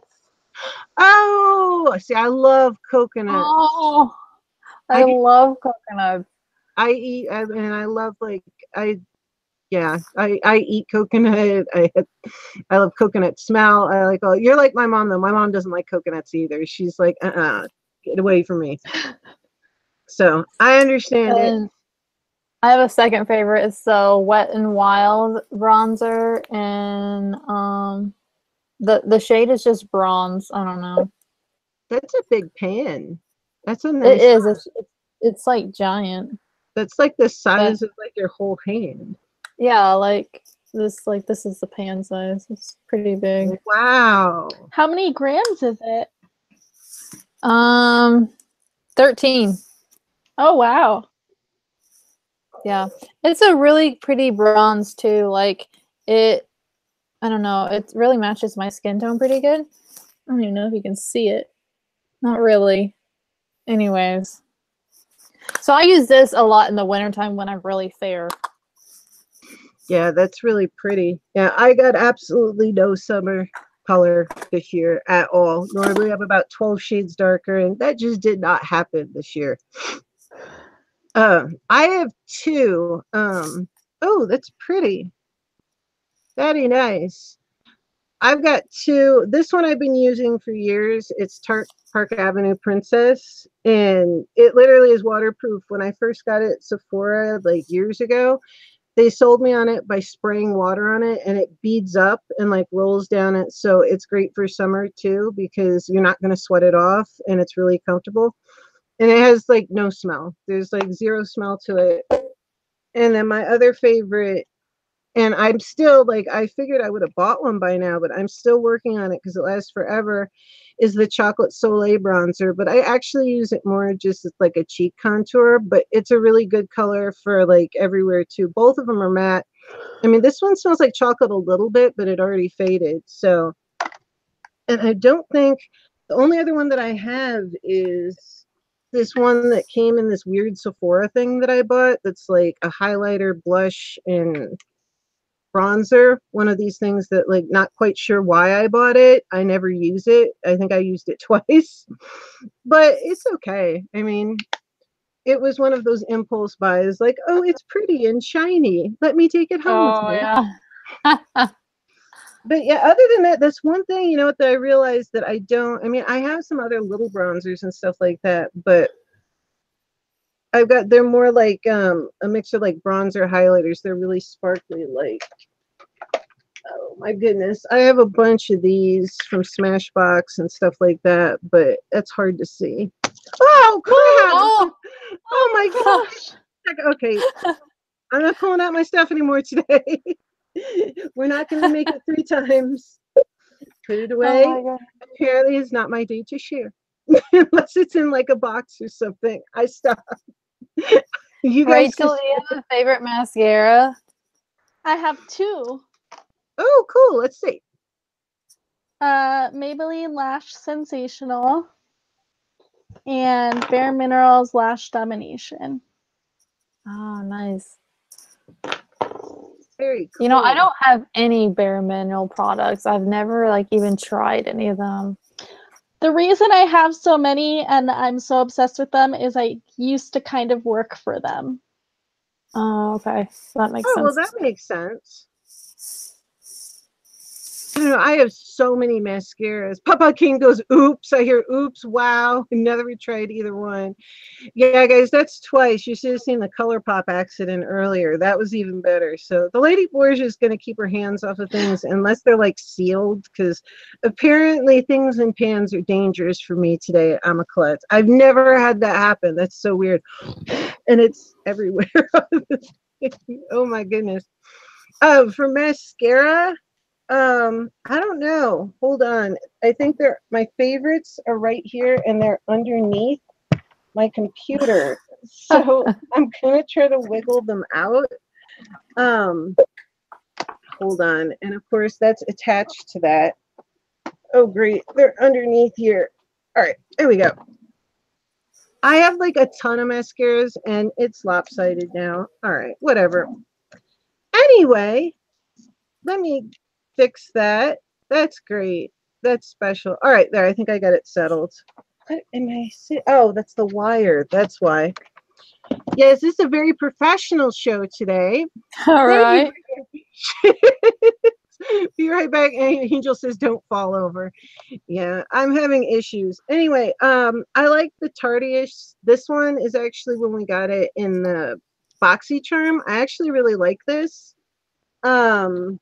Oh, see, I love coconut. Oh, I love coconuts. I eat, and I love I eat coconut. I love coconut smell. I like all. You're like my mom though. My mom doesn't like coconuts either. She's like, get away from me. So I understand it. I have a second favorite. It's the Wet and Wild bronzer, and the shade is just bronze. I don't know. That's a big pan. That's a nice. It is. It's like giant. That's like the size of like your whole hand. Yeah, like this. Like this is the pan size. It's pretty big. Wow. How many grams is it? 13. Oh wow. Yeah, it's a really pretty bronze too. Like it, I don't know. It really matches my skin tone pretty good. I don't even know if you can see it. Not really. Anyways, so I use this a lot in the wintertime when I'm really fair. Yeah, that's really pretty. Yeah, I got absolutely no summer color this year at all. Normally I'm about 12 shades darker, and that just did not happen this year. I have two. Oh, that's pretty. Very nice. I've got two. This one I've been using for years. It's Tarte Park Avenue Princess, and it literally is waterproof. When I first got it at Sephora like years ago, they sold me on it by spraying water on it, and it beads up and like rolls down it. So it's great for summer too because you're not going to sweat it off, and it's really comfortable. And it has like no smell. There's like zero smell to it. And then my other favorite, and I'm still like, I figured I would have bought one by now, but I'm still working on it because it lasts forever, is the Chocolate Soleil bronzer. But I actually use it more just as like a cheek contour, but it's a really good color for like everywhere too. Both of them are matte. I mean, this one smells like chocolate a little bit, but it already faded. So, and I don't think the only other one that I have is this one that came in this weird Sephora thing that I bought. That's like a highlighter, blush, and bronzer. One of these things that like not quite sure why I bought it. I never use it. I think I used it twice, but it's okay. I mean, it was one of those impulse buys like, oh, it's pretty and shiny. Let me take it home with me. Yeah. But yeah, other than that, that's one thing, you know what, that I realized that I don't, I mean, I have some other little bronzers and stuff like that, but they're more like a mix of like bronzer highlighters. They're really sparkly, like, oh my goodness. I have a bunch of these from Smashbox and stuff like that, but that's hard to see. Oh, crap. Oh my gosh. Okay. I'm not pulling out my stuff anymore today. We're not going to make it 3 times. Put it away. Oh, apparently, it's not my day to share. Unless it's in like a box or something. I stop. You guys Rachel, do you have a favorite mascara? I have 2. Oh, cool. Let's see. Maybelline Lash Sensational and Bare Minerals Lash Domination. Oh, nice. Very cool. You know, I don't have any Bare Mineral products. I've never like even tried any of them. The reason I have so many and I'm so obsessed with them is I used to kind of work for them. Oh, okay. That makes sense. Well, that makes sense. I don't know. I have so many mascaras. Papa King goes, oops. I hear oops. Wow. Never tried either one. Yeah, guys, that's twice. You should have seen the ColourPop accident earlier. That was even better. So the Lady Borgia is going to keep her hands off of things unless they're like sealed, because apparently things in pans are dangerous for me today. I'm a klutz. I've never had that happen. That's so weird. And it's everywhere. Oh my goodness. For mascara, I don't know. Hold on. I think my favorites are right here and they're underneath my computer. So I'm gonna try to wiggle them out. Hold on. And of course that's attached to that. Oh great. They're underneath here. All right, there we go. I have like a ton of mascaras and it's lopsided now. All right, whatever. Anyway, let me fix that. That's great. That's special. All right, there. I think I got it settled. What am I saying? Oh, that's the wire. That's why. Yes, this is a very professional show today. All right. Be right back. Angel says, "Don't fall over." Yeah, I'm having issues. Anyway, I like the Tardish. This one is actually when we got it in the BoxyCharm. I actually really like this. The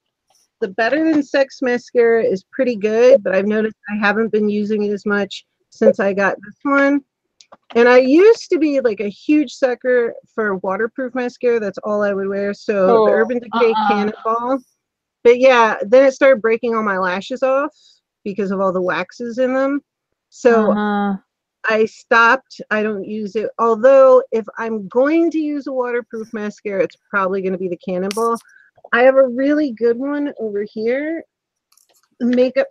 Better Than Sex mascara is pretty good, but I've noticed I haven't been using it as much since I got this one. And I used to be like a huge sucker for waterproof mascara. That's all I would wear. So the Urban Decay Cannonball. But yeah, then it started breaking all my lashes off because of all the waxes in them. So I stopped. I don't use it. Although if I'm going to use a waterproof mascara, it's probably going to be the Cannonball. I have a really good one over here. Makeup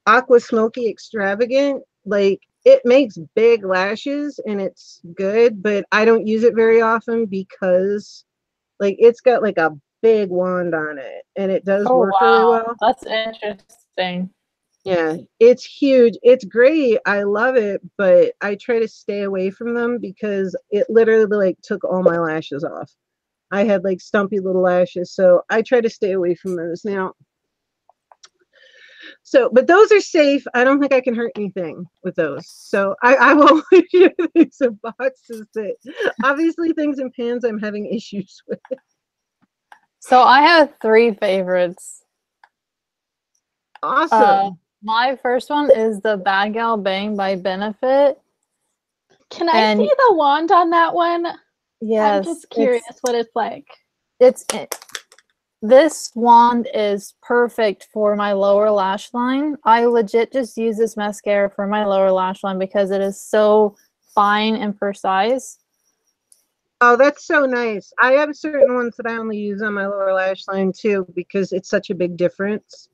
Aqua Smoky Extravagant. Like, it makes big lashes and it's good, but I don't use it very often because like it's got like a big wand on it and it does work really well. That's interesting. Yeah, it's huge. It's great. I love it, but I try to stay away from them because it literally like took all my lashes off. I had like stumpy little lashes, so I try to stay away from those now. So, but those are safe. I don't think I can hurt anything with those. So I will use some boxes that obviously things in pans I'm having issues with. So I have 3 favorites. Awesome. My first one is the Bad Gal Bang by Benefit. Can I see the wand on that one? Yes. I'm just curious what it's like. This wand is perfect for my lower lash line. I legit just use this mascara for my lower lash line because it is so fine and precise. Oh, that's so nice. I have certain ones that I only use on my lower lash line too because it's such a big difference.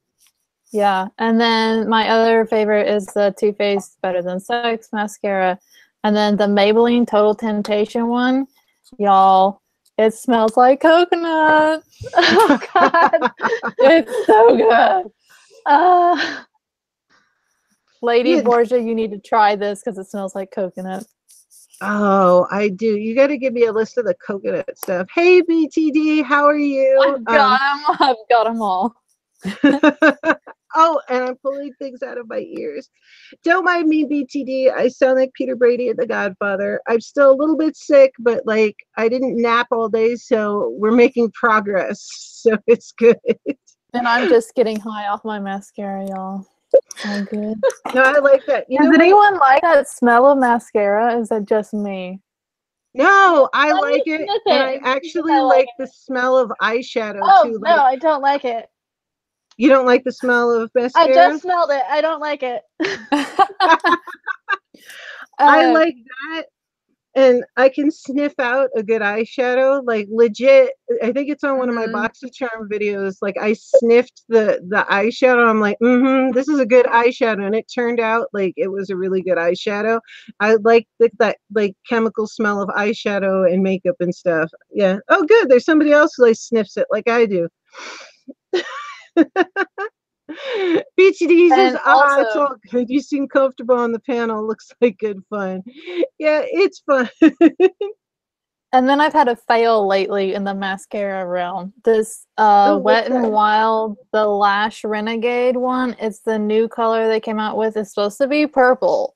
Yeah, and then my other favorite is the Too Faced Better Than Sex mascara. And then the Maybelline Total Temptation one. Y'all, it smells like coconut. Oh, God. It's so good. Lady Borgia, you need to try this because it smells like coconut. Oh, I do. You got to give me a list of the coconut stuff. Hey, BTD, how are you? I've got them all. Oh, and I'm pulling things out of my ears. Don't mind me, BTD. I sound like Peter Brady at The Godfather. I'm still a little bit sick, but like I didn't nap all day, so we're making progress. So it's good. And I'm just getting high off my mascara, y'all. So good. No, I like that. Does anyone like that smell of mascara? Is it just me? No, I like it. And I actually like the smell of eyeshadow too. No, I don't like it. You don't like the smell of mascara? I just smelled it. I don't like it. I like that. and I can sniff out a good eyeshadow, like legit. I think it's on one of my Mhm. BoxyCharm videos. Like I sniffed the eyeshadow. I'm like, this is a good eyeshadow, and it turned out like it was a really good eyeshadow. I like that like chemical smell of eyeshadow and makeup and stuff. Yeah. Oh, good. There's somebody else who like sniffs it like I do. BTD says, And it's also, all good. You seem comfortable on the panel. Looks like good fun. Yeah, it's fun. and then I've had a fail lately in the mascara realm. This Oh, Wet what's n that? Wild, the Lash Renegade one. It's the new color they came out with. It's supposed to be purple.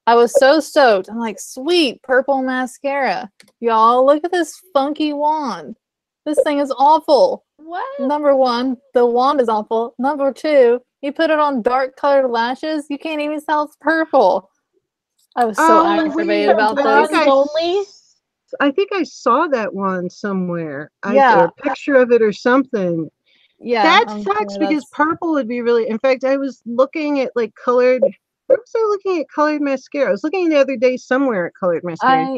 I was so stoked. I'm like, sweet, purple mascara. Y'all, look at this funky wand. This thing is awful. What? Number one, the wand is awful. Number two, you put it on dark colored lashes, you can't even tell it's purple. I was so Oh, aggravated wait. about I think this. Only? I think I saw that one somewhere. Or Yeah, a picture of it or something. yeah, That I'm sucks sure because that's. purple would be really. In fact, I was looking at like colored. Where was I looking at colored mascara? I was looking the other day somewhere at colored mascara.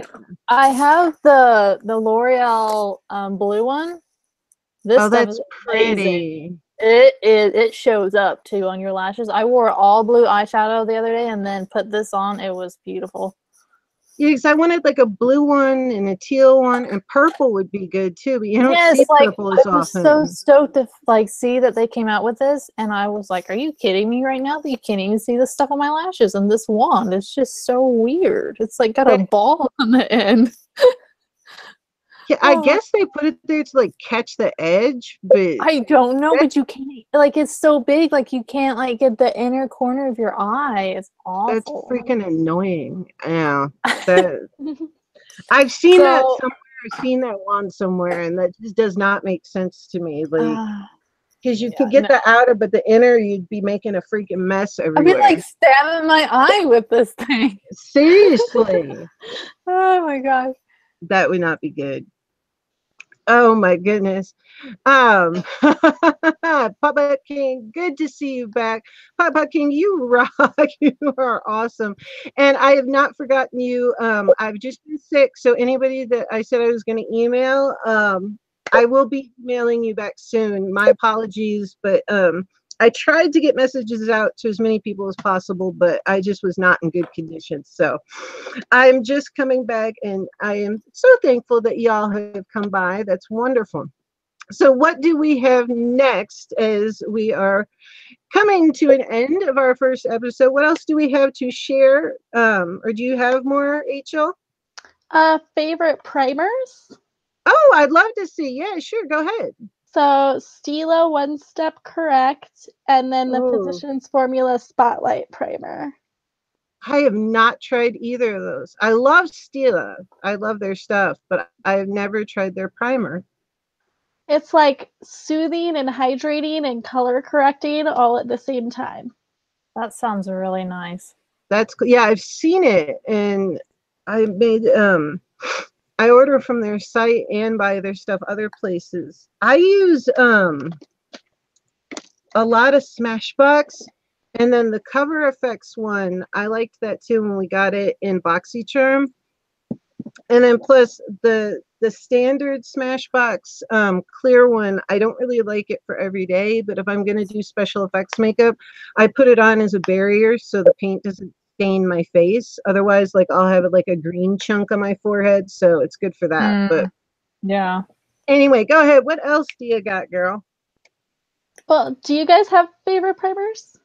I have the L'Oreal blue one. This Oh, stuff that's is amazing. pretty. It shows up too on your lashes. I wore all blue eyeshadow the other day and then put this on. It was beautiful. Yeah, because I wanted like a blue one and a teal one, and purple would be good too. But you don't see Yes, like purple I as was so often. stoked to like see that they came out with this, and I was like, "Are you kidding me right now? That you can't even see the stuff on my lashes and this wand? It's just so weird. It's like got a ball on the end." Yeah, I Oh, guess they put it there to like catch the edge, but I don't know, that, but you can't. Like it's so big, like you can't like get the inner corner of your eye. It's that's awful. freaking annoying. Yeah, that I've seen that So, somewhere. I've seen that one somewhere, and that just does not make sense to me. Like, uh, because you yeah, could get no. the outer, but the inner, you'd be making a freaking mess I'd be like everywhere. stabbing my eye with this thing. Seriously, Oh my gosh. that would not be good. Oh my goodness. Papa King, good to see you back. Papa King, you rock. You are awesome. And I have not forgotten you. I've just been sick. So anybody that I said I was going to email, I will be emailing you back soon. My apologies, but I tried to get messages out to as many people as possible, but I just was not in good condition. So I'm just coming back, and I am so thankful that y'all have come by. That's wonderful. So what do we have next as we are coming to an end of our first episode? What else do we have to share? Or do you have more, Achel? Favorite primers? Oh, I'd love to see. Yeah, sure. Go ahead. So Stila One Step Correct, and then the Ooh. Physicians Formula Spotlight Primer. I have not tried either of those. I love Stila. I love their stuff, but I've never tried their primer. It's like soothing and hydrating and color correcting all at the same time. That sounds really nice. That's yeah, I've seen it, and I made I order from their site and buy their stuff other places. I use a lot of Smashbox, and then the Cover Effects one, I liked that too when we got it in BoxyCharm. And then plus the standard Smashbox clear one, I don't really like it for every day, but if I'm going to do special effects makeup, I put it on as a barrier so the paint doesn't stain my face. Otherwise, like I'll have like a green chunk on my forehead, so it's good for that. But Yeah. anyway, go ahead. What else do you got, girl? Well, do you guys have favorite primers?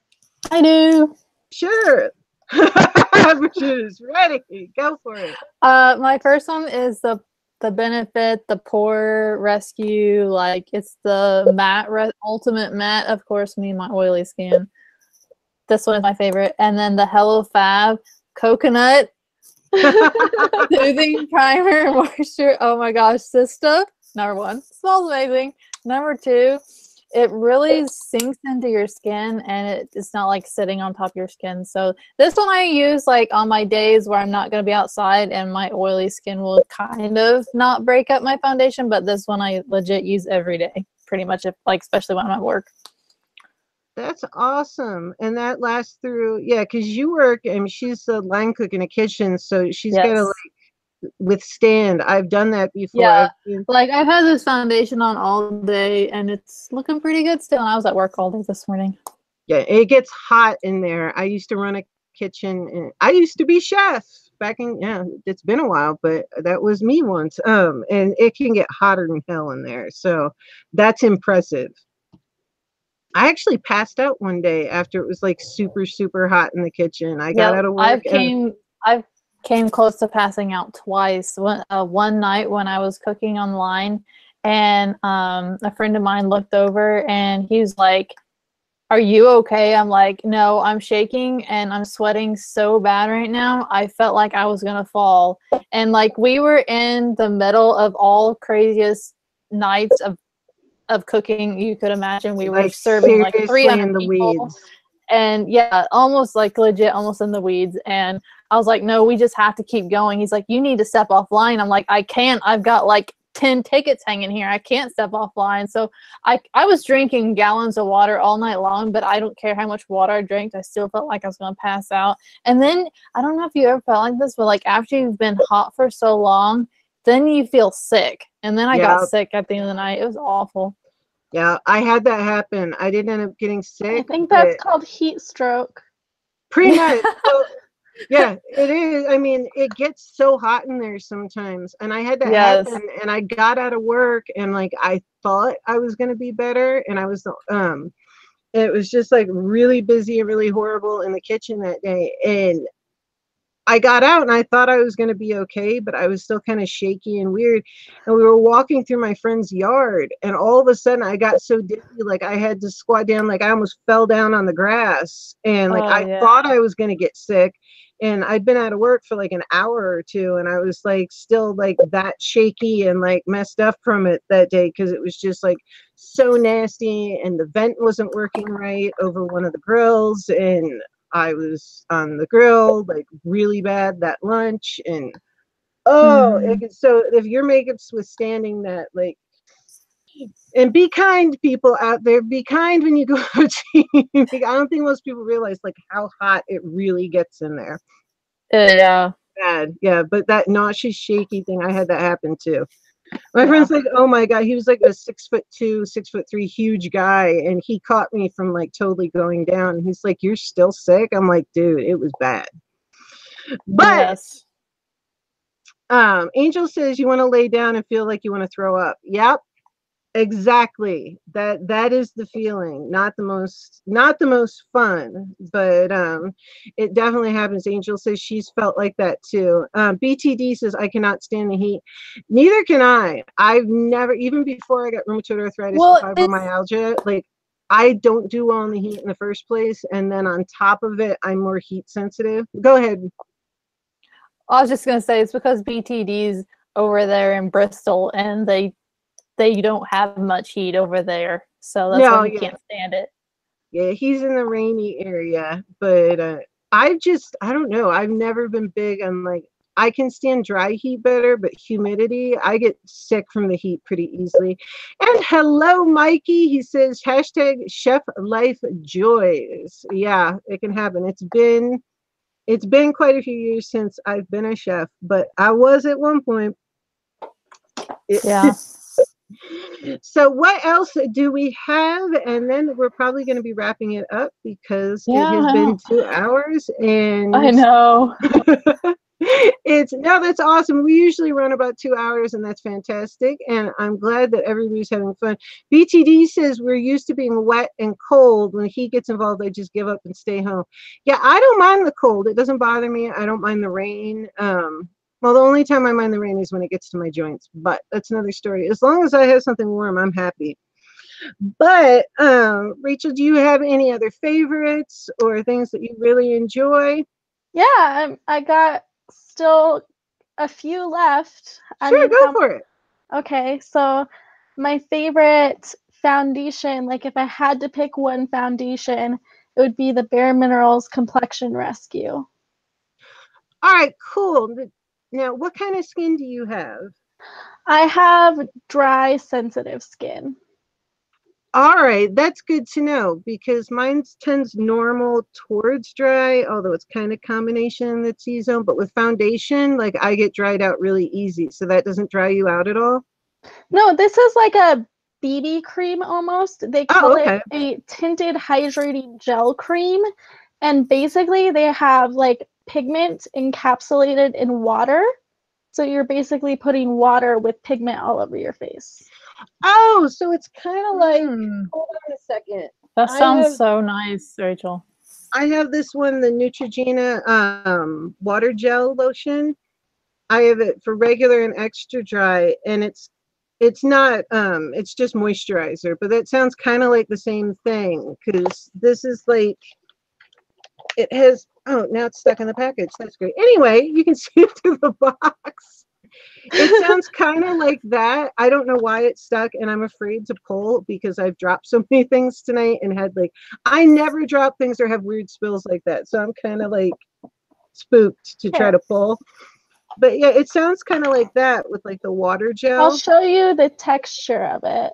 I do. Sure. She's ready. Go for it. My first one is the Benefit, the Pore Rescue. Like it's the matte ultimate matte. Of course, me and my oily skin. This one is my favorite. And then the Hello Fab Coconut Soothing Primer Moisture. Oh my gosh, this stuff. Number one, smells amazing. Number two, it really sinks into your skin, and it's not like sitting on top of your skin. So this one I use like on my days where I'm not going to be outside and my oily skin will kind of not break up my foundation, but this one I legit use every day, pretty much, if like especially when I'm at work. That's awesome. And that lasts through, yeah, because you work, and she's a line cook in a kitchen, so she's got to like withstand. I've done that before. Yeah, like I've had this foundation on all day and it's looking pretty good still. And I was at work all day this morning. Yeah, it gets hot in there. I used to run a kitchen and I used to be chef back in, it's been a while, but that was me once. And it can get hotter than hell in there. So that's impressive. I actually passed out one day after it was like super, super hot in the kitchen. I got out of work. I've came close to passing out twice. One night when I was cooking online, and a friend of mine looked over and he's like, "Are you okay?" I'm like, "No, I'm shaking and I'm sweating so bad right now. I felt like I was gonna fall." And like we were in the middle of all craziest nights of cooking you could imagine. We were serving like 300 in the people. weeds. And yeah, almost like legit, almost in the weeds. And I was like, "No, we just have to keep going." He's like, "You need to step offline." I'm like, "I can't. I've got like 10 tickets hanging here. I can't step offline." So I was drinking gallons of water all night long, but I don't care how much water I drank. I still felt like I was going to pass out. And then I don't know if you ever felt like this, but like after you've been hot for so long, then you feel sick. And then I got sick at the end of the night. It was awful. Yeah, I had that happen. I didn't end up getting sick. I think that's called heat stroke. Pretty much. Well, yeah, it is. I mean, it gets so hot in there sometimes. And I had that happen and I got out of work and like I thought I was gonna be better. And I was it was just like really busy and really horrible in the kitchen that day. And I got out and I thought I was going to be okay, but I was still kind of shaky and weird. And we were walking through my friend's yard and all of a sudden I got so dizzy, like I had to squat down, like I almost fell down on the grass. And like I thought I was going to get sick. And I'd been out of work for like an hour or two and I was like still like that shaky and like messed up from it that day because it was just like so nasty and the vent wasn't working right over one of the grills and I was on the grill like really bad that lunch and so if your makeup's withstanding that, like, and be kind, people out there, be kind when you go out. I don't think most people realize like how hot it really gets in there. Yeah. Bad. Yeah, but that nauseous shaky thing, I had that happen too. My friend's like, "Oh my God," he was like a 6'2", 6'3", huge guy, and he caught me from like totally going down. He's like, "You're still sick?" I'm like, "Dude, it was bad." But Angel says you want to lay down and feel like you want to throw up. Yep, exactly. That is the feeling. Not the most fun, but it definitely happens. Angel says she's felt like that too. BTD says I cannot stand the heat. Neither can I. I've never, even before I got rheumatoid arthritis and fibromyalgia, like I don't do well in the heat in the first place, and then on top of it, I'm more heat sensitive. Go ahead. I was just gonna say it's because BTD's over there in Bristol, and they don't have much heat over there, so that's why he can't stand it. Yeah, he's in the rainy area, but I don't know. I've never been big on like I can stand dry heat better, but humidity, I get sick from the heat pretty easily. And hello, Mikey. He says hashtag chef life joys. Yeah, it can happen. It's been quite a few years since I've been a chef, but I was at one point. Yeah. So what else do we have? And then we're probably going to be wrapping it up because it has been 2 hours. And I know. that's awesome. We usually run about 2 hours and that's fantastic. And I'm glad that everybody's having fun. BTD says we're used to being wet and cold. When he gets involved, I just give up and stay home. Yeah, I don't mind the cold. It doesn't bother me. I don't mind the rain. Well, the only time I mind the rain is when it gets to my joints, but that's another story. As long as I have something warm, I'm happy. But Rachel, do you have any other favorites or things that you really enjoy? Yeah, I got still a few left. Sure, go for it. Okay, so my favorite foundation, like if I had to pick one foundation, it would be the Bare Minerals Complexion Rescue. All right, cool. Now, what kind of skin do you have? I have dry, sensitive skin. All right, that's good to know because mine tends normal towards dry, although it's kind of combination in the T-zone. But with foundation, like I get dried out really easy, so that doesn't dry you out at all. No, this is like a BB cream almost. They call okay. it a tinted hydrating gel cream. And basically they have like pigment encapsulated in water. So you're basically putting water with pigment all over your face. Oh, so it's kind of like, hold on a second. That sounds so nice, Rachel. I have this one, the Neutrogena water gel lotion. I have it for regular and extra dry, and it's not it's just moisturizer, but that sounds kind of like the same thing because this is like, it has, oh, now it's stuck in the package. That's great. Anyway, you can see it through the box. It sounds kind of like that. I don't know why it's stuck, and I'm afraid to pull because I've dropped so many things tonight and had like, I never drop things or have weird spills like that. So I'm kind of like spooked to try to pull. But yeah, it sounds kind of like that with like the water gel. I'll show you the texture of it.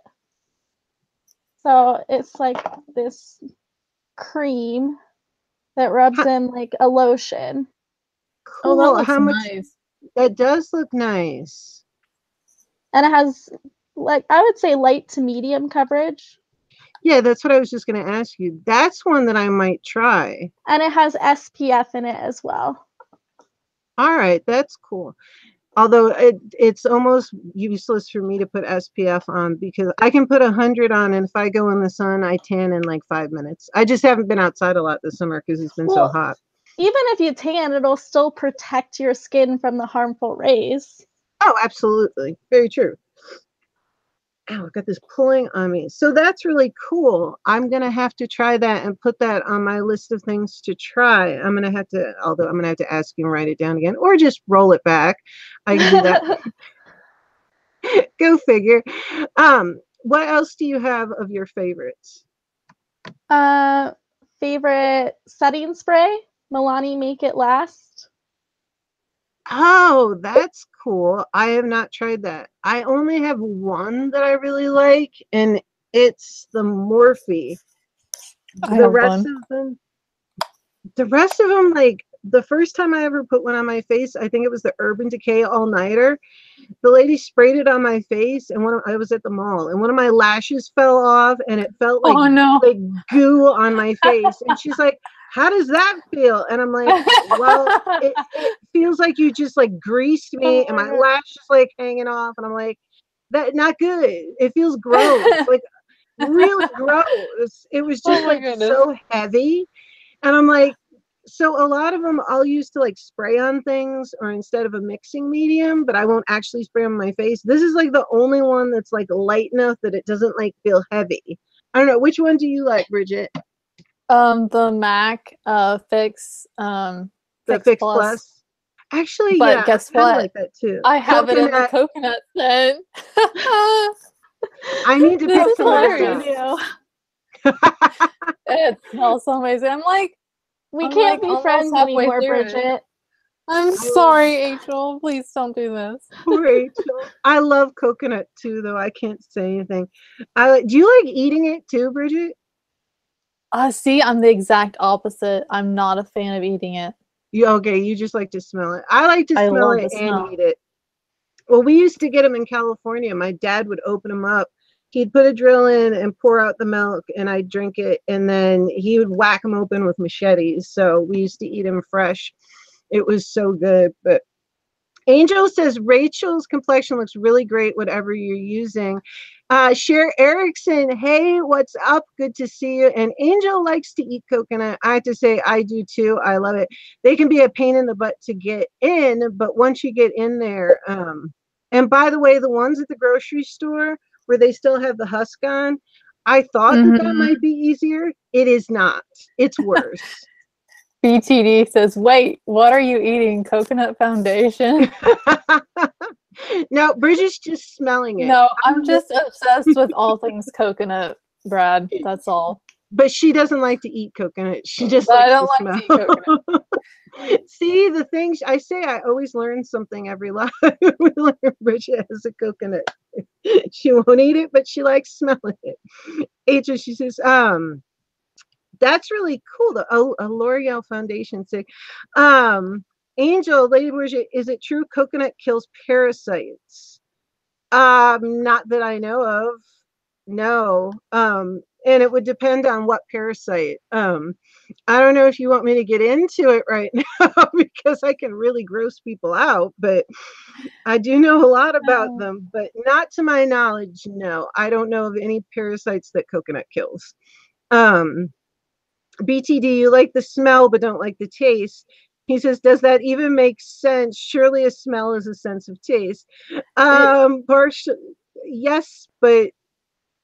So it's like this cream that rubs in like a lotion. Cool. Oh, that How much? nice. That does look nice. And it has, like, I would say light to medium coverage. Yeah, that's what I was just going to ask you. That's one that I might try. And it has SPF in it as well. All right, that's cool. Although it's almost useless for me to put SPF on because I can put 100 on, and if I go in the sun, I tan in like 5 minutes. I just haven't been outside a lot this summer because it's been so hot. Even if you tan, it'll still protect your skin from the harmful rays. Oh, absolutely. Very true. Oh, I got this pulling on me. So that's really cool. I'm going to have to try that and put that on my list of things to try. I'm going to have to, although I'm going to have to ask you and write it down again or just roll it back. I can do that. Go figure. What else do you have of your favorites? Favorite setting spray? Milani Make It Last. Oh, that's cool. I have not tried that. I only have one that I really like, and it's the Morphe. The rest of them, like the first time I ever put one on my face, I think it was the Urban Decay All Nighter. The lady sprayed it on my face, and I was at the mall, and one of my lashes fell off, and it felt like, like goo on my face. And she's like, how does that feel? And I'm like, well, it feels like you just like greased me, and my lash is like hanging off, and I'm like, that not good. It feels gross, like really gross. It was just like so heavy, and I'm like, so a lot of them I'll use to like spray on things or instead of a mixing medium, but I won't actually spray on my face. This is like the only one that's like light enough that it doesn't like feel heavy. I don't know, which one do you like, Bridget? The MAC Fix Fix Plus. Actually, but yeah, guess I what? like that too. I have it in the coconut scent. I need to pick some hilarious. It smells so amazing. I'm like, we can't be friends anymore, Bridget. I'm sorry, Angel. Please don't do this. Rachel, I love coconut too, though. I can't say anything. Do you like eating it too, Bridget? See, I'm the exact opposite. I'm not a fan of eating it. You just like to smell it. I like to smell it and eat it. Well, we used to get them in California. My dad would open them up. He'd put a drill in and pour out the milk, and I'd drink it, and then he would whack them open with machetes. So we used to eat them fresh. It was so good. But Angel says Rachel's complexion looks really great, whatever you're using. Cher Erickson, hey, what's up? Good to see you. And Angel likes to eat coconut. I have to say, I do too. I love it. They can be a pain in the butt to get in, but once you get in there, and by the way, the ones at the grocery store where they still have the husk on, I thought that might be easier. It is not. It's worse. BTD says, wait, what are you eating? Coconut foundation? No, Bridget's just smelling it. No, I'm just obsessed with all things coconut, Brad. That's all. But she doesn't like to eat coconut. She just But I likes don't the like to smell. eat coconut. See, the things I say, I always learn something every life. We learn Bridget has a coconut. She won't eat it, but she likes smelling it. Angel, she says, that's really cool. A L'Oreal Foundation say, Angel, Lady Borgia, is it true coconut kills parasites? Not that I know of. No. And it would depend on what parasite. I don't know if you want me to get into it right now because I can really gross people out, but I do know a lot about them, but not to my knowledge. No, I don't know of any parasites that coconut kills. BTD, you like the smell but don't like the taste. He says, does that even make sense? Surely a smell is a sense of taste. Partially, yes, but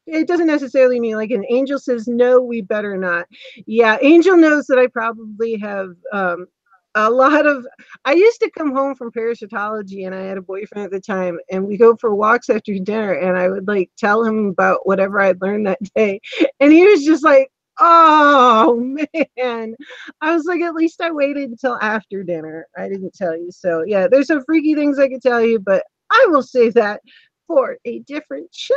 it doesn't necessarily mean like an Angel says, no, we better not. Yeah, Angel knows that I probably have a lot of, I used to come home from parasitology and I had a boyfriend at the time and we go for walks after dinner and I would like tell him about whatever I'd learned that day. And he was just like, oh man. I was like, at least I waited until after dinner. I didn't tell you. So yeah, there's some freaky things I could tell you, but I will save that for a different show.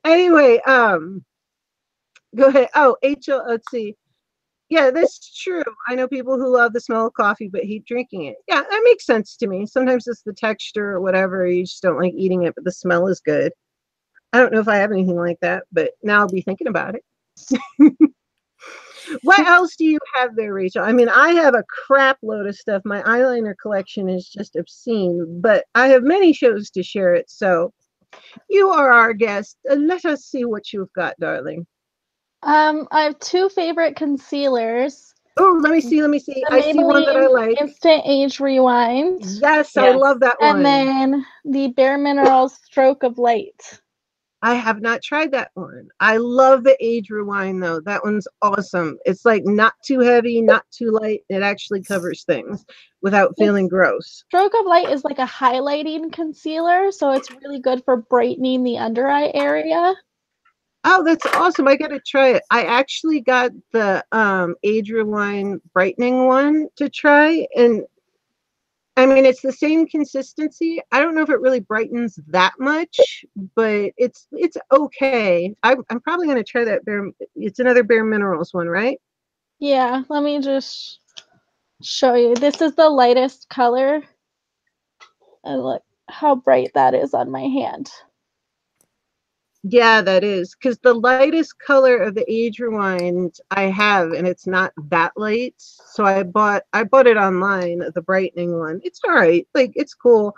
Anyway, go ahead. Oh, HL, let's see. Yeah, that's true. I know people who love the smell of coffee but hate drinking it. Yeah, that makes sense to me. Sometimes it's the texture or whatever. You just don't like eating it, but the smell is good. I don't know if I have anything like that, but now I'll be thinking about it. What else do you have there, Rachel? I mean, I have a crap load of stuff. My eyeliner collection is just obscene, but I have many shows to share it. So you are our guest. Let us see what you've got, darling. I have two favorite concealers. Oh, let me see. The I see one that I like. Instant Age Rewind. Yes, I love that one. And then the Bare Minerals Stroke of Light. I have not tried that one. I love the Age Rewind though. That one's awesome. It's like not too heavy, not too light. It actually covers things without feeling gross. Stroke of Light is like a highlighting concealer, so it's really good for brightening the under eye area. Oh, that's awesome. I gotta try it. I actually got the Age Rewind brightening one to try, and I mean it's the same consistency. I don't know if it really brightens that much, but it's okay. I'm probably gonna try that it's another Bare Minerals one, right? Yeah, let me just show you. This is the lightest color. And look how bright that is on my hand. Yeah, that is because the lightest color of the Age Rewind I have, and it's not that light. So I bought it online, the brightening one. It's all right, like it's cool,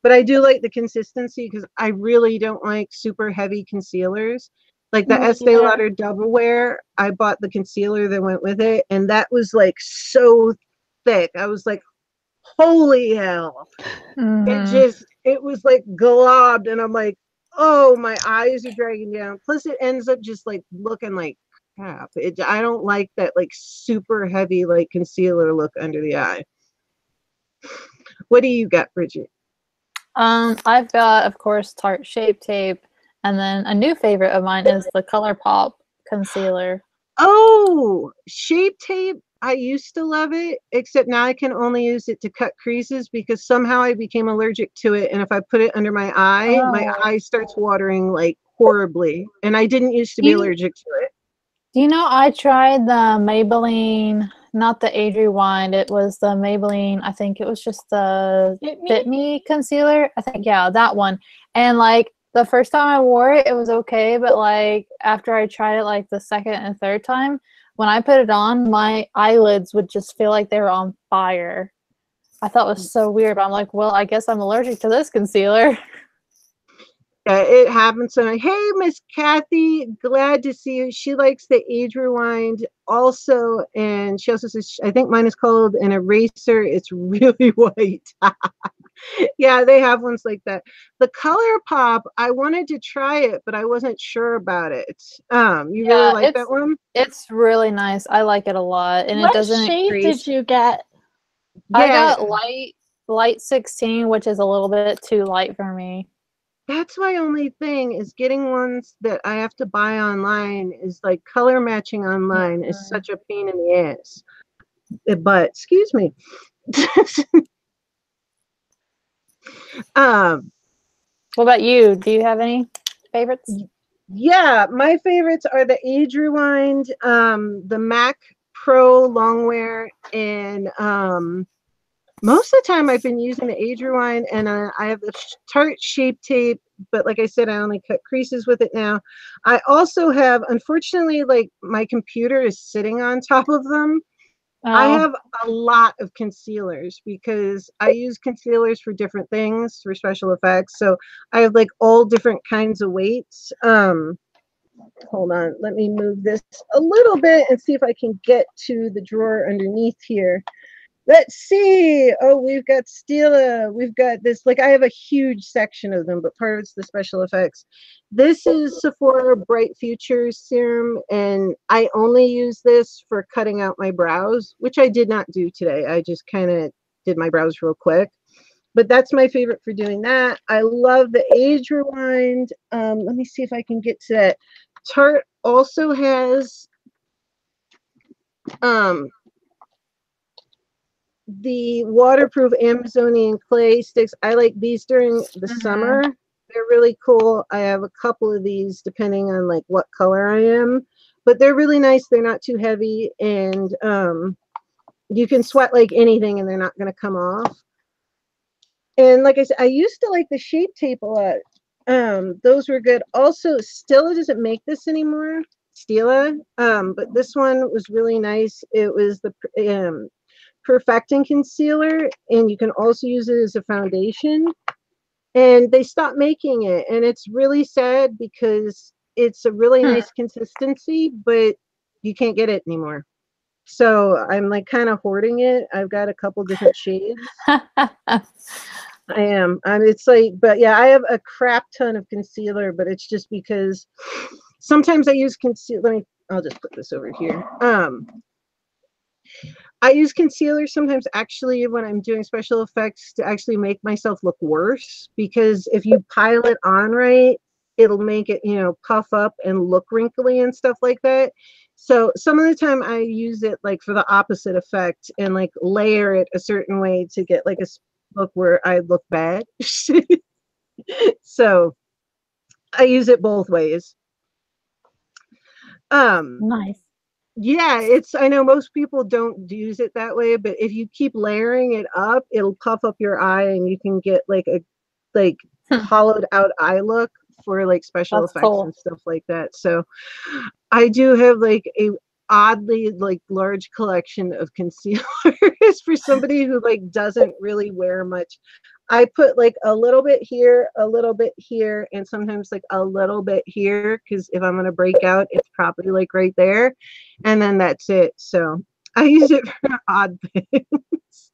but I do like the consistency because I really don't like super heavy concealers. Like the Estee Lauder Double Wear, I bought the concealer that went with it, and that was like so thick. I was like, holy hell! It was like globbed, and I'm like, oh, my eyes are dragging down. Plus, it ends up just like looking like crap. I don't like that like super heavy like concealer look under the eye. What do you got, Bridget? I've got, of course, Tarte Shape Tape, and then a new favorite of mine is the ColourPop concealer. Oh, Shape Tape. I used to love it, except now I can only use it to cut creases because somehow I became allergic to it. And if I put it under my eye starts watering like horribly. And I didn't used to be allergic to it. Do you know I tried the Maybelline, not the Age Rewind, it was the Maybelline, I think it was just the Fit Me concealer. I think, yeah, that one. And like the first time I wore it, it was okay. But like after I tried it like the second and third time, when I put it on, my eyelids would just feel like they were on fire. I thought it was so weird, but I'm like, well, I guess I'm allergic to this concealer. Yeah, it happens. So, hey, Miss Kathy, glad to see you. She likes the Age Rewind also, and she also says, I think mine is called an eraser. It's really white. Yeah, they have ones like that. The ColourPop, I wanted to try it, but I wasn't sure about it. You really like that one? It's really nice. I like it a lot, and what it doesn't shade increase. did you get? I got light 16, which is a little bit too light for me. That's my only thing is getting ones that I have to buy online is like color matching online is such a pain in the ass. But excuse me. What about you? Do you have any favorites? Yeah, my favorites are the Age Rewind, the Mac Pro Longwear, and most of the time I've been using the Age Rewind, and I have the Tarte Shape Tape, but like I said, I only cut creases with it now. I also have, unfortunately, like my computer is sitting on top of them. I have a lot of concealers because I use concealers for different things for special effects. So I have like all different kinds of weights. Hold on, let me move this a little bit and see if I can get to the drawer underneath here. Let's see. Oh, we've got Stila. We've got this, like I have a huge section of them, but part of it's the special effects. This is Sephora Bright Futures serum, and I only use this for cutting out my brows, which I did not do today. I just kind of did my brows real quick. But that's my favorite for doing that. I love the Age Rewind. Let me see if I can get to that. Tarte also has the waterproof Amazonian clay sticks. I like these during the summer. They're really cool. I have a couple of these depending on like what color I am, but they're really nice. They're not too heavy, and you can sweat like anything and they're not going to come off. And like I said, I used to like the Shape Tape a lot. Those were good. Also, Stila doesn't make this anymore. Stila, but this one was really nice. It was the Perfecting Concealer, and you can also use it as a foundation. And they stopped making it, and it's really sad because it's a really nice consistency, but you can't get it anymore. So I'm like kind of hoarding it. I've got a couple different shades. I am. It's like, but yeah, I have a crap ton of concealer, but it's just because sometimes I use concealer. I'll just put this over here. I use concealer sometimes actually when I'm doing special effects to actually make myself look worse, because if you pile it on right, it'll make it, you know, puff up and look wrinkly and stuff like that. So some of the time I use it like for the opposite effect and like layer it a certain way to get like a look where I look bad. So I use it both ways. Nice. Yeah, I know most people don't use it that way, but if you keep layering it up, it'll puff up your eye and you can get like a hollowed out eye look for like special effects and stuff like that. So I do have like a oddly like large collection of concealers for somebody who like doesn't really wear much. I put like a little bit here, and sometimes like a little bit here, because if I'm going to break out, it's probably like right there, and then that's it. So I use it for odd things.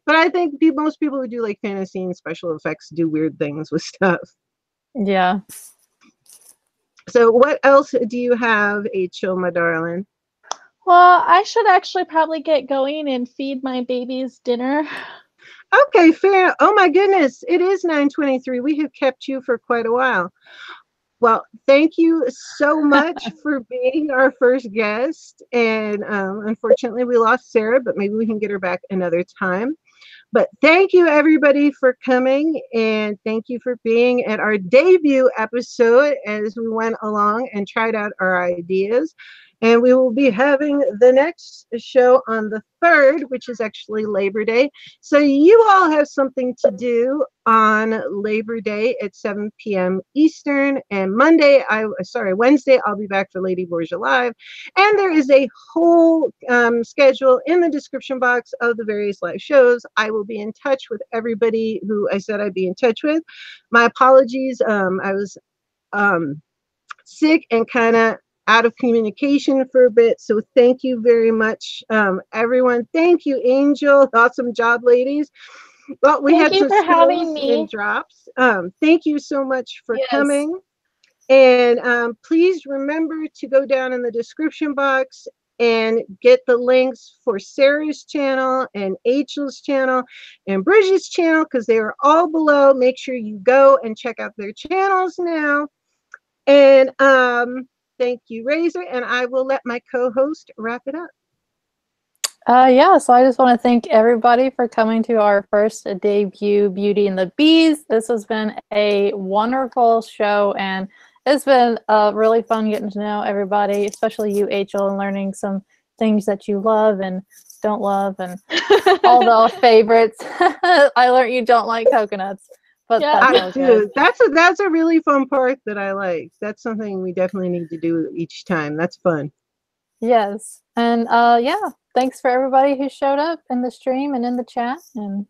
But I think most people who do like fantasy and special effects do weird things with stuff. Yeah. So what else do you have, ACHEL, my darling? Well, I should actually probably get going and feed my babies dinner. Okay, fair. Oh my goodness, it is 9:23. We have kept you for quite a while. Well, thank you so much for being our first guest. And unfortunately, we lost Sarah, but maybe we can get her back another time. But thank you, everybody, for coming. And thank you for being at our debut episode as we went along and tried out our ideas. And we will be having the next show on the 3rd, which is actually Labor Day. So you all have something to do on Labor Day at 7 p.m. Eastern. And Wednesday, I'll be back for Lady Borgia Live. And there is a whole schedule in the description box of the various live shows. I will be in touch with everybody who I said I'd be in touch with. My apologies. I was sick and kind of out of communication for a bit. So thank you very much, everyone. Thank you, Angel. Awesome job, ladies. Well, we had some having me. and drops. Thank you so much for coming. And please remember to go down in the description box and get the links for Sarah's channel and ACHEL's channel and Bridget's channel, because they are all below. Make sure you go and check out their channels now. And thank you, Razor, and I will let my co-host wrap it up. Yeah, so I just want to thank everybody for coming to our first debut Beauty and the Bees. This has been a wonderful show, and it's been really fun getting to know everybody, especially you, ACHEL, and learning some things that you love and don't love, and all the favorites. I learned you don't like coconuts, but Yeah. that's I all do. good. That's a really fun part that I like. That's something we definitely need to do each time. That's fun. Yes, and yeah, thanks for everybody who showed up in the stream and in the chat, and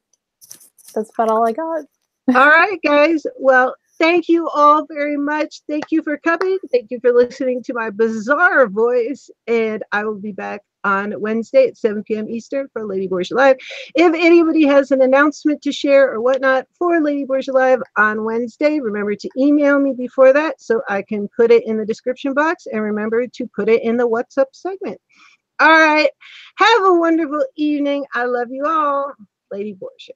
that's about all I got. All right, guys. Well, thank you all very much. Thank you for coming. Thank you for listening to my bizarre voice. And I will be back on Wednesday at 7 p.m. Eastern for Lady Borgia Live. If anybody has an announcement to share or whatnot for Lady Borgia Live on Wednesday, remember to email me before that so I can put it in the description box, and remember to put it in the What's Up segment. All right. Have a wonderful evening. I love you all. Lady Borgia.